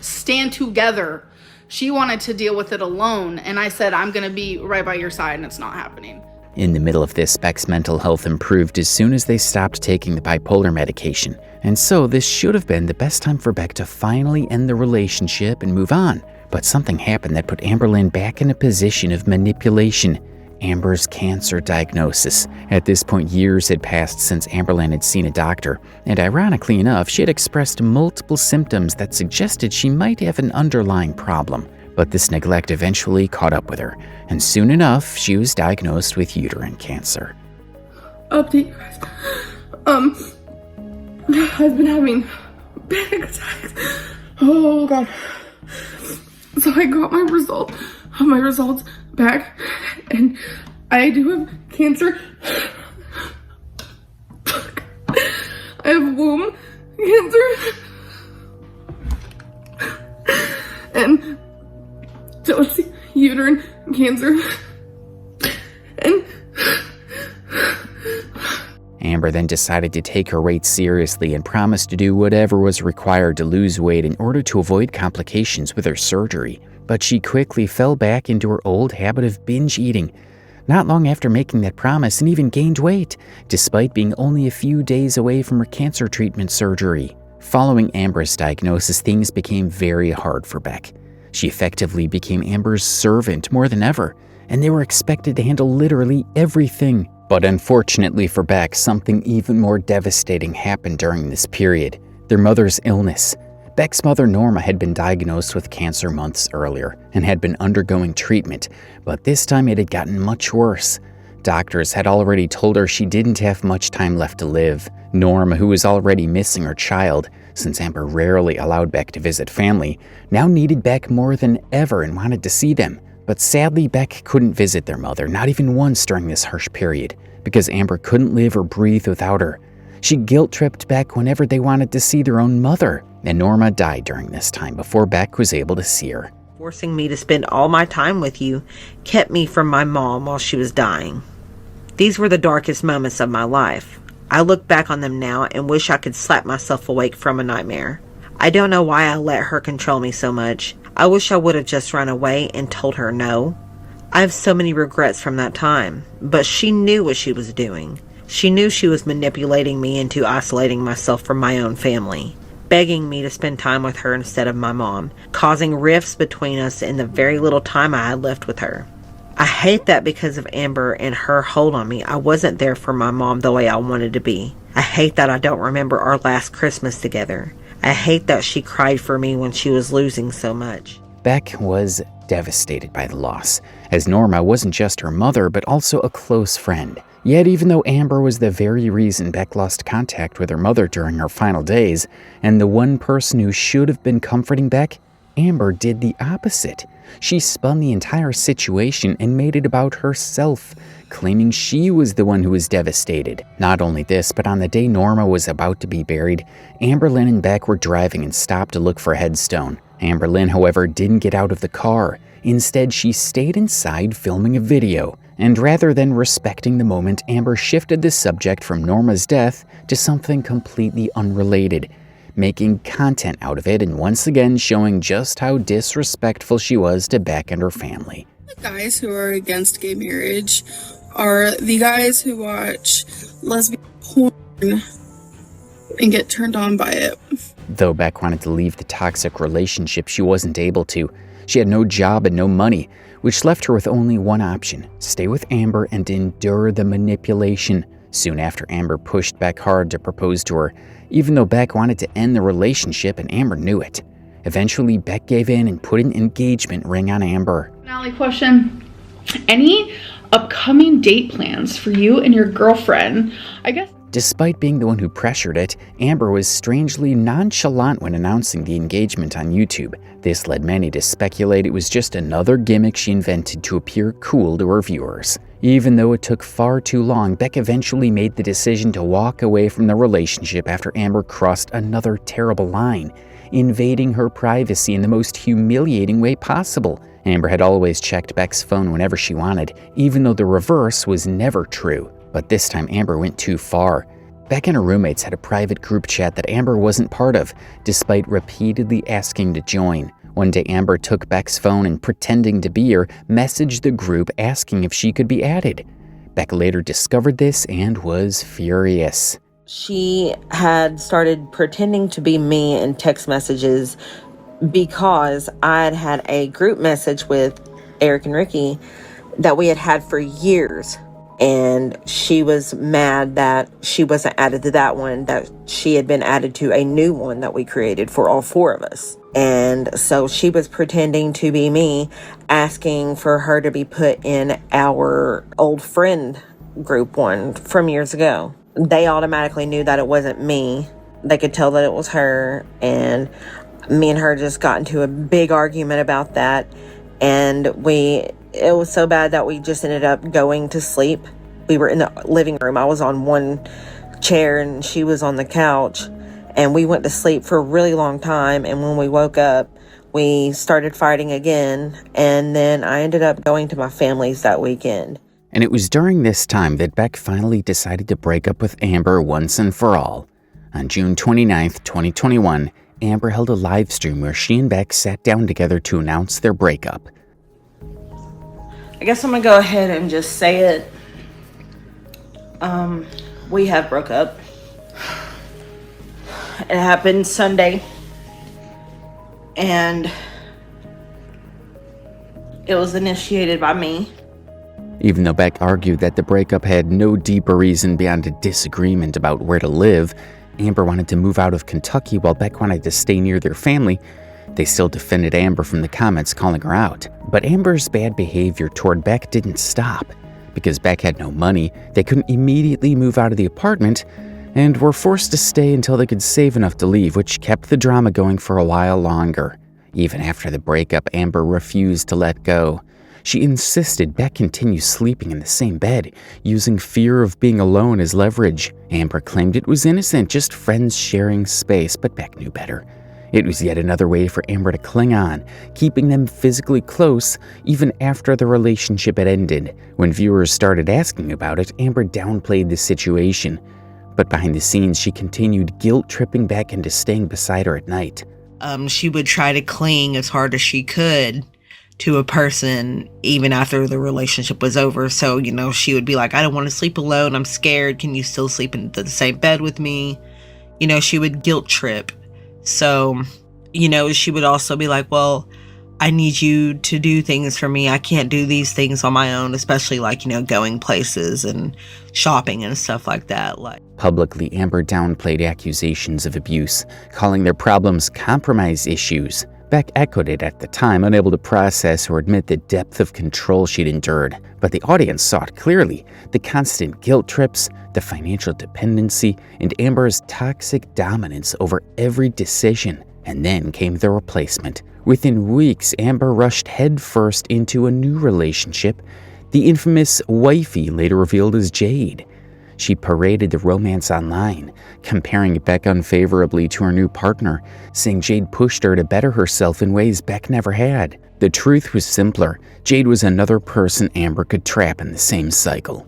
stand together. She wanted to deal with it alone, and I said, I'm going to be right by your side, and it's not happening. In the middle of this, Beck's mental health improved as soon as they stopped taking the bipolar medication, and so this should have been the best time for Beck to finally end the relationship and move on. But something happened that put Amberlynn back in a position of manipulation. Amber's cancer diagnosis. At this point, years had passed since Amberlynn had seen a doctor, and ironically enough, she had expressed multiple symptoms that suggested she might have an underlying problem. But this neglect eventually caught up with her, and soon enough, she was diagnosed with uterine cancer. Update, you guys. I've been having panic attacks. Oh, God. So I got my results back, and I do have cancer. I have womb cancer. And so it's uterine cancer. And Amber then decided to take her weight seriously and promised to do whatever was required to lose weight in order to avoid complications with her surgery. But she quickly fell back into her old habit of binge eating. Not long after making that promise, and even gained weight, despite being only a few days away from her cancer treatment surgery. Following Amber's diagnosis, things became very hard for Beck. She effectively became Amber's servant more than ever, and they were expected to handle literally everything. But unfortunately for Beck, something even more devastating happened during this period: their mother's illness. Beck's mother, Norma, had been diagnosed with cancer months earlier and had been undergoing treatment, but this time it had gotten much worse. Doctors had already told her she didn't have much time left to live. Norma, who was already missing her child, since Amber rarely allowed Beck to visit family, now needed Beck more than ever and wanted to see them. But sadly, Beck couldn't visit their mother, not even once during this harsh period, because Amber couldn't live or breathe without her. She guilt-tripped Beck whenever they wanted to see their own mother, and Norma died during this time before Beck was able to see her. Forcing me to spend all my time with you kept me from my mom while she was dying. These were the darkest moments of my life. I look back on them now and wish I could slap myself awake from a nightmare. I don't know why I let her control me so much. I wish I would have just run away and told her no. I have so many regrets from that time, but she knew what she was doing. She knew she was manipulating me into isolating myself from my own family, begging me to spend time with her instead of my mom, causing rifts between us in the very little time I had left with her. I hate that because of Amber and her hold on me, I wasn't there for my mom the way I wanted to be. I hate that I don't remember our last Christmas together. I hate that she cried for me when she was losing so much. Beck was devastated by the loss, as Norma wasn't just her mother, but also a close friend. Yet even though Amber was the very reason Beck lost contact with her mother during her final days, and the one person who should have been comforting Beck, Amber did the opposite. She spun the entire situation and made it about herself, claiming she was the one who was devastated. Not only this, but on the day Norma was about to be buried, Amberlynn and Beck were driving and stopped to look for a headstone. Amberlynn, however, didn't get out of the car. Instead, she stayed inside filming a video. And rather than respecting the moment, Amber shifted the subject from Norma's death to something completely unrelated, making content out of it and once again showing just how disrespectful she was to Beck and her family. The guys who are against gay marriage are the guys who watch lesbian porn and get turned on by it. Though Beck wanted to leave the toxic relationship, she wasn't able to. She had no job and no money, which left her with only one option: stay with Amber and endure the manipulation. Soon after, Amber pushed Beck hard to propose to her, even though Beck wanted to end the relationship and Amber knew it. Eventually, Beck gave in and put an engagement ring on Amber. Finale question. Any upcoming date plans for you and your girlfriend? I guess. Despite being the one who pressured it, Amber was strangely nonchalant when announcing the engagement on YouTube. This led many to speculate it was just another gimmick she invented to appear cool to her viewers. Even though it took far too long, Beck eventually made the decision to walk away from the relationship after Amber crossed another terrible line, invading her privacy in the most humiliating way possible. Amber had always checked Beck's phone whenever she wanted, even though the reverse was never true. But this time Amber went too far. Beck and her roommates had a private group chat that Amber wasn't part of, despite repeatedly asking to join. One day Amber took Beck's phone and, pretending to be her, messaged the group asking if she could be added. Beck later discovered this and was furious. She had started pretending to be me in text messages because I'd had a group message with Eric and Ricky that we had had for years. And she was mad that she wasn't added to that one, that she had been added to a new one that we created for all four of us. And so she was pretending to be me, asking for her to be put in our old friend group one from years ago. They automatically knew that it wasn't me. They could tell that it was her. And me and her just got into a big argument about that. And it was so bad that we just ended up going to sleep. We were in the living room. I was on one chair and she was on the couch. And we went to sleep for a really long time. And when we woke up, we started fighting again. And then I ended up going to my family's that weekend. And it was during this time that Beck finally decided to break up with Amber once and for all. On June 29th, 2021, Amber held a live stream where she and Beck sat down together to announce their breakup. I guess I'm gonna go ahead and just say it. We have broke up. It happened Sunday. And it was initiated by me. Even though Beck argued that the breakup had no deeper reason beyond a disagreement about where to live, Amber wanted to move out of Kentucky while Beck wanted to stay near their family. They still defended Amber from the comments calling her out. But Amber's bad behavior toward Beck didn't stop. Because Beck had no money, they couldn't immediately move out of the apartment and were forced to stay until they could save enough to leave, which kept the drama going for a while longer. Even after the breakup, Amber refused to let go. She insisted Beck continue sleeping in the same bed, using fear of being alone as leverage. Amber claimed it was innocent, just friends sharing space, but Beck knew better. It was yet another way for Amber to cling on, keeping them physically close even after the relationship had ended. When viewers started asking about it, Amber downplayed the situation. But behind the scenes, she continued guilt-tripping Beck into staying beside her at night. She would try to cling as hard as she could to a person even after the relationship was over. So, she would be like, I don't want to sleep alone. I'm scared. Can you still sleep in the same bed with me? She would guilt trip. So, she would also be like, well, I need you to do things for me. I can't do these things on my own, especially going places and shopping and stuff like that. Publicly, Amber downplayed accusations of abuse, calling their problems compromise issues. Beck echoed it at the time, unable to process or admit the depth of control she'd endured. But the audience saw it clearly: the constant guilt trips, the financial dependency, and Amber's toxic dominance over every decision. And then came the replacement. Within weeks, Amber rushed headfirst into a new relationship, the infamous Wifey, later revealed as Jade. She paraded the romance online, comparing Beck unfavorably to her new partner, saying Jade pushed her to better herself in ways Beck never had. The truth was simpler: Jade was another person Amber could trap in the same cycle.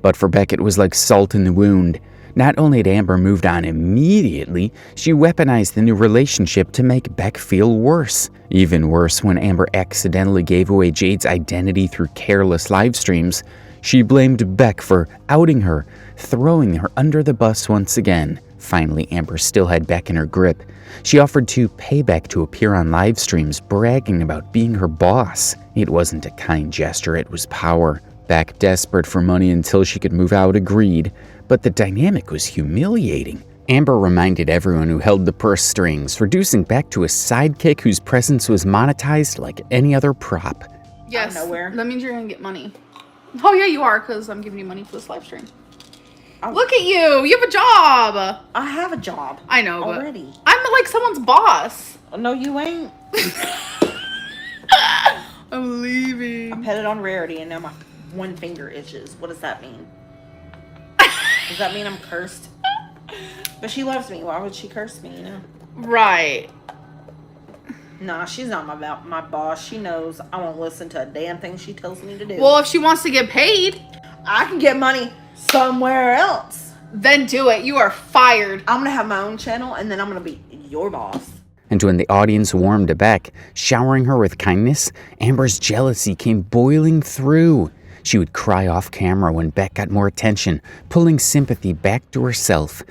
But for Beck, it was like salt in the wound. Not only had Amber moved on immediately, she weaponized the new relationship to make Beck feel worse. Even worse, when Amber accidentally gave away Jade's identity through careless live streams, she blamed Beck for outing her, throwing her under the bus once again. Finally, Amber still had Beck in her grip. She offered to pay Beck to appear on live streams, bragging about being her boss. It wasn't a kind gesture, it was power. Beck, desperate for money until she could move out, agreed, but the dynamic was humiliating. Amber reminded everyone who held the purse strings, reducing Beck to a sidekick whose presence was monetized like any other prop. Yes, that means you're gonna get money. Oh yeah, you are, because I'm giving you money for this live stream. Look at you! You have a job! I have a job. I know, but already. I'm like someone's boss. No, you ain't. I'm leaving. I pet it on rarity and now my one finger itches. What does that mean? Does that mean I'm cursed? But she loves me. Why would she curse me, you know? Right. Nah, she's not my boss. She knows I won't listen to a damn thing she tells me to do. Well, if she wants to get paid, I can get money somewhere else. Then do it. You are fired. I'm gonna have my own channel and then I'm gonna be your boss. And when the audience warmed to Beck, showering her with kindness, Amber's jealousy came boiling through. She would cry off camera when Beck got more attention, pulling sympathy back to herself.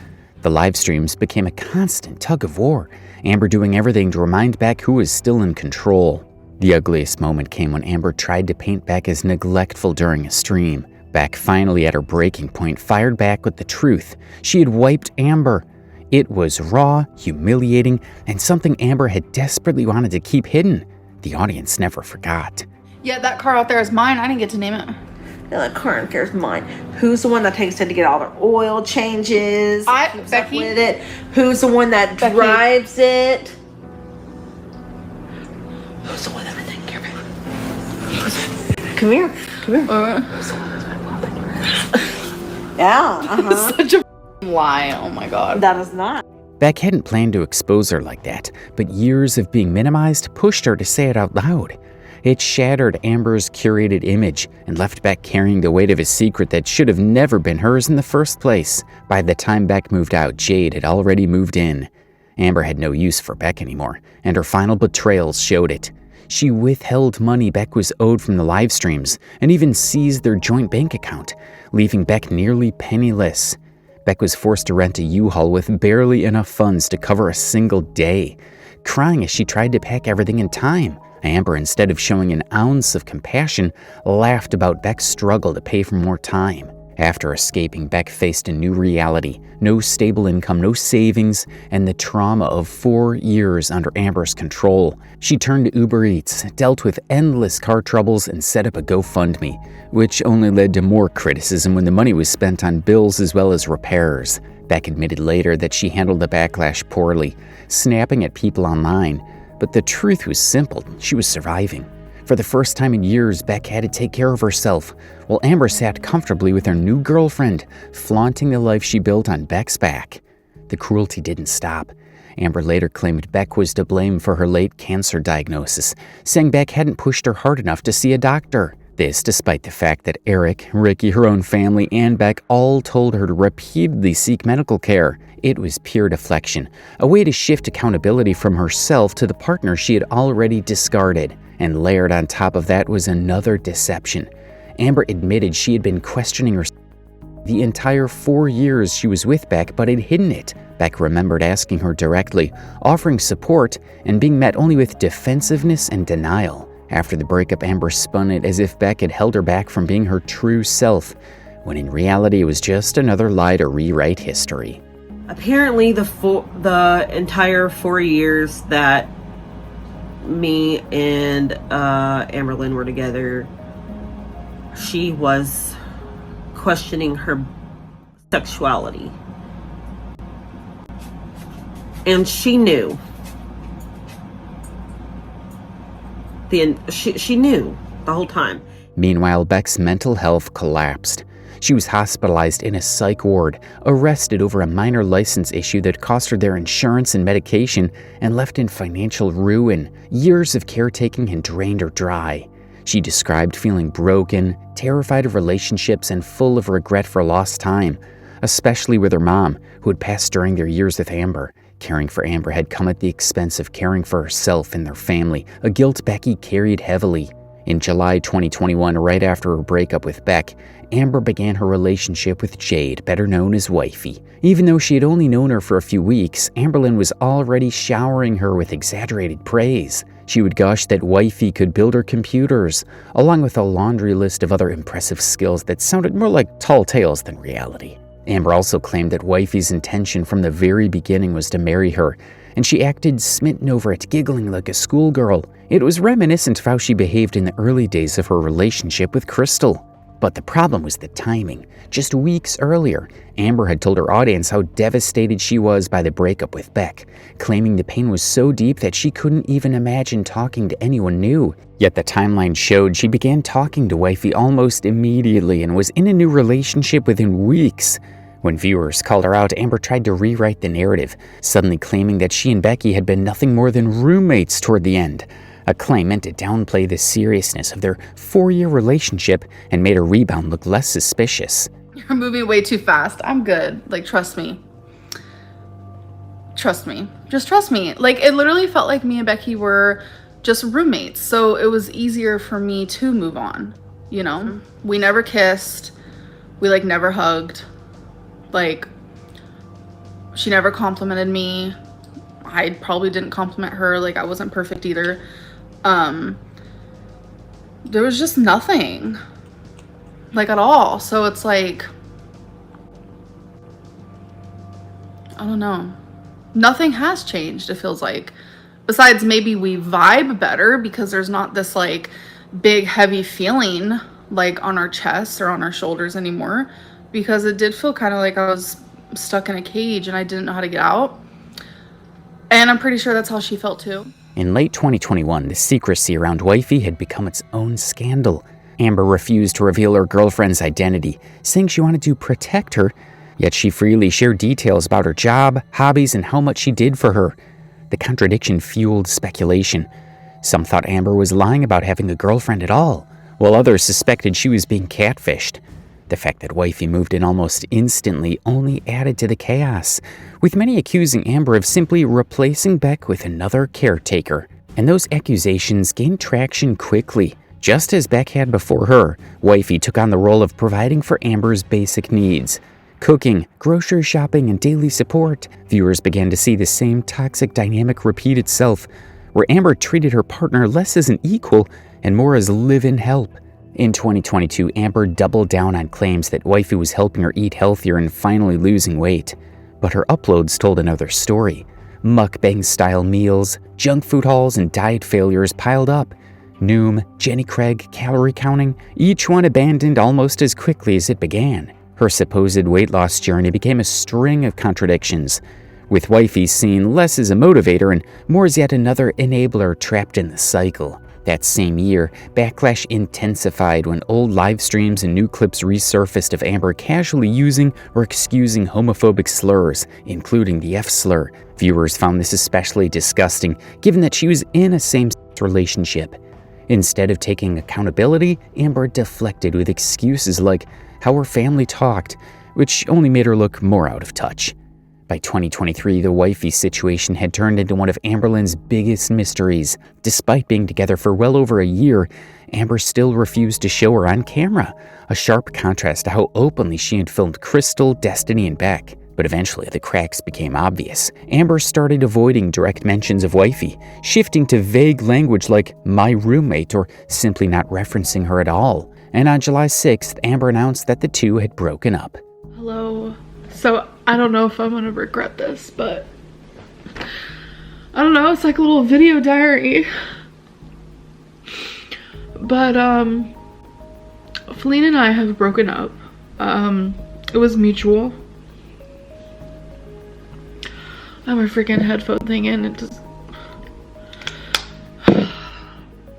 The live streams became a constant tug of war, Amber doing everything to remind Beck who was still in control. The ugliest moment came when Amber tried to paint Beck as neglectful during a stream. Beck, finally at her breaking point, fired back with the truth. She had wiped Amber. It was raw, humiliating, and something Amber had desperately wanted to keep hidden. The audience never forgot. Yeah, that car out there is mine. I didn't get to name it. Yeah, that car out there is mine. Who's the one that takes it to get all their oil changes? Becky. With it? Who's the one that drives it? Who's the one that's been taking care of it? Come here. Yeah. Such a lie. Oh my god. That is not. Beck hadn't planned to expose her like that, but years of being minimized pushed her to say it out loud. It shattered Amber's curated image and left Beck carrying the weight of a secret that should have never been hers in the first place. By the time Beck moved out, Jade had already moved in. Amber had no use for Beck anymore, and her final betrayals showed it. She withheld money Beck was owed from the live streams and even seized their joint bank account, leaving Beck nearly penniless. Beck was forced to rent a U-Haul with barely enough funds to cover a single day, crying as she tried to pack everything in time. Amber, instead of showing an ounce of compassion, laughed about Beck's struggle to pay for more time. After escaping, Beck faced a new reality: no stable income, no savings, and the trauma of 4 years under Amber's control. She turned to Uber Eats, dealt with endless car troubles, and set up a GoFundMe, which only led to more criticism when the money was spent on bills as well as repairs. Beck admitted later that she handled the backlash poorly, snapping at people online. But the truth was simple: she was surviving. For the first time in years, Beck had to take care of herself, while Amber sat comfortably with her new girlfriend, flaunting the life she built on Beck's back. The cruelty didn't stop. Amber later claimed Beck was to blame for her late cancer diagnosis, saying Beck hadn't pushed her hard enough to see a doctor. This despite the fact that Eric, Ricky, her own family, and Beck all told her to repeatedly seek medical care. It was pure deflection, a way to shift accountability from herself to the partner she had already discarded. And layered on top of that was another deception. Amber admitted she had been questioning herself the entire 4 years she was with Beck, but had hidden it. Beck remembered asking her directly, offering support, and being met only with defensiveness and denial. After the breakup, Amber spun it as if Beck had held her back from being her true self, when in reality it was just another lie to rewrite history. Apparently the entire 4 years that me and Amberlynn were together, she was questioning her sexuality. And she knew. She knew the whole time. Meanwhile, Beck's mental health collapsed. She was hospitalized in a psych ward, arrested over a minor license issue that cost her their insurance and medication, and left in financial ruin. Years of caretaking had drained her dry. She described feeling broken, terrified of relationships, and full of regret for lost time, especially with her mom, who had passed during their years with Amber. Caring for Amber had come at the expense of caring for herself and their family, a guilt Becky carried heavily. In July 2021, right after her breakup with Beck, Amber began her relationship with Jade, better known as Wifey. Even though she had only known her for a few weeks, Amberlynn was already showering her with exaggerated praise. She would gush that Wifey could build her computers, along with a laundry list of other impressive skills that sounded more like tall tales than reality. Amber also claimed that Wifey's intention from the very beginning was to marry her, and she acted smitten over it, giggling like a schoolgirl. It was reminiscent of how she behaved in the early days of her relationship with Krystle. But the problem was the timing. Just weeks earlier, Amber had told her audience how devastated she was by the breakup with Beck, claiming the pain was so deep that she couldn't even imagine talking to anyone new. Yet the timeline showed she began talking to Wifey almost immediately and was in a new relationship within weeks. When viewers called her out, Amber tried to rewrite the narrative, suddenly claiming that she and Becky had been nothing more than roommates toward the end. A claim meant to downplay the seriousness of their 4-year relationship and made her rebound look less suspicious. You're moving way too fast. I'm good. Like, trust me. Trust me. Just trust me. Like, it literally felt like me and Becky were just roommates. So it was easier for me to move on. You know? Mm-hmm. We never kissed. We, like, never hugged. Like, she never complimented me. I probably didn't compliment her. Like, I wasn't perfect either. There was just nothing, like, at all. So it's like, I don't know. Nothing has changed, it feels like. Besides, maybe we vibe better because there's not this, like, big, heavy feeling, like, on our chests or on our shoulders anymore. Because it did feel kind of like I was stuck in a cage and I didn't know how to get out. And I'm pretty sure that's how she felt too. In late 2021, the secrecy around Wifey had become its own scandal. Amber refused to reveal her girlfriend's identity, saying she wanted to protect her, yet she freely shared details about her job, hobbies, and how much she did for her. The contradiction fueled speculation. Some thought Amber was lying about having a girlfriend at all, while others suspected she was being catfished. The fact that Wifey moved in almost instantly only added to the chaos, with many accusing Amber of simply replacing Beck with another caretaker. And those accusations gained traction quickly. Just as Beck had before her, Wifey took on the role of providing for Amber's basic needs. Cooking, grocery shopping, and daily support. Viewers began to see the same toxic dynamic repeat itself, where Amber treated her partner less as an equal and more as live-in help. In 2022, Amber doubled down on claims that Wifey was helping her eat healthier and finally losing weight. But her uploads told another story. Mukbang-style meals, junk food hauls, and diet failures piled up. Noom, Jenny Craig, calorie counting, each one abandoned almost as quickly as it began. Her supposed weight loss journey became a string of contradictions, with Wifey seen less as a motivator and more as yet another enabler trapped in the cycle. That same year, backlash intensified when old live streams and new clips resurfaced of Amber casually using or excusing homophobic slurs, including the F-slur. Viewers found this especially disgusting, given that she was in a same-sex relationship. Instead of taking accountability, Amber deflected with excuses like how her family talked, which only made her look more out of touch. By 2023, the Wifey situation had turned into one of Amberlynn's biggest mysteries. Despite being together for well over a year, Amber still refused to show her on camera, a sharp contrast to how openly she had filmed Krystle, Destiny, and Beck. But eventually, the cracks became obvious. Amber started avoiding direct mentions of Wifey, shifting to vague language like "my roommate" or simply not referencing her at all. And on July 6th, Amber announced that the two had broken up. Hello. So I don't know if I'm gonna regret this, but I don't know, it's like a little video diary. But, Feline and I have broken up. It was mutual. I have my freaking headphone thing in.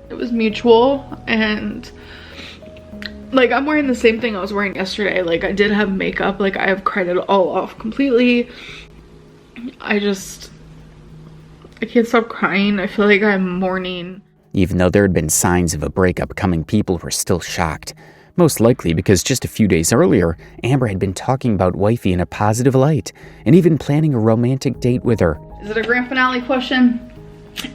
It was mutual, and like I'm wearing the same thing I was wearing yesterday. Like I did have makeup, like I have cried it all off completely. I can't stop crying. I feel like I'm mourning. Even though there had been signs of a breakup coming, people were still shocked. Most likely because just a few days earlier, Amber had been talking about Wifey in a positive light, and even planning a romantic date with her. Is it a grand finale question?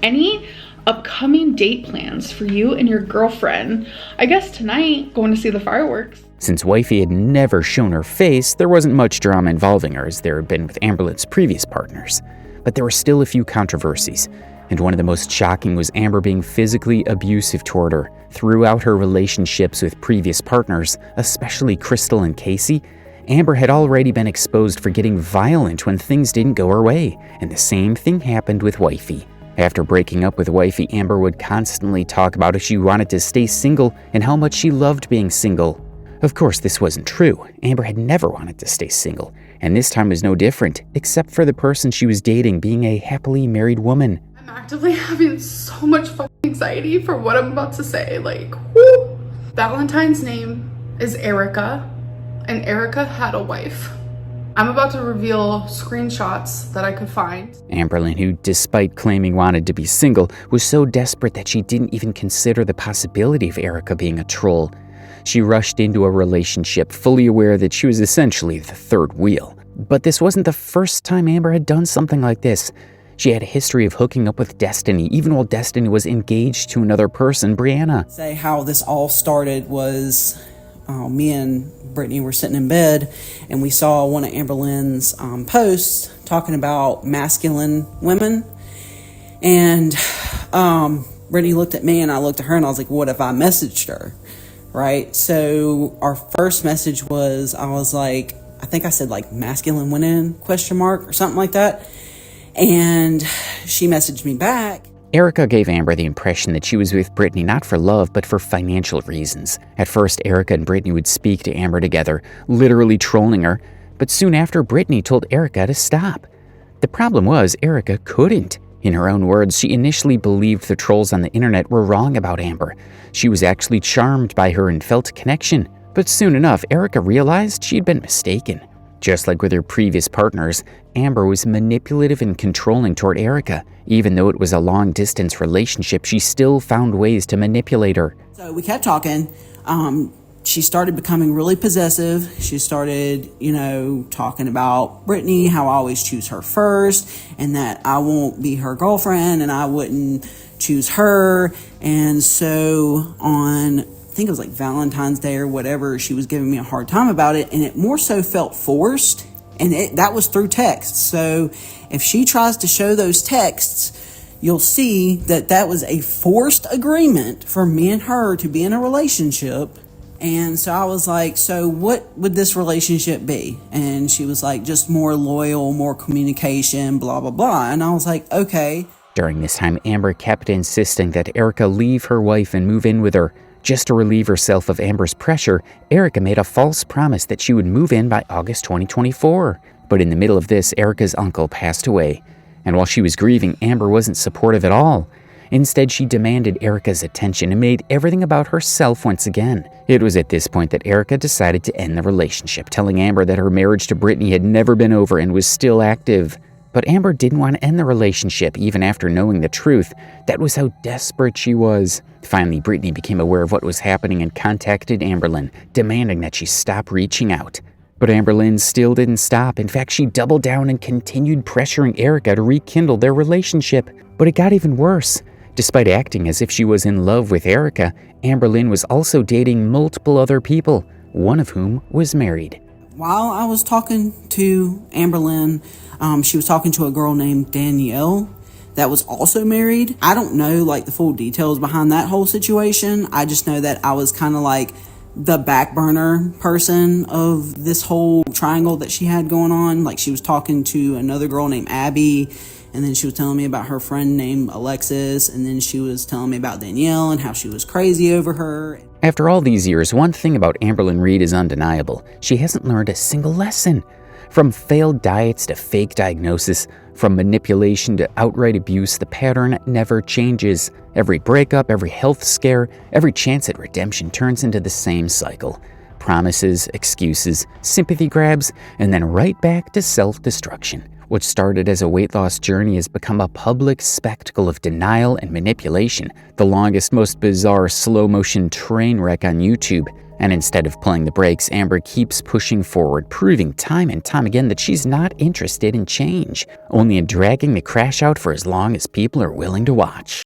Any upcoming date plans for you and your girlfriend? I guess tonight, going to see the fireworks. Since Wifey had never shown her face, there wasn't much drama involving her as there had been with Amberlynn's previous partners. But there were still a few controversies, and one of the most shocking was Amber being physically abusive toward her. Throughout her relationships with previous partners, especially Krystle and Casey, Amber had already been exposed for getting violent when things didn't go her way, and the same thing happened with Wifey. After breaking up with Wifey, Amber would constantly talk about if she wanted to stay single and how much she loved being single. Of course, this wasn't true. Amber had never wanted to stay single, and this time was no different, except for the person she was dating being a happily married woman. I'm actively having so much fucking anxiety for what I'm about to say. Like, whoo! Valentine's name is Erica, and Erica had a wife. I'm about to reveal screenshots that I could find. Amberlynn, who despite claiming wanted to be single, was so desperate that she didn't even consider the possibility of Erica being a troll. She rushed into a relationship fully aware that she was essentially the third wheel. But this wasn't the first time Amber had done something like this. She had a history of hooking up with Destiny, even while Destiny was engaged to another person, Brianna. Say how this all started was me and Brittany were sitting in bed, and we saw one of Amberlynn's posts talking about masculine women. And Brittany looked at me, and I looked at her, and I was like, what if I messaged her? Right? So our first message was, I was like, I think I said like masculine women, ? Or something like that. And she messaged me back. Erica gave Amber the impression that she was with Brittany not for love, but for financial reasons. At first, Erica and Brittany would speak to Amber together, literally trolling her, but soon after, Brittany told Erica to stop. The problem was, Erica couldn't. In her own words, she initially believed the trolls on the internet were wrong about Amber. She was actually charmed by her and felt a connection. But soon enough, Erica realized she'd been mistaken. Just like with her previous partners, Amber was manipulative and controlling toward Erica. Even though it was a long-distance relationship, she still found ways to manipulate her. So we kept talking. She started becoming really possessive. She started, talking about Brittany, how I always choose her first, and that I won't be her girlfriend, and I wouldn't choose her. And so on, I think it was like Valentine's Day or whatever, she was giving me a hard time about it, and it more so felt forced, and that was through text. So if she tries to show those texts, you'll see that was a forced agreement for me and her to be in a relationship. And so I was like, so what would this relationship be? And she was like, just more loyal, more communication, blah, blah, blah. And I was like, okay. During this time, Amber kept insisting that Erica leave her wife and move in with her. Just to relieve herself of Amber's pressure, Erica made a false promise that she would move in by August 2024. But in the middle of this, Erica's uncle passed away. And while she was grieving, Amber wasn't supportive at all. Instead, she demanded Erica's attention and made everything about herself once again. It was at this point that Erica decided to end the relationship, telling Amber that her marriage to Brittany had never been over and was still active. But Amber didn't want to end the relationship, even after knowing the truth. That was how desperate she was. Finally, Brittany became aware of what was happening and contacted Amberlynn, demanding that she stop reaching out. But Amberlynn still didn't stop. In fact, she doubled down and continued pressuring Erica to rekindle their relationship. But it got even worse. Despite acting as if she was in love with Erica, Amberlynn was also dating multiple other people, one of whom was married. While I was talking to Amberlynn, she was talking to a girl named Danielle that was also married. I don't know the full details behind that whole situation. I just know that I was kind of like the back burner person of this whole triangle that she had going on. Like, she was talking to another girl named Abby, And then she was telling me about her friend named Alexis. And then she was telling me about Danielle and how she was crazy over her. After all these years, one thing about Amberlynn Reid is undeniable. She hasn't learned a single lesson. From failed diets to fake diagnosis, from manipulation to outright abuse, the pattern never changes. Every breakup, every health scare, every chance at redemption turns into the same cycle. Promises, excuses, sympathy grabs, and then right back to self-destruction. What started as a weight loss journey has become a public spectacle of denial and manipulation, the longest, most bizarre slow-motion train wreck on YouTube. And instead of pulling the brakes, Amber keeps pushing forward, proving time and time again that she's not interested in change, only in dragging the crash out for as long as people are willing to watch.